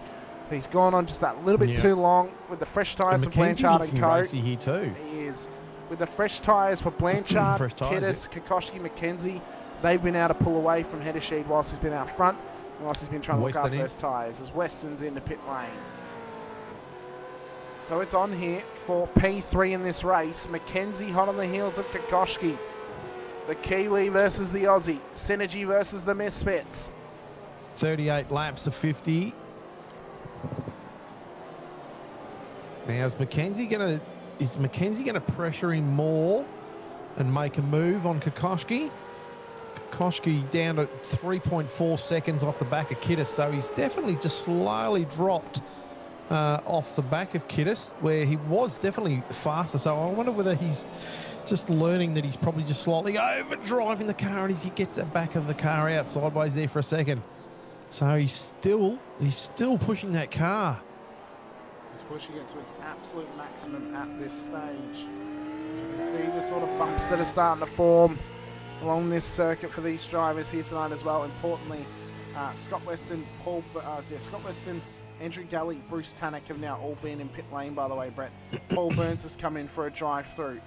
He's gone on just that little bit too long with the fresh tyres for Blanchard and Co. Racy here too. He is. With the fresh tyres for Blanchard, Kiddis, Kokoschki, McKenzie, they've been able to pull away from Hedersheed whilst he's been out front, and whilst he's been trying to look after those tyres as Weston's into pit lane. So it's on here for P3 in this race. McKenzie hot on the heels of Kokoschki. The Kiwi versus the Aussie. Synergy versus the Misfits. 38 laps of 50. Now is McKenzie going to pressure him more and make a move on Kokoschki? Kokoschki down to 3.4 seconds off the back of Kiddis, so he's definitely just slowly dropped off the back of Kiddis, where he was definitely faster. So I wonder whether he's just learning that he's probably just slightly overdriving the car, and he gets the back of the car out sideways there for a second. So he's still pushing that car. He's pushing it to its absolute maximum at this stage. You can see the sort of bumps that are starting to form along this circuit for these drivers here tonight as well. Importantly, Scott Weston, Andrew Galley, Bruce Tannock have now all been in pit lane, by the way, Brett. Paul Burns has come in for a drive-through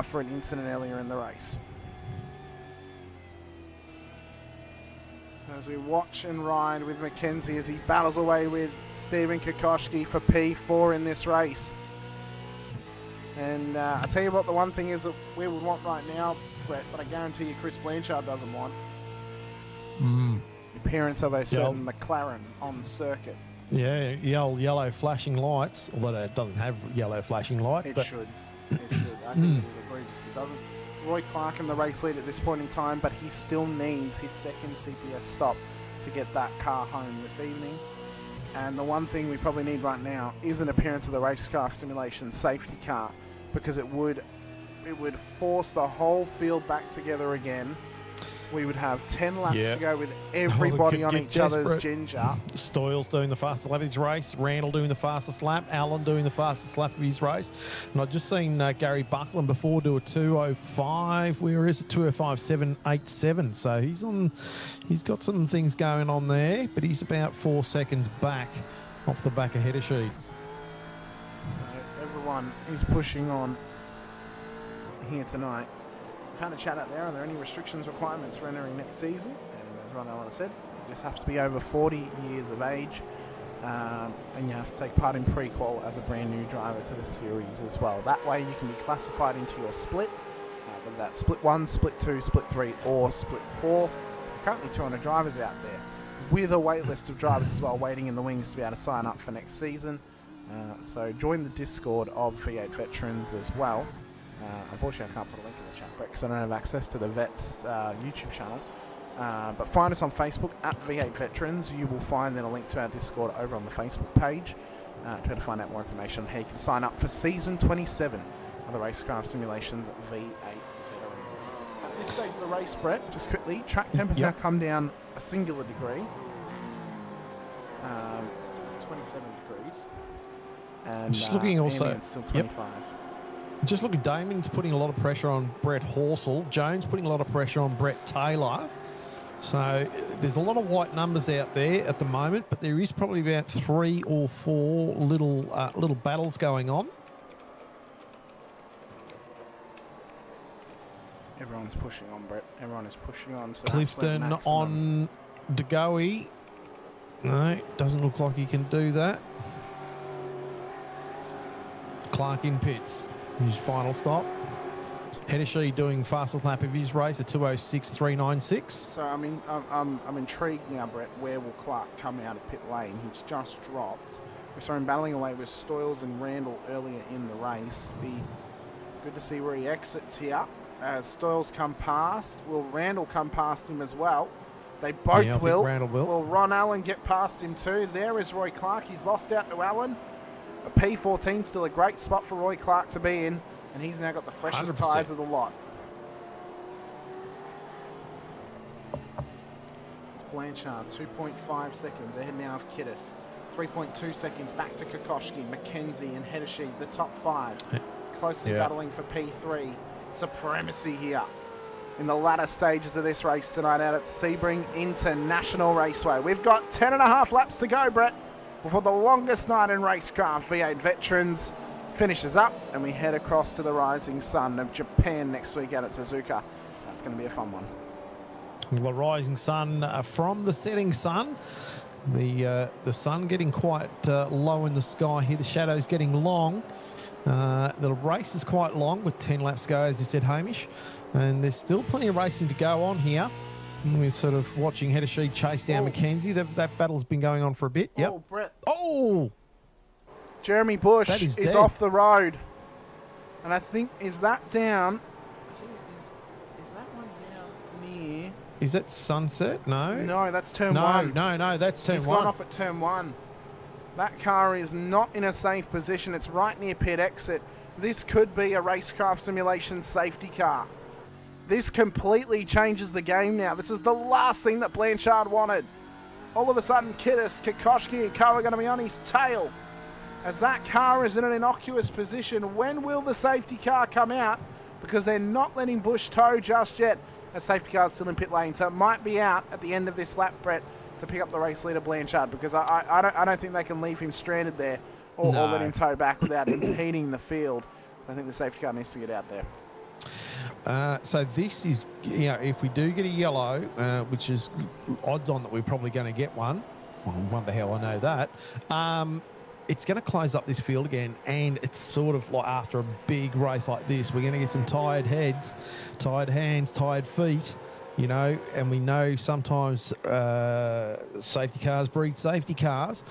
for an incident earlier in the race. As we watch and ride with McKenzie as he battles away with Stephen Kokoschki for P4 in this race. And I tell you what, the one thing is that we would want right now, Brett, but I guarantee you Chris Blanchard doesn't want the appearance of a certain McLaren on the circuit. Yeah, yellow flashing lights, although it doesn't have yellow flashing lights. It should. It should. I think it is egregious. It doesn't. Roy Clark in the race lead at this point in time, but he still needs his second CPS stop to get that car home this evening. And the one thing we probably need right now is an appearance of the Racecraft Simulations safety car, because it would force the whole field back together again. We would have 10 laps to go with everybody on each other's ginger. Stoyles doing the fastest lap of his race. Randall doing the fastest lap. Allen doing the fastest lap of his race. And I've just seen Gary Buckland before do a 2:05. Where is it? 2:05.787. So he's got some things going on there, but he's about 4 seconds back off the back of Hedersheed. So everyone is pushing on here tonight. We've had a chat out there. Are there any restrictions, requirements for entering next season? And as Ron Allen said, you just have to be over 40 years of age, and you have to take part in pre-qual as a brand new driver to the series as well. That way you can be classified into your split, whether that's split 1, split 2, split 3 or split 4. Currently 200 drivers out there with a wait list of drivers as well waiting in the wings to be able to sign up for next season. So join the Discord of V8 Veterans as well. Unfortunately, I can't put a link in the chat, Brett, because I don't have access to the Vets YouTube channel. But find us on Facebook at V8 Veterans. You will find then a link to our Discord over on the Facebook page to be able to find out more information on how you can sign up for Season 27 of the Racecraft Simulations V8 Veterans. At this stage of the race, Brett, just quickly, track temp has now come down a singular degree. 27 degrees. And just looking also, ambient's still 25. Just looking, Damon's putting a lot of pressure on Brett Horsell. Jones putting a lot of pressure on Brett Taylor. So there's a lot of white numbers out there at the moment, but there is probably about 3 or 4 little battles going on. Everyone's pushing on, Brett. Everyone is pushing on to Clifton on DeGoey. No, doesn't look like he can do that. Clark in pits. His final stop. Hedersheed doing fastest lap of his race at 2:06.396. So I mean, I'm intrigued now, Brett. Where will Clark come out of pit lane? He's just dropped. We saw him battling away with Stoyles and Randall earlier in the race. Be good to see where he exits here. As Stoyles come past, will Randall come past him as well? They both will. Randall will. Will Ron Allen get past him too? There is Roy Clark. He's lost out to Allen. A P14 still a great spot for Roy Clark to be in, and he's now got the freshest 100%. tyres of the lot. It's Blanchard, 2.5 seconds ahead now of Kiddis. 3.2 seconds back to Kokoschki, McKenzie and Hedersheed, the top 5. Closely battling for P3. Supremacy here in the latter stages of this race tonight out at Sebring International Raceway. We've got 10.5 laps to go, Brett. before the longest night in Racecraft V8 Veterans finishes up, and we head across to the rising sun of Japan next week out at Suzuka. That's going to be a fun one. The rising sun from the setting sun. The sun getting quite low in the sky here. The shadows getting long. The race is quite long with 10 laps to go, as you said, Hamish. And there's still plenty of racing to go on here. We're sort of watching Hedeshee chase down Mackenzie. That battle's been going on for a bit. Yep. Oh, Brett. Oh! Jeremy Bush is dead. off the road. And I think, is that down? I think it is that one down near? Is that Sunset? No. No, that's turn one. No, that's turn He's one. gone off at turn one. That car is not in a safe position. It's right near pit exit. This could be a Racecraft Simulations safety car. This completely changes the game now. This is the last thing that Blanchard wanted. All of a sudden, Kittis, Kokoschki and Co are going to be on his tail. As that car is in an innocuous position, when will the safety car come out? Because they're not letting Bush tow just yet. A safety car is still in pit lane, so it might be out at the end of this lap, Brett, to pick up the race leader Blanchard, because I don't think they can leave him stranded there or let him tow back without impeding the field. I think the safety car needs to get out there. So this is, if we do get a yellow, which is odds on that we're probably going to get one. I wonder how I know that. It's going to close up this field again, and it's sort of like after a big race like this, we're going to get some tired heads, tired hands, tired feet, and we know sometimes safety cars breed safety cars,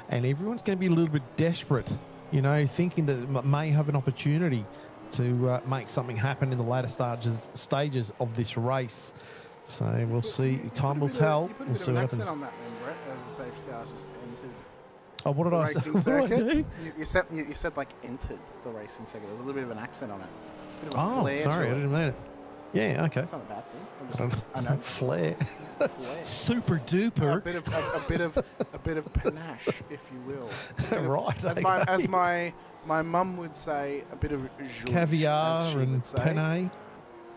and everyone's going to be a little bit desperate, thinking that it may have an opportunity to make something happen in the latter stages of this race. So we'll see. Time will tell. We'll see what happens. On that then, Brett, as the safety cars just entered. Oh, what did I say? Racing circuit. You said like entered the racing circuit. There was a little bit of an accent on it. Bit of a flair sorry, to I didn't mean it. Yeah, okay. That's not a bad thing. I know. Flair. Flair. Super duper. A bit of panache, if you will. Right. As my mum would say, a bit of zhuzh, caviar and penne.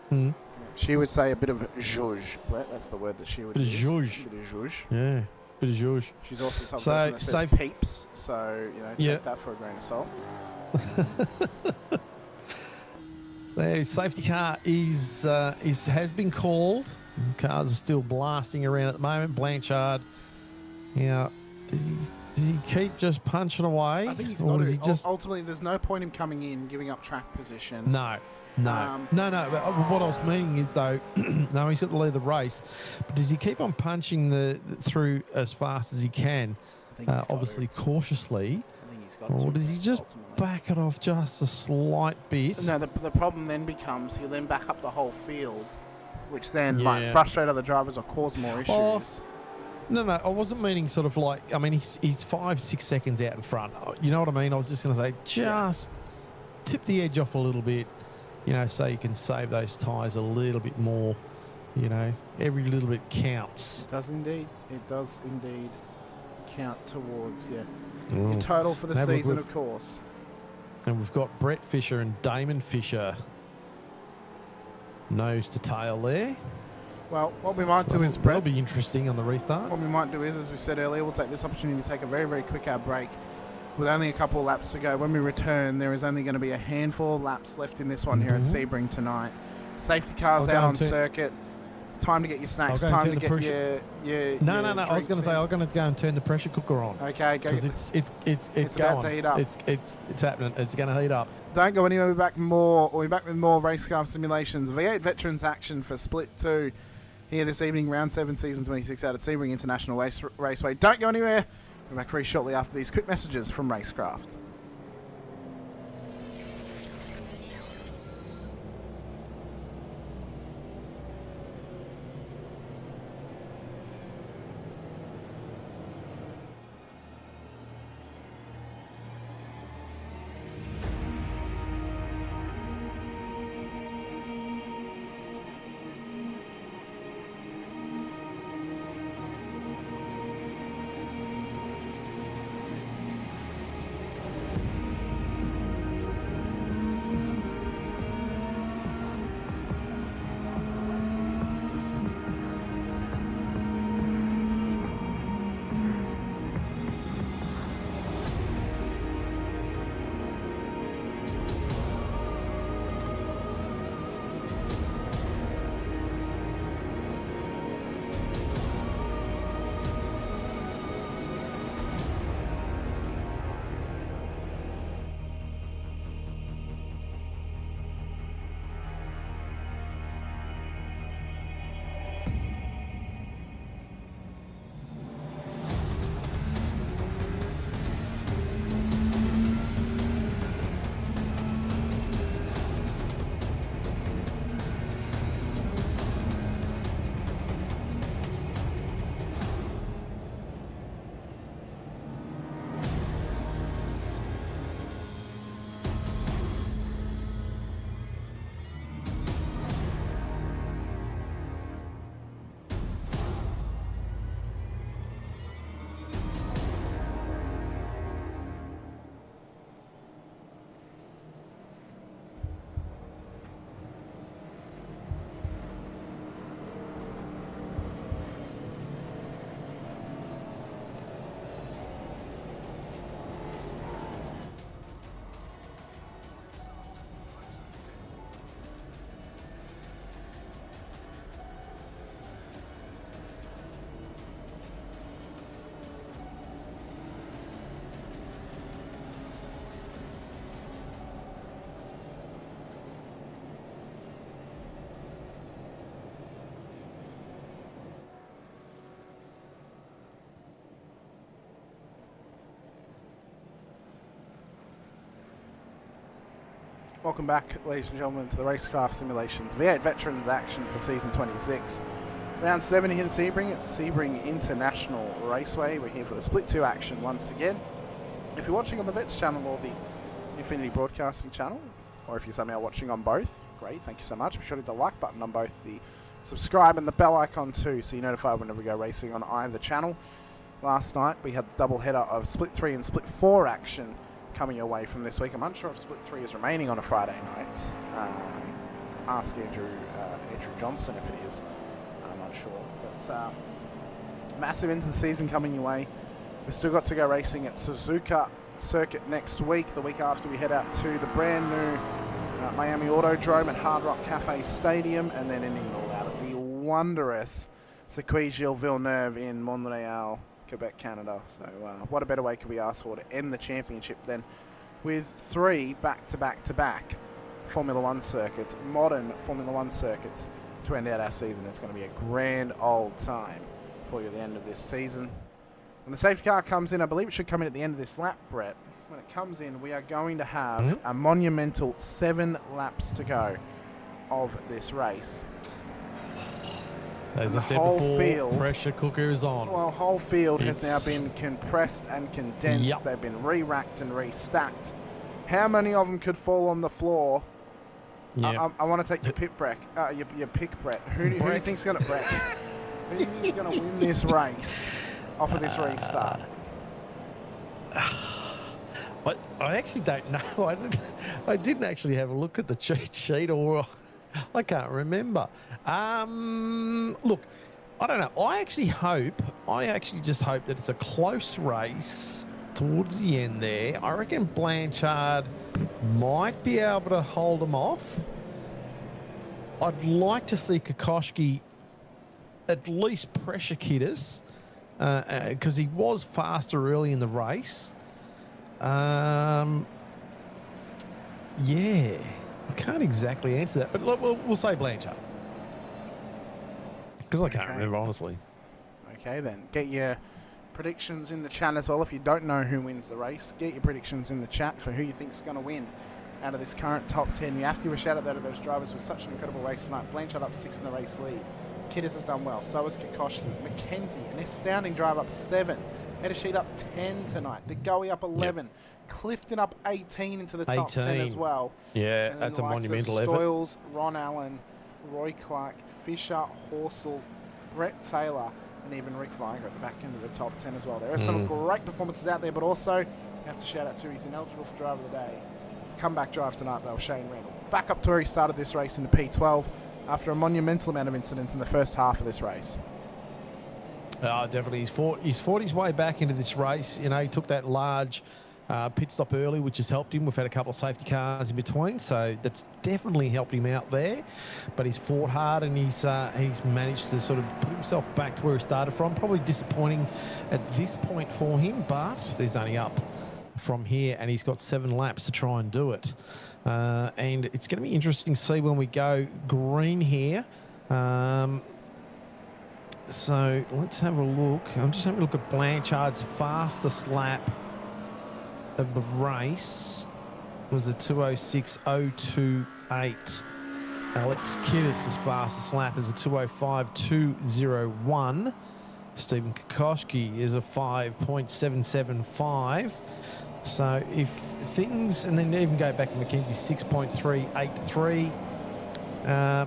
Hmm. She would say a bit of zhuzh, Brett. That's the word that she would use. Zhuzh. A bit of zhuzh. Yeah. Bit of zhuzh. She's also the type of person that says peeps, so take that for a grain of salt. So safety car has been called. Cars are still blasting around at the moment. Blanchard, does he keep just punching away? I think he's got to. Ultimately, there's no point in coming in, giving up track position. No. No. But what I was meaning is, though, no, he's at the lead of the race. But does he keep on punching through as fast as he can? Obviously, cautiously. Or does he just back it off just a slight bit? No, the problem then becomes he'll then back up the whole field, which then might frustrate other drivers or cause more issues. No, I wasn't meaning sort of like, he's 5-6 seconds out in front. You know what I mean? I was just going to say, just tip the edge off a little bit, so you can save those tyres a little bit more. Every little bit counts. It does indeed. It does indeed count towards, your total for the season, of course. And we've got Brett Fisher and Damon Fisher. Nose to tail there. Well, what we might do is, Brett... That'll be interesting on the restart. What we might do is, as we said earlier, we'll take this opportunity to take a very, very quick break. With only a couple of laps to go, when we return, there is only going to be a handful of laps left in this one here at Sebring tonight. Safety cars out on circuit. Time to get your snacks. Time to get your No. I was going to say I'm going to go and turn the pressure cooker on. Okay, go. Because it's about to heat up. It's happening. It's going to heat up. Don't go anywhere. We'll be back with more Racecraft Simulations V8 Veterans action for Split 2 here this evening, round 7, season 26 out at Sebring International Raceway. Don't go anywhere. We'll be back very shortly after these quick messages from Racecraft. Welcome back, ladies and gentlemen, to the Racecraft Simulations V8 Veterans action for Season 26. Round 7 here at Sebring. It's Sebring International Raceway. We're here for the Split 2 action once again. If you're watching on the Vets channel or the Infinity Broadcasting channel, or if you're somehow watching on both, great, thank you so much. Be sure to hit the like button on both, the subscribe and the bell icon too, so you're notified whenever we go racing on either channel. Last night we had the double header of Split 3 and Split 4 action coming away from this week. I'm unsure if Split 3 is remaining on a Friday night. Ask Andrew Johnson if it is. I'm unsure. But massive end of the season coming your way. We've still got to go racing at Suzuka Circuit next week. The week after we head out to the brand new Miami Autodrome at Hard Rock Cafe Stadium, and then ending it all out at the wondrous Circuit Gilles Villeneuve in Montreal, Quebec, Canada. So what a better way could we ask for to end the championship than with 3 back-to-back-to-back Formula 1 circuits, modern Formula 1 circuits, to end out our season. It's going to be a grand old time for you at the end of this season. When the safety car comes in, I believe it should come in at the end of this lap, Brett. When it comes in, we are going to have a monumental 7 laps to go of this race. As I said before, pressure cooker is on. Well, whole field has now been compressed and condensed. Yep. They've been re-racked and restacked. How many of them could fall on the floor? Yep. I want to take your pick, Brett. Your pick, Brett. Who do you think's going to Brett? Who do you think's going to win this race off of this restart? I actually don't know. I didn't actually have a look at the cheat sheet, or I can't remember. Look, I don't know. I actually just hope that it's a close race towards the end there. I reckon Blanchard might be able to hold them off. I'd like to see Kokoschki at least pressure kid us, because he was faster early in the race. Yeah, I can't exactly answer that, but look, we'll say Blanchard, because I can't remember, honestly. Okay, then. Get your predictions in the chat as well. If you don't know who wins the race, get your predictions in the chat for who you think is going to win out of this current top 10. You have to give a shout out there to those drivers with such an incredible race tonight. Blanchard up 6 in the race lead. Kiddis has done well. So has Kokoschki. McKenzie, an astounding drive, up 7. Eddersheet up 10 tonight. DeGoey up 11. Yep. Clifton up 18 into the top 10 as well. Yeah, that's a monumental effort. Stoyles, Ron Allen, Roy Clark, Fisher, Horsell, Brett Taylor, and even Rick Viger at the back end of the top 10 as well. There are some great performances out there, but also you have to shout out too, he's ineligible for driver of the day. Comeback drive tonight though, Shane Randall. Back up to where he started this race in the P12 after a monumental amount of incidents in the first half of this race. Definitely. He's fought his way back into this race. You know, he took that large pit stop early, which has helped him. We've had a couple of safety cars in between, so that's definitely helped him out there. But he's fought hard, and he's managed to sort of put himself back to where he started from. Probably disappointing at this point for him, but there's only up from here, and he's got 7 laps to try and do it. And it's going to be interesting to see when we go green here. So let's have a look. I'm just having a look at Blanchard's fastest lap of the race. It was a 2:06.028. Alex Kiddis' fastest lap is a 2:05.201. Stephen Kokoschki is a 5.775. So if things, and then even go back to McKenzie, 6.383.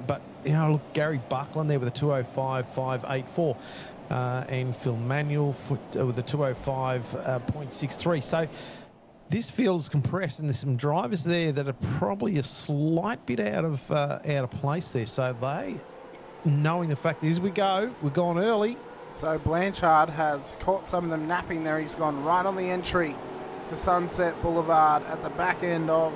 But you know, look, Gary Buckland there with a 2:05.584, and Phil Manuel with a 2:05.63. So this field's compressed, and there's some drivers there that are probably a slight bit out of place there. So they, knowing the fact that as we go, we're gone early. So Blanchard has caught some of them napping there. He's gone right on the entry to Sunset Boulevard at the back end of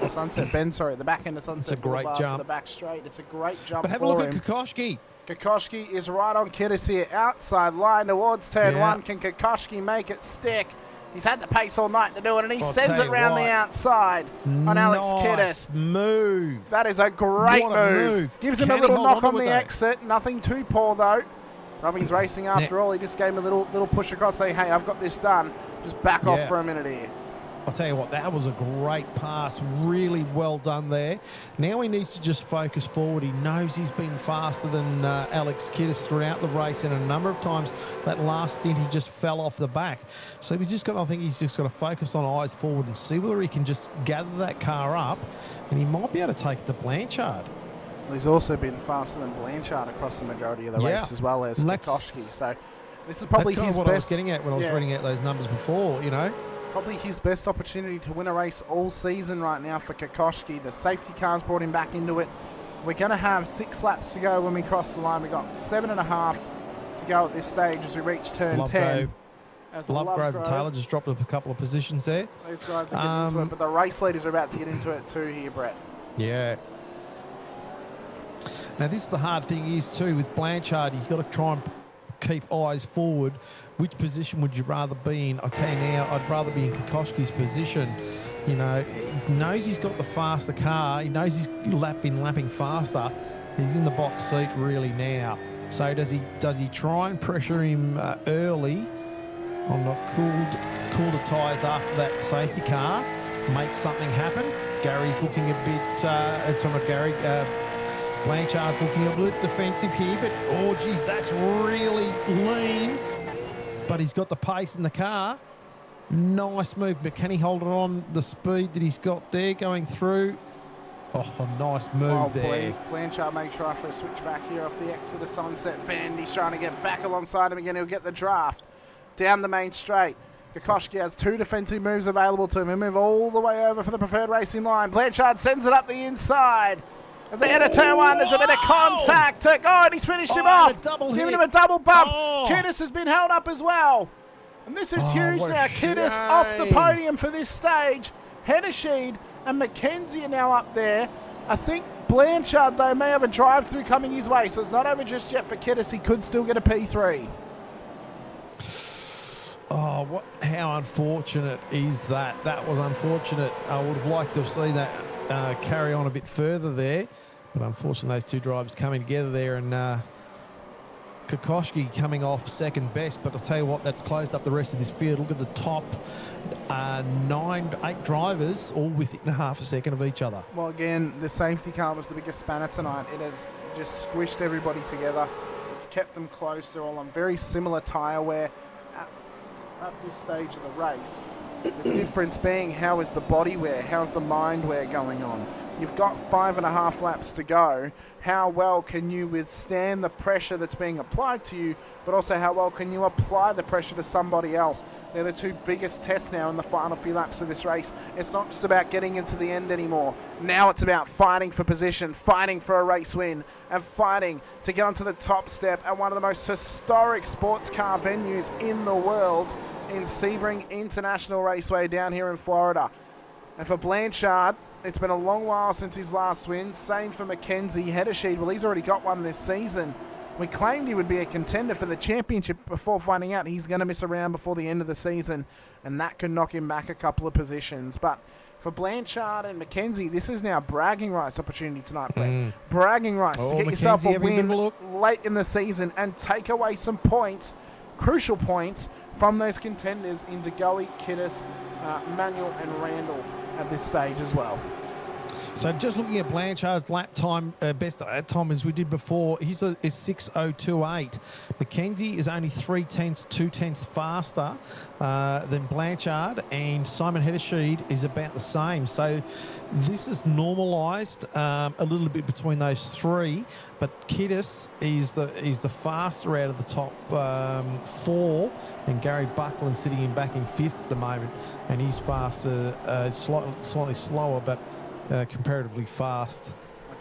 Sunset Bend. Sorry, at the back end of Sunset Boulevard. It's a great jump for the back straight. It's a great jump. But have a look at Kokoschki. Kokoschki is right on Kiddis here, outside line towards turn 1. Can Kokoschki make it stick? He's had the pace all night to do it, and he sends it round the outside on Alex Kiddis. Move. That is a great move. Gives him a little knock on the exit. Nothing too poor though. Robbins racing after all. He just gave him a little push across, saying, "Hey, I've got this done. Just back off for a minute here." I'll tell you what, that was a great pass. Really well done there. Now he needs to just focus forward. He knows he's been faster than Alex Kiddis throughout the race, and a number of times that last stint he just fell off the back. So he's just got, I think he's just got to focus on eyes forward and see whether he can just gather that car up, and he might be able to take it to Blanchard. Well, he's also been faster than Blanchard across the majority of the race, as well as Kokoschki. So this is probably his best. I was getting at when I was reading out those numbers before, you know. Probably his best opportunity to win a race all season right now for Kokoschki. The safety car's brought him back into it. We're going to have 6 laps to go when we cross the line. We've got 7.5 to go at this stage as we reach turn 10. Lovegrove and Taylor just dropped up a couple of positions there. Those guys are getting into it, but the race leaders are about to get into it too here, Brett. Yeah. Now, this is the hard thing is too with Blanchard. You've got to try and keep eyes forward. Which position would you rather be in? I tell you now, I'd rather be in Kokoschki's position. You know, he knows he's got the faster car. He knows he's been lapping faster. He's in the box seat really now. So does he try and pressure him early on the cooler tyres after that safety car, make something happen? Gary's looking a bit, Blanchard's looking a bit defensive here, but oh geez, that's really lean. But he's got the pace in the car. Nice move, but can he hold it on the speed that he's got there going through? Oh, nice move there. Blanchard makes try for a switch back here off the exit of Sunset Bend. He's trying to get back alongside him again. He'll get the draft down the main straight. Kokoschki has 2 defensive moves available to him. He'll move all the way over for the preferred racing line. Blanchard sends it up the inside. As they enter turn 1, there's a bit of contact. And he's finished him off. Giving him a double bump. Kiddis has been held up as well. And this is huge now. Kiddis off the podium for this stage. Hennessy and McKenzie are now up there. I think Blanchard, though, may have a drive-through coming his way. So it's not over just yet for Kiddis. He could still get a P3. Oh, how unfortunate is that? That was unfortunate. I would have liked to have seen that carry on a bit further there, but unfortunately those 2 drivers coming together there, and Kokoschki coming off second best. But I'll tell you what, that's closed up the rest of this field. Look at the top 8 drivers all within half a second of each other. Well, again, the safety car was the biggest spanner tonight. It has just squished everybody together. It's kept them close. They're all on very similar tyre wear at this stage of the race. The difference being, how is the body wear? How's the mind wear going on? You've got 5.5 laps to go. How well can you withstand the pressure that's being applied to you, but also how well can you apply the pressure to somebody else? They're the 2 biggest tests now in the final few laps of this race. It's not just about getting into the end anymore. Now it's about fighting for position, fighting for a race win, and fighting to get onto the top step at one of the most historic sports car venues in the world, in Sebring International Raceway down here in Florida. And for Blanchard, it's been a long while since his last win. Same for McKenzie. Hennessy, well, he's already got one this season. We claimed he would be a contender for the championship before finding out he's going to miss a round before the end of the season, and that could knock him back a couple of positions. But for Blanchard and McKenzie, this is now bragging rights opportunity tonight, Brett. Bragging rights to get yourself a win late in the season and take away some points, crucial points, from those contenders in Degoe, Kiddis, Manuel and Randall at this stage as well. So just looking at Blanchard's lap time, best lap time as we did before, he's is 6:028. McKenzie is only 0.3 faster than Blanchard, and Simon Hedesheed is about the same. So this is normalised a little bit between those 3, but Kiddis is the faster out of the top 4, and Gary Buckland sitting in back in 5th at the moment, and he's faster, slightly slower, but comparatively fast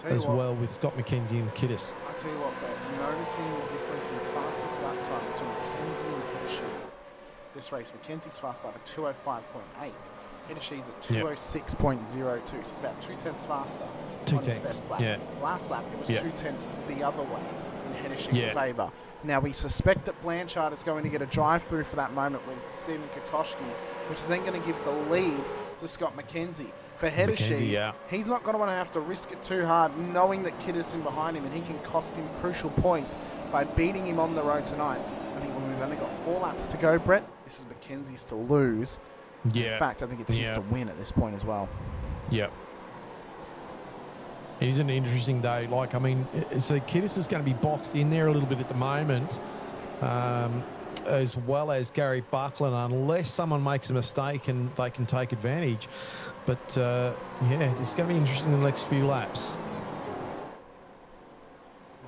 as well with Scott McKenzie and Kiddis. I'll tell you what, though, noticing the difference in fastest lap time between McKenzie and Hedesheed. This race, McKenzie's fast lap at 2:05.8. Hedesheed's at 2:06.02. So it's about 0.2 faster. 0.2, best lap. yeah. Last lap, it was 0.2 the other way in Hedesheed's favour. Now, we suspect that Blanchard is going to get a drive-through for that moment with Stephen Kokoschki, which is then going to give the lead to Scott McKenzie. For Hedesheed, he's not going to want to have to risk it too hard, knowing that Kiddis in behind him, and he can cost him crucial points by beating him on the road tonight. I think we've only got 4 laps to go, Brett. This is McKenzie's to lose. Yeah. In fact, I think it's his to win at this point as well. Yep. It is an interesting day. Like, I mean, so Kiddis is going to be boxed in there a little bit at the moment, as well as Gary Buckland, unless someone makes a mistake and they can take advantage. But, yeah, it's going to be interesting in the next few laps.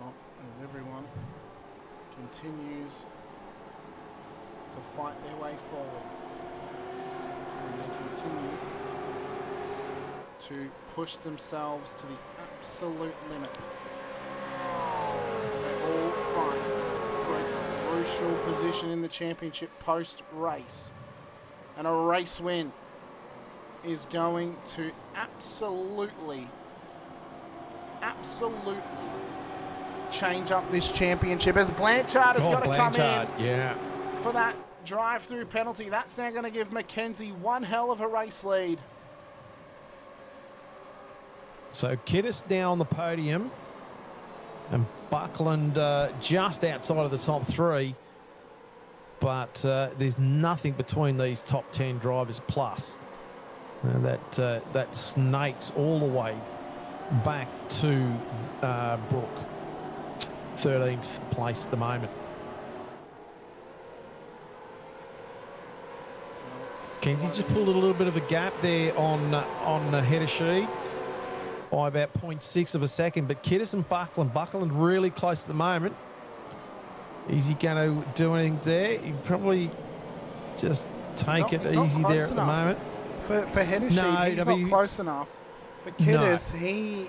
Well, as everyone continues to fight their way forward, and they continue to push themselves to the absolute limit. They all fight for a crucial position in the championship post-race. And a race win is going to absolutely change up this championship, as Blanchard has got to come in for that drive-through penalty. That's now going to give Mackenzie one hell of a race lead. So Kiddis now on the podium, and Buckland just outside of the top three, but there's nothing between these top 10 drivers plus. That snakes all the way back to Brooke, 13th place at the moment. Kenzie just pulled a little bit of a gap there on the header sheet by about 0.6 of a second, but Kiddis and Buckland really close at the moment. Is he going to do anything there? He probably just take it easy there at the moment. For header sheet, he's not close enough. For Kiddis, he,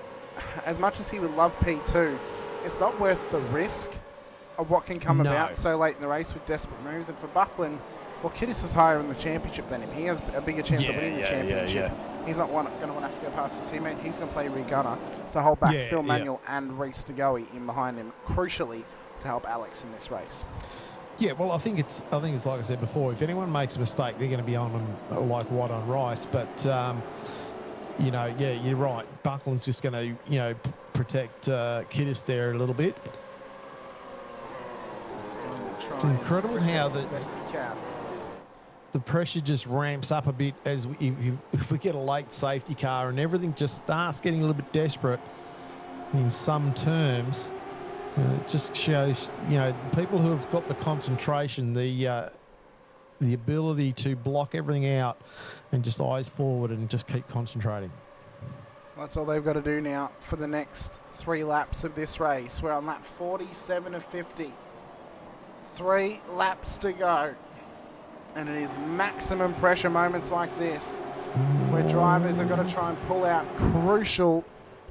as much as he would love P2, it's not worth the risk of what can come about so late in the race with desperate moves. And for Buckland, well, Kiddis is higher in the championship than him. He has a bigger chance of winning the championship. He's not going to want to have to go past his teammate. He's going to play rear gunner to hold back Phil Manuel and Reece DeGoey in behind him, crucially to help Alex in this race. Yeah, well, I think it's like I said before. If anyone makes a mistake, they're going to be on them like white on rice. But you know, yeah, you're right. Buckland's just going to protect Kiddis there a little bit. It's incredible how the pressure just ramps up a bit as if we get a late safety car, and everything just starts getting a little bit desperate in some terms. It just shows, people who have got the concentration, the ability to block everything out and just eyes forward and just keep concentrating. That's all they've got to do now for the next 3 laps of this race. We're on lap 47 of 50. 3 laps to go. And it is maximum pressure moments like this where drivers have got to try and pull out crucial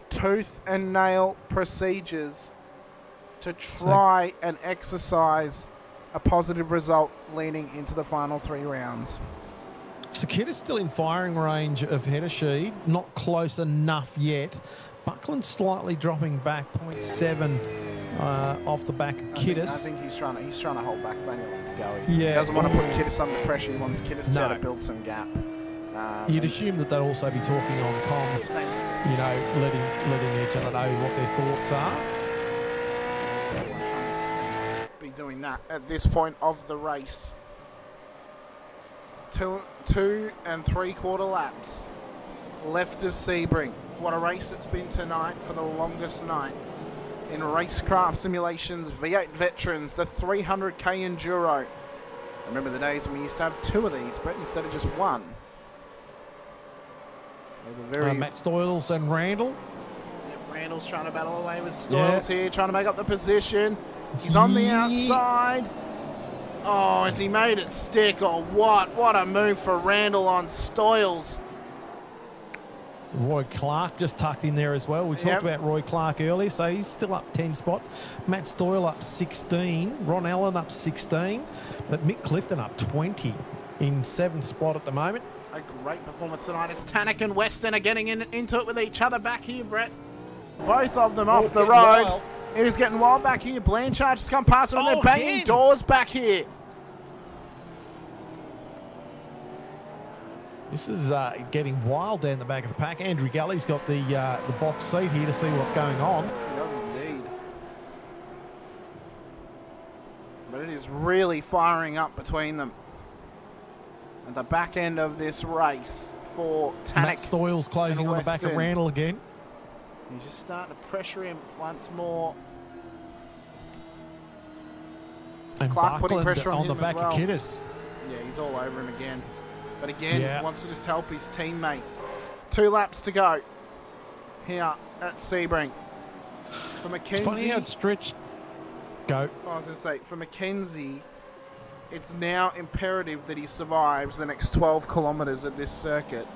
tooth and nail procedures to try and exercise a positive result leading into the final 3 rounds. So Kiddis still in firing range of header sheet, not close enough yet. Buckland slightly dropping back 0.7 off the back of Kiddis. I think he's trying to hold back Manuel and DeGoey. He doesn't want to put Kiddis under pressure. He wants Kiddis to build some gap. You'd assume that they'd also be talking on comms, letting each other know what their thoughts are. 100% be doing that at this point of the race. 2 3/4 laps left of Sebring. What a race it's been tonight for the longest night in Racecraft Simulations V8 Veterans, the 300k Enduro. Remember the days when we used to have 2 of these, Brett, instead of just 1. Matt Stoyles and Randall. Yeah, Randall's trying to battle away with Stoyles here, trying to make up the position. He's on the outside. Oh, has he made it stick or what? What a move for Randall on Stoyles. Roy Clark just tucked in there as well. We talked about Roy Clark earlier, so he's still up 10 spots. Matt Stoyle up 16. Ron Allen up 16. But Mick Clifton up 20 in 7th spot at the moment. A great performance tonight as Tannock and Weston are getting into it with each other back here, Brett. Both of them off the road. Wild. It is getting wild back here. Blanchard just come past them and they're banging doors back here. This is getting wild down the back of the pack. Andrew Gully's got the box seat here to see what's going on. He does indeed. But it is really firing up between them. at the back end of this race for Matt Tannick. Stoyles closing on the back of Western. Randall again. He's just starting to pressure him once more. And Clark putting Buckland pressure on the him back as well. of Kiddis. Yeah, he's all over him again. But again, Yeah. wants to just help his teammate. 2 laps to go here at Sebring. For Mackenzie, It's funny how it's stretched. Go. I was going to say, for Mackenzie, it's now imperative that he survives the next 12 kilometres of this circuit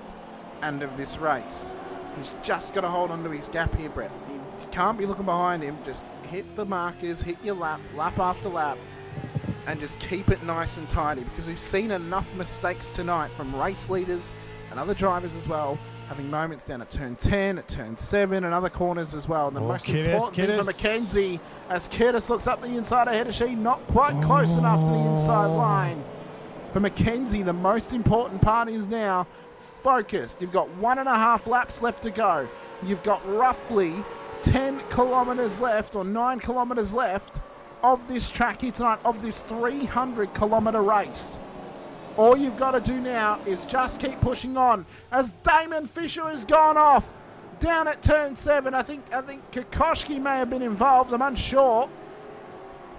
and of this race. He's just got to hold on to his gap here, Brett. You can't be looking behind him. Just hit the markers, hit your lap after lap, and just keep it nice and tidy, because we've seen enough mistakes tonight from race leaders and other drivers as well, having moments down at turn 10, at turn 7, and other corners as well. And the most important thing for Mackenzie, as Kiddis looks up the inside ahead of she, not quite close enough to the inside line. For Mackenzie, the most important part is now focused. You've got 1.5 laps left to go. You've got roughly 10 kilometres left, or 9 kilometres left of this track here tonight, of this 300-kilometre race. All you've got to do now is just keep pushing on. As Damon Fisher has gone off down at turn 7, I think Kokoschki may have been involved. I'm unsure,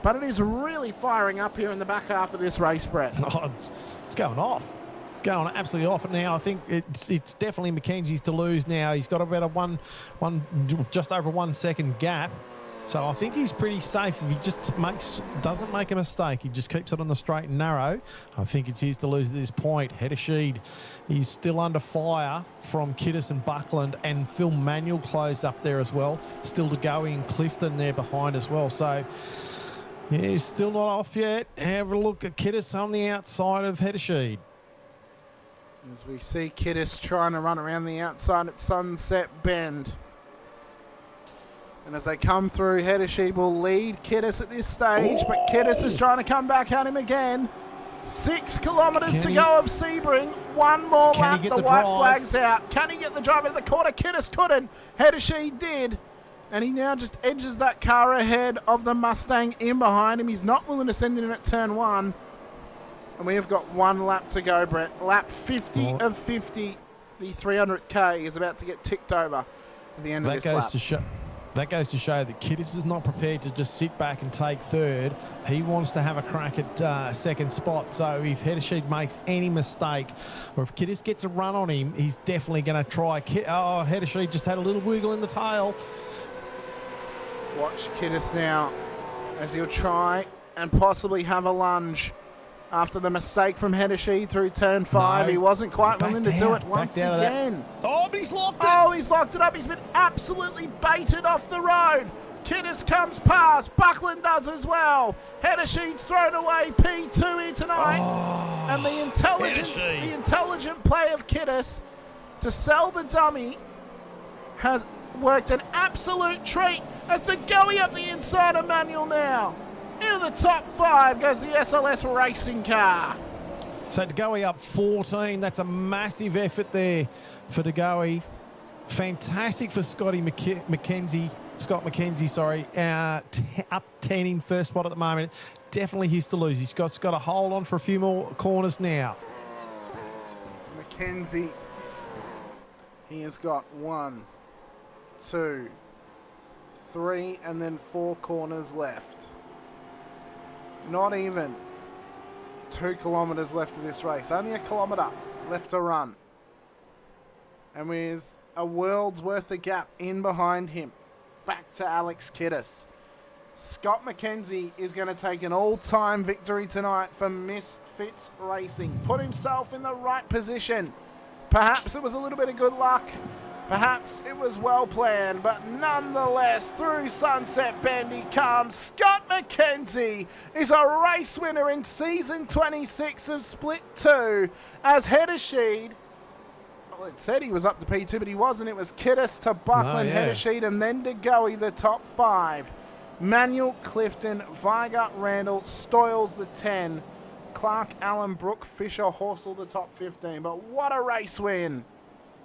but it is really firing up here in the back half of this race, Brett. Oh, it's going off. Going absolutely off now. I think it's definitely Mackenzie's to lose now. He's got about just over 1 second gap. So I think he's pretty safe if he just doesn't make a mistake. He just keeps it on the straight and narrow. I think it's his to lose at this point. Hedesheed, he's still under fire from Kiddis and Buckland, and Phil Manuel closed up there as well. Still to go in Clifton there behind as well. So yeah, he's still not off yet. Have a look at Kiddis on the outside of Hedesheed. As we see Kiddis trying to run around the outside at Sunset Bend. And as they come through, Hedesheed will lead Kiddis at this stage, but Kiddis is trying to come back at him again. 6 kilometres to go of Sebring. One more lap, the white flag's out. Can he get the drive into the corner? Kiddis couldn't. Hedesheed did. And he now just edges that car ahead of the Mustang in behind him. He's not willing to send it in at turn 1. And we have got 1 lap to go, Brett. Lap 50 of 50. The 300k is about to get ticked over at the end of this lap. That goes to show that Kiddis is not prepared to just sit back and take third. He wants to have a crack at second spot. So if Hedesheed makes any mistake, or if Kiddis gets a run on him, he's definitely going to try. Hedesheed just had a little wiggle in the tail. Watch Kiddis now as he'll try and possibly have a lunge after the mistake from Hedesheed through turn 5. No, he wasn't quite willing to do it once again. Oh, but he's locked it. Oh, he's locked it up. He's been absolutely baited off the road. Kiddis comes past. Buckland does as well. Hedesheed's thrown away P2 here tonight. Oh, and the intelligent play of Kiddis to sell the dummy has worked an absolute treat as the going up the inside of Manuel now. Into the top 5 goes the SLS racing car. So DeGoey up 14. That's a massive effort there for DeGoey. Fantastic for Scott McKenzie, sorry. Up 10 in first spot at the moment. Definitely his to lose. He's got to hold on for a few more corners now. McKenzie, he has got 1, 2, 3, and then 4 corners left. Not even 2 kilometres left of this race. Only a kilometre left to run. And with a world's worth of gap in behind him, back to Alex Kiddis. Scott McKenzie is going to take an all-time victory tonight for Misfits Racing. Put himself in the right position. Perhaps it was a little bit of good luck. Perhaps it was well planned, but nonetheless, through Sunset Bend he comes. Scott McKenzie is a race winner in season 26 of Split 2 as Hedesheed. Well, it said he was up to P2, but he wasn't. It was Kiddis to Buckland, Hedesheed, and then DeGoey, the top 5. Manuel, Clifton, Viger, Randall, Stoyles, the 10. Clark, Allen, Brooke, Fisher, Horsell, the top 15. But what a race win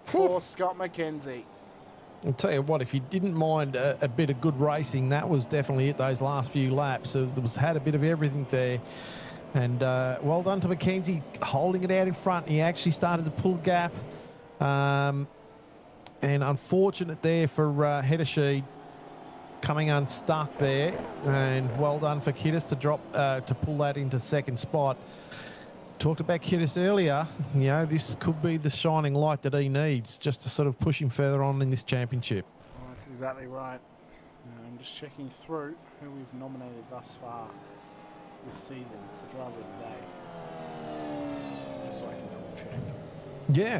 for Scott McKenzie. I'll tell you what, if you didn't mind a bit of good racing, that was definitely it, those last few laps. So had a bit of everything there. And well done to Mackenzie holding it out in front. He actually started to pull gap. And unfortunate there for Hedesheed coming unstuck there. And well done for Kiddis to drop to pull that into second spot. Talked about Kiddis earlier. You know, this could be the shining light that he needs just to sort of push him further on in this championship. Well, that's exactly right. I'm just checking through who we've nominated thus far this season for Driver of the Day. Just so I can double check.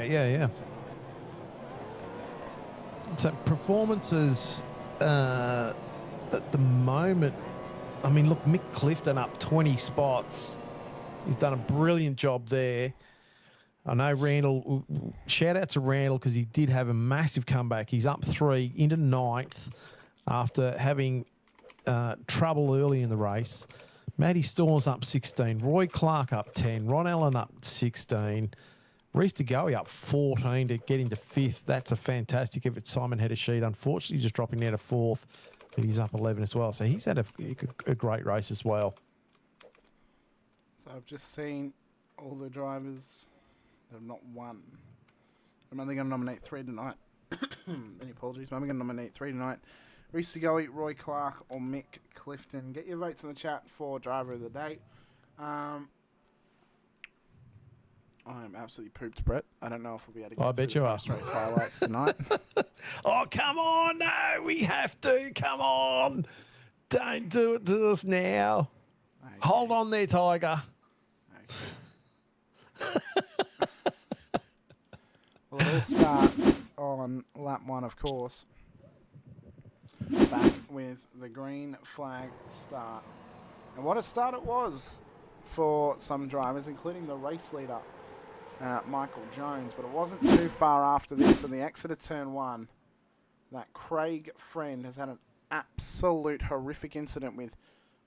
Yeah. So performances at the moment, I mean, look, Mick Clifton up 20 spots. He's done a brilliant job there. I know Randall, shout out to Randall because he did have a massive comeback. He's up 3 into 9th after having trouble early in the race. Matty Storrs up 16. Roy Clark up 10. Ron Allen up 16. Reece DeGoey up 14 to get into 5th. That's a fantastic effort. Simon Hedesheed, unfortunately, just dropping down to 4th. But he's up 11 as well. So he's had a great race as well. So I've just seen all the drivers that have not won. I'm only going to nominate 3 tonight. Any apologies. I'm only going to nominate 3 tonight. Reece DeGoey, Roy Clark, or Mick Clifton. Get your votes in the chat for Driver of the Day. I am absolutely pooped, Brett. I don't know if we'll be able to get through the post-race highlights tonight. Oh, come on. No, we have to. Come on. Don't do it to us now. Okay. Hold on there, Tiger. Okay. Well, it all starts on lap 1, of course. Back with the green flag start. And what a start it was for some drivers, including the race leader, Michael Jones. But it wasn't too far after this, and the exit of turn 1, that Craig Friend has had an absolute horrific incident with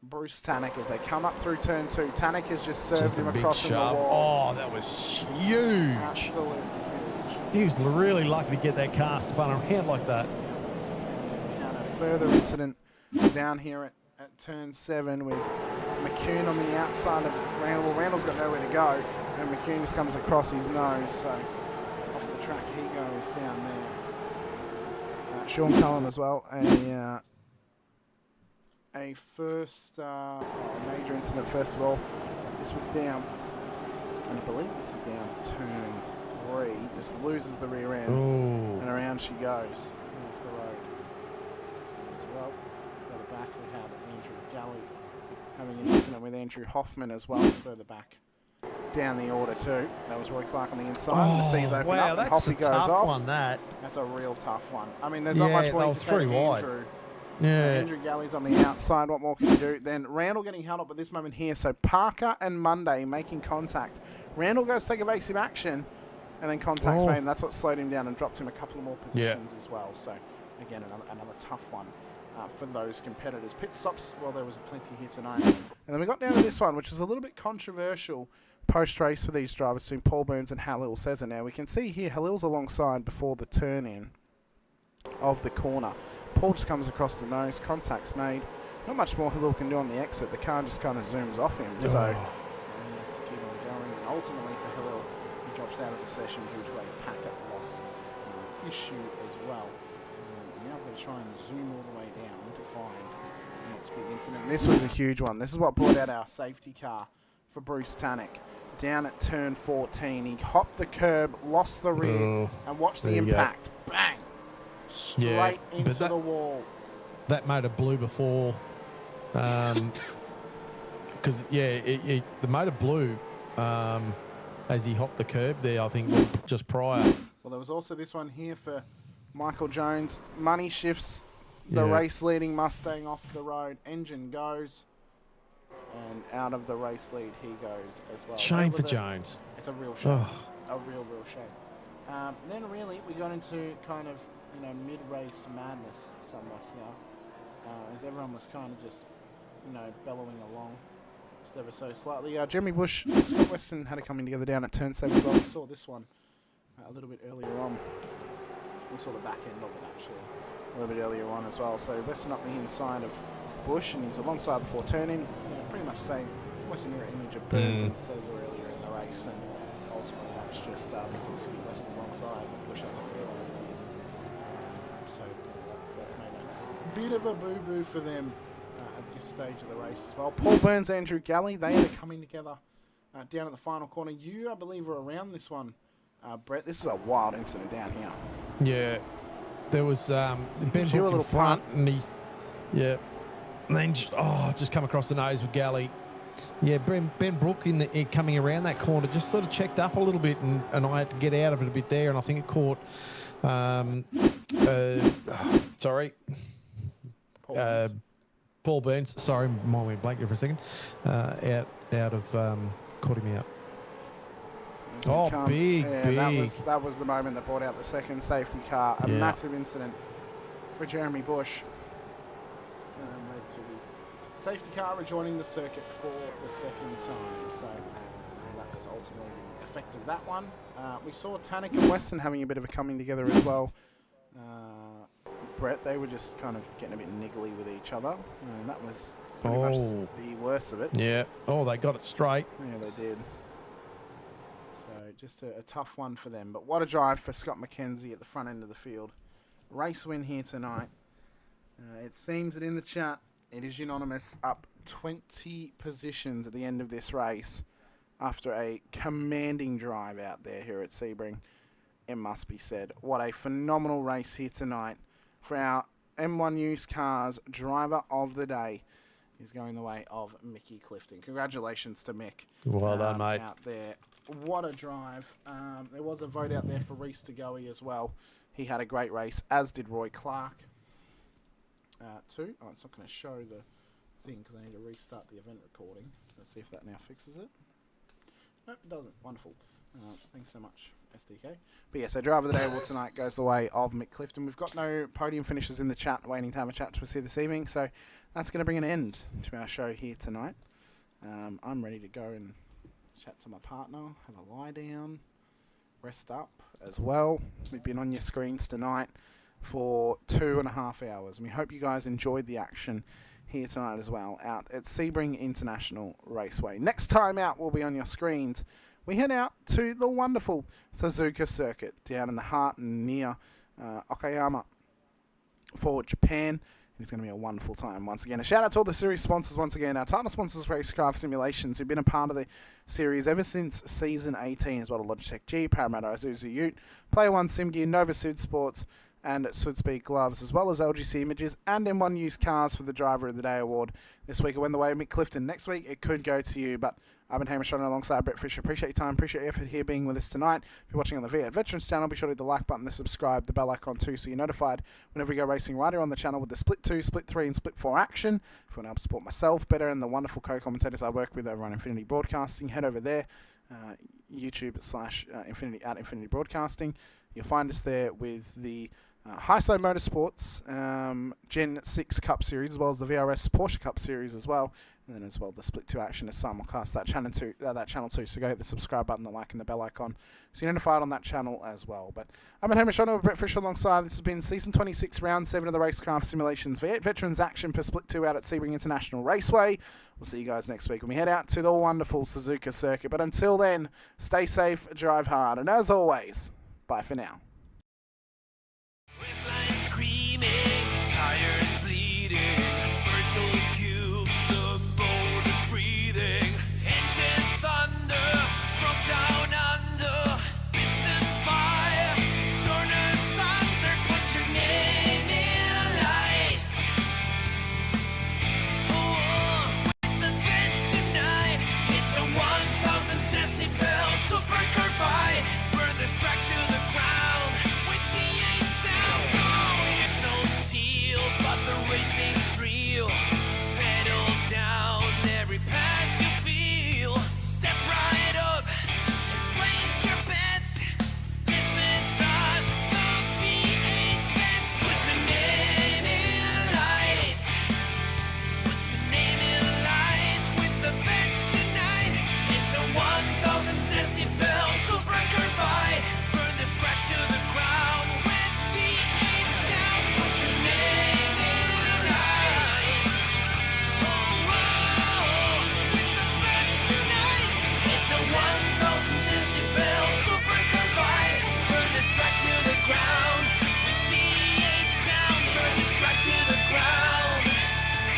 Bruce Tannock as they come up through turn 2. Tannock has just served him across the wall. Oh, that was huge. Absolutely huge. He was really lucky to get that car spun around like that. And a further incident down here at turn 7 with McCune on the outside of Randall. Well, Randall's got nowhere to go, and McCune just comes across his nose, so off the track he goes down there. Sean Cullen as well, a first major incident first of all. This was down, and I believe this is down turn 3. Just loses the rear end, and around she goes off the road as well. Further back we have Andrew Galley having an incident with Andrew Hoffman as well. Further back down the order too. That was Roy Clark on the inside. The C's open up and Hoffy goes off. One, that. That's a real tough one. I mean, there's not much more you can say to Andrew. Andrew Galley's on the outside. What more can you do? Then Randall getting held up at this moment here. So Parker and Monday making contact. Randall goes to take evasive action, and then contact's made, and that's what slowed him down and dropped him a couple of more positions as well. So again, another tough one for those competitors. Pit stops, well, there was plenty here tonight. And then we got down to this one, which is a little bit controversial post-race for these drivers between Paul Burns and Halil Cesar. Now we can see here Halil's alongside before the turn-in of the corner. Paul just comes across the nose, contact's made. Not much more Halil can do on the exit. The car just kind of zooms off him, so he has to keep on going. And ultimately for Halil, he drops out of the session due to a packet loss issue as well. Now we're going to try and zoom all the way down to find the next big incident. This was a huge one. This is what brought out our safety car for Bruce Tannock. Down at turn 14, he hopped the curb, lost the rear, and watched the impact. Bang! Straight into the wall. That motor blew before, because the motor blew as he hopped the curb there, I think, just prior. Well, there was also this one here for Michael Jones. Money shifts the race leading Mustang off the road. Engine goes, and out of the race lead he goes as well. Shame for Jones. It's a real shame. A real shame. Then really we got into kind of mid-race madness somewhat here, as everyone was kind of just bellowing along just ever so slightly. Jeremy Bush, Scott Weston had it coming together down at turn 7 as well. We saw this one a little bit earlier on. We saw the back end of it actually a little bit earlier on as well. So Weston up the inside of Bush, and he's alongside before turning. Pretty much same Western mirror image of Burns and says earlier in the race, and ultimately that's just because he wrestled alongside the push hasn't realised he is. So that's made a bit of a boo-boo for them at this stage of the race as well. Paul Burns, Andrew Galley, they are coming together down at the final corner. You, I believe, were around this one, Brett. This is a wild incident down here. Yeah, there was Ben Brook in front, and he, and then just come across the nose with Galley. Yeah, Ben Brook coming around that corner just sort of checked up a little bit, and I had to get out of it a bit there, and I think it caught. Paul Burns. Sorry, mine went blank there for a second. Out of caught him out. Oh, big. That was the moment that brought out the second safety car. A massive incident for Jeremy Bush. Led to the safety car rejoining the circuit for the second time. So that was ultimately the effect of that one. We saw Tannick and Weston having a bit of a coming together as well. Brett, they were just kind of getting a bit niggly with each other, and that was pretty much the worst of it. Yeah. Oh, they got it straight. Yeah, they did. So just a tough one for them. But what a drive for Scott McKenzie at the front end of the field. Race win here tonight. It seems that in the chat, it is unanimous, up 20 positions at the end of this race after a commanding drive out there here at Sebring. It must be said. What a phenomenal race here tonight for our M1 Used Cars driver of the day. Is going the way of Mickey Clifton. Congratulations to Mick. Well done, mate. Out there. What a drive. There was a vote out there for Reese DeGoey as well. He had a great race, as did Roy Clark. Too. Oh, it's not going to show the thing because I need to restart the event recording. Let's see if that now fixes it. Nope, it doesn't. Wonderful. Thanks so much, SDK. But yeah, so driver of the day award tonight goes the way of Mick Clifton. We've got no podium finishers in the chat waiting to have a chat to us here this evening, so that's going to bring an end to our show here tonight. I'm ready to go and chat to my partner, have a lie down, rest up as well. We've been on your screens tonight for 2.5 hours, and we hope you guys enjoyed the action here tonight as well out at Sebring International Raceway. Next time out, we'll be on your screens. We head out to the wonderful Suzuka circuit down in the heart and near Okayama for Japan. It's going to be a wonderful time once again. A shout out to all the series sponsors once again. Our title sponsors, Racekraft Simulations, who've been a part of the series ever since season 18, as well as Logitech G, Parramatta Isuzu Ute, Player One Sim Gear, Nova Südsports, and Südspeed gloves, as well as LGC Images and M1 Used Cars for the Driver of the Day award. This week it went the way of Mick Clifton. Next week it could go to you, but I've been Hamish Munro alongside Brett Fisher. Appreciate your time, appreciate your effort here being with us tonight. If you're watching on the V8 Veterans channel, be sure to hit the like button, the subscribe, the bell icon too, so you're notified whenever we go racing right here on the channel with the Split 2, Split 3 and Split 4 action. If you want to help support myself better and the wonderful co-commentators I work with over on Infinity Broadcasting, head over there, YouTube / Infinity Broadcasting. You'll find us there with the High Slow Motorsports Gen 6 Cup Series, as well as the VRS Porsche Cup Series as well, and then as well the Split 2 action is simulcast that channel too. So go hit the subscribe button, the like, and the bell icon, so you're notified on that channel as well. But I'm Hamish Munro Brett Fisher alongside. This has been Season 26, Round 7 of the Racecraft Simulations V8 Veterans action for Split 2 out at Sebring International Raceway. We'll see you guys next week when we head out to the wonderful Suzuka circuit. But until then, stay safe, drive hard, and as always, bye for now. With lines screaming, tires bleeding, virtual cubes, the motor's breathing, engine thunder from down under, listen fire, turn asunder, put your name in lights. Oh, with the vents tonight, it's a 1,000 decibel supercar fight, burn this track to the ground with V8 sound. So steel, but the racing's real. Pedal down every pass you feel. Step right up and place your bets. This is us, the V8 Vets. Put your name in lights. Put your name in lights with the Vets tonight. It's a 1,000 decibel supercar fight. Burn this track to the ground with V8 sound. Put your name in lights. Oh, with the Vets. ground.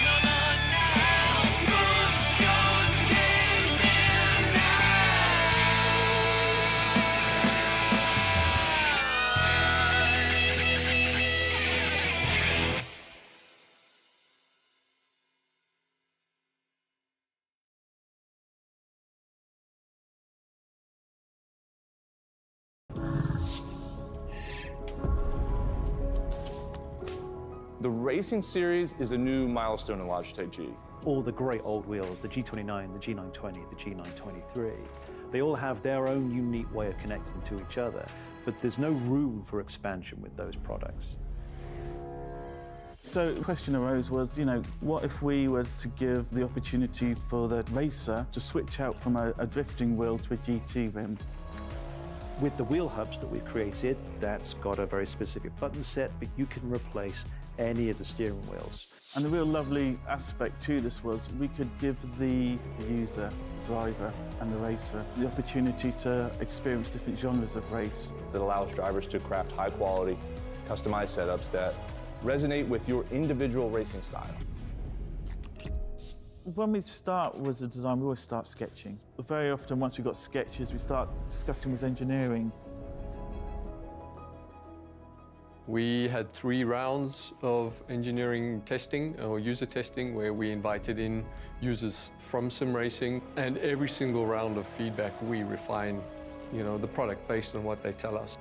Come on now, put your name in lights. The Racing Series is a new milestone in Logitech G. All the great old wheels, the G29, the G920, the G923, they all have their own unique way of connecting to each other, but there's no room for expansion with those products. So the question arose was, what if we were to give the opportunity for the racer to switch out from a drifting wheel to a GT rim? With the wheel hubs that we've created, that's got a very specific button set, but you can replace any of the steering wheels. And the real lovely aspect to this was we could give the user, driver and the racer the opportunity to experience different genres of race. That allows drivers to craft high quality, customized setups that resonate with your individual racing style. When we start with the design, we always start sketching. Very often, once we've got sketches, we start discussing with engineering. We had 3 rounds of engineering testing or user testing where we invited in users from sim racing, and every single round of feedback we refine, the product based on what they tell us.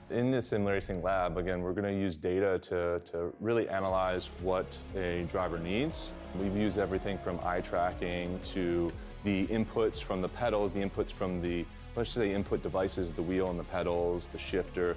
In the sim racing lab, again, we're going to use data to really analyze what a driver needs. We've used everything from eye tracking to the inputs from the pedals, the inputs from the, let's say, input devices, the wheel and the pedals, the shifter.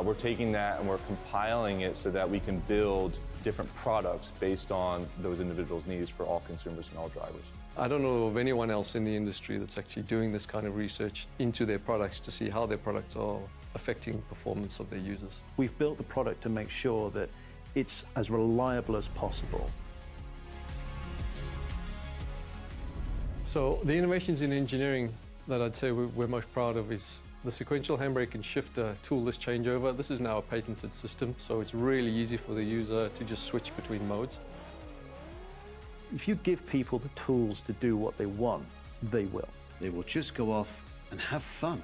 We're taking that and we're compiling it so that we can build different products based on those individuals' needs for all consumers and all drivers. I don't know of anyone else in the industry that's actually doing this kind of research into their products to see how their products are affecting performance of their users. We've built the product to make sure that it's as reliable as possible. So the innovations in engineering that I'd say we're most proud of is the sequential handbrake and shifter toolless changeover. This is now a patented system, so it's really easy for the user to just switch between modes. If you give people the tools to do what they want, they will. They will just go off and have fun.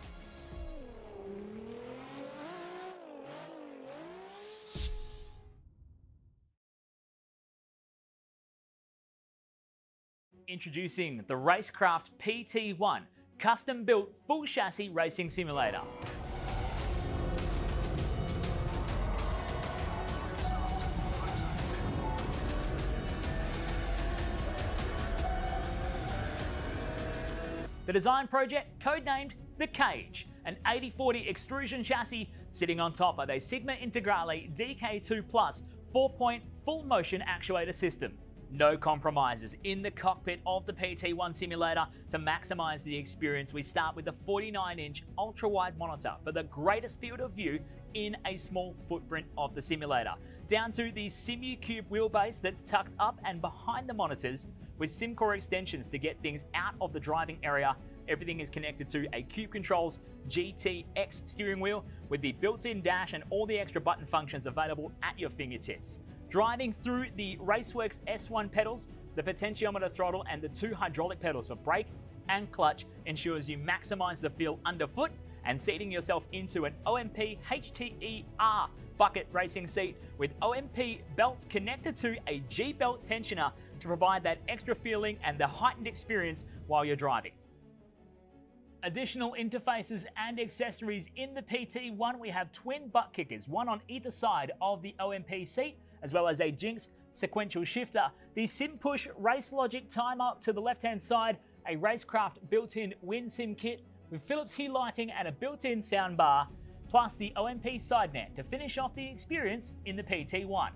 Introducing the Rackraft PT1, custom-built full chassis racing simulator. The design project, codenamed The Cage, an 80/40 extrusion chassis sitting on top of a Sigma Integrale DK2 Plus 4-point full motion actuator system. No compromises in the cockpit of the PT1 simulator. To maximize the experience, we start with the 49-inch ultra-wide monitor for the greatest field of view in a small footprint of the simulator, down to the SimuCube wheelbase that's tucked up and behind the monitors with SimCore extensions to get things out of the driving area. Everything is connected to a Cube Controls GTX steering wheel with the built-in dash and all the extra button functions available at your fingertips. Driving through the Raceworks S1 pedals, the potentiometer throttle and the 2 hydraulic pedals for brake and clutch ensures you maximize the feel underfoot, and seating yourself into an OMP HTER bucket racing seat with OMP belts connected to a G-belt tensioner to provide that extra feeling and the heightened experience while you're driving. Additional interfaces and accessories in the PT1, we have twin butt kickers, one on either side of the OMP seat, as well as a Jinx sequential shifter, the SimPush Race Logic timer to the left-hand side, a Racecraft built-in WinSim kit with Philips Hue lighting and a built-in soundbar, plus the OMP side net to finish off the experience in the PT1.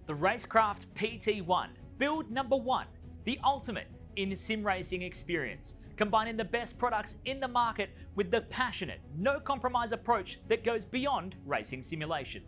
The Racecraft PT1, build number 1, the ultimate in sim racing experience, combining the best products in the market with the passionate, no-compromise approach that goes beyond racing simulation.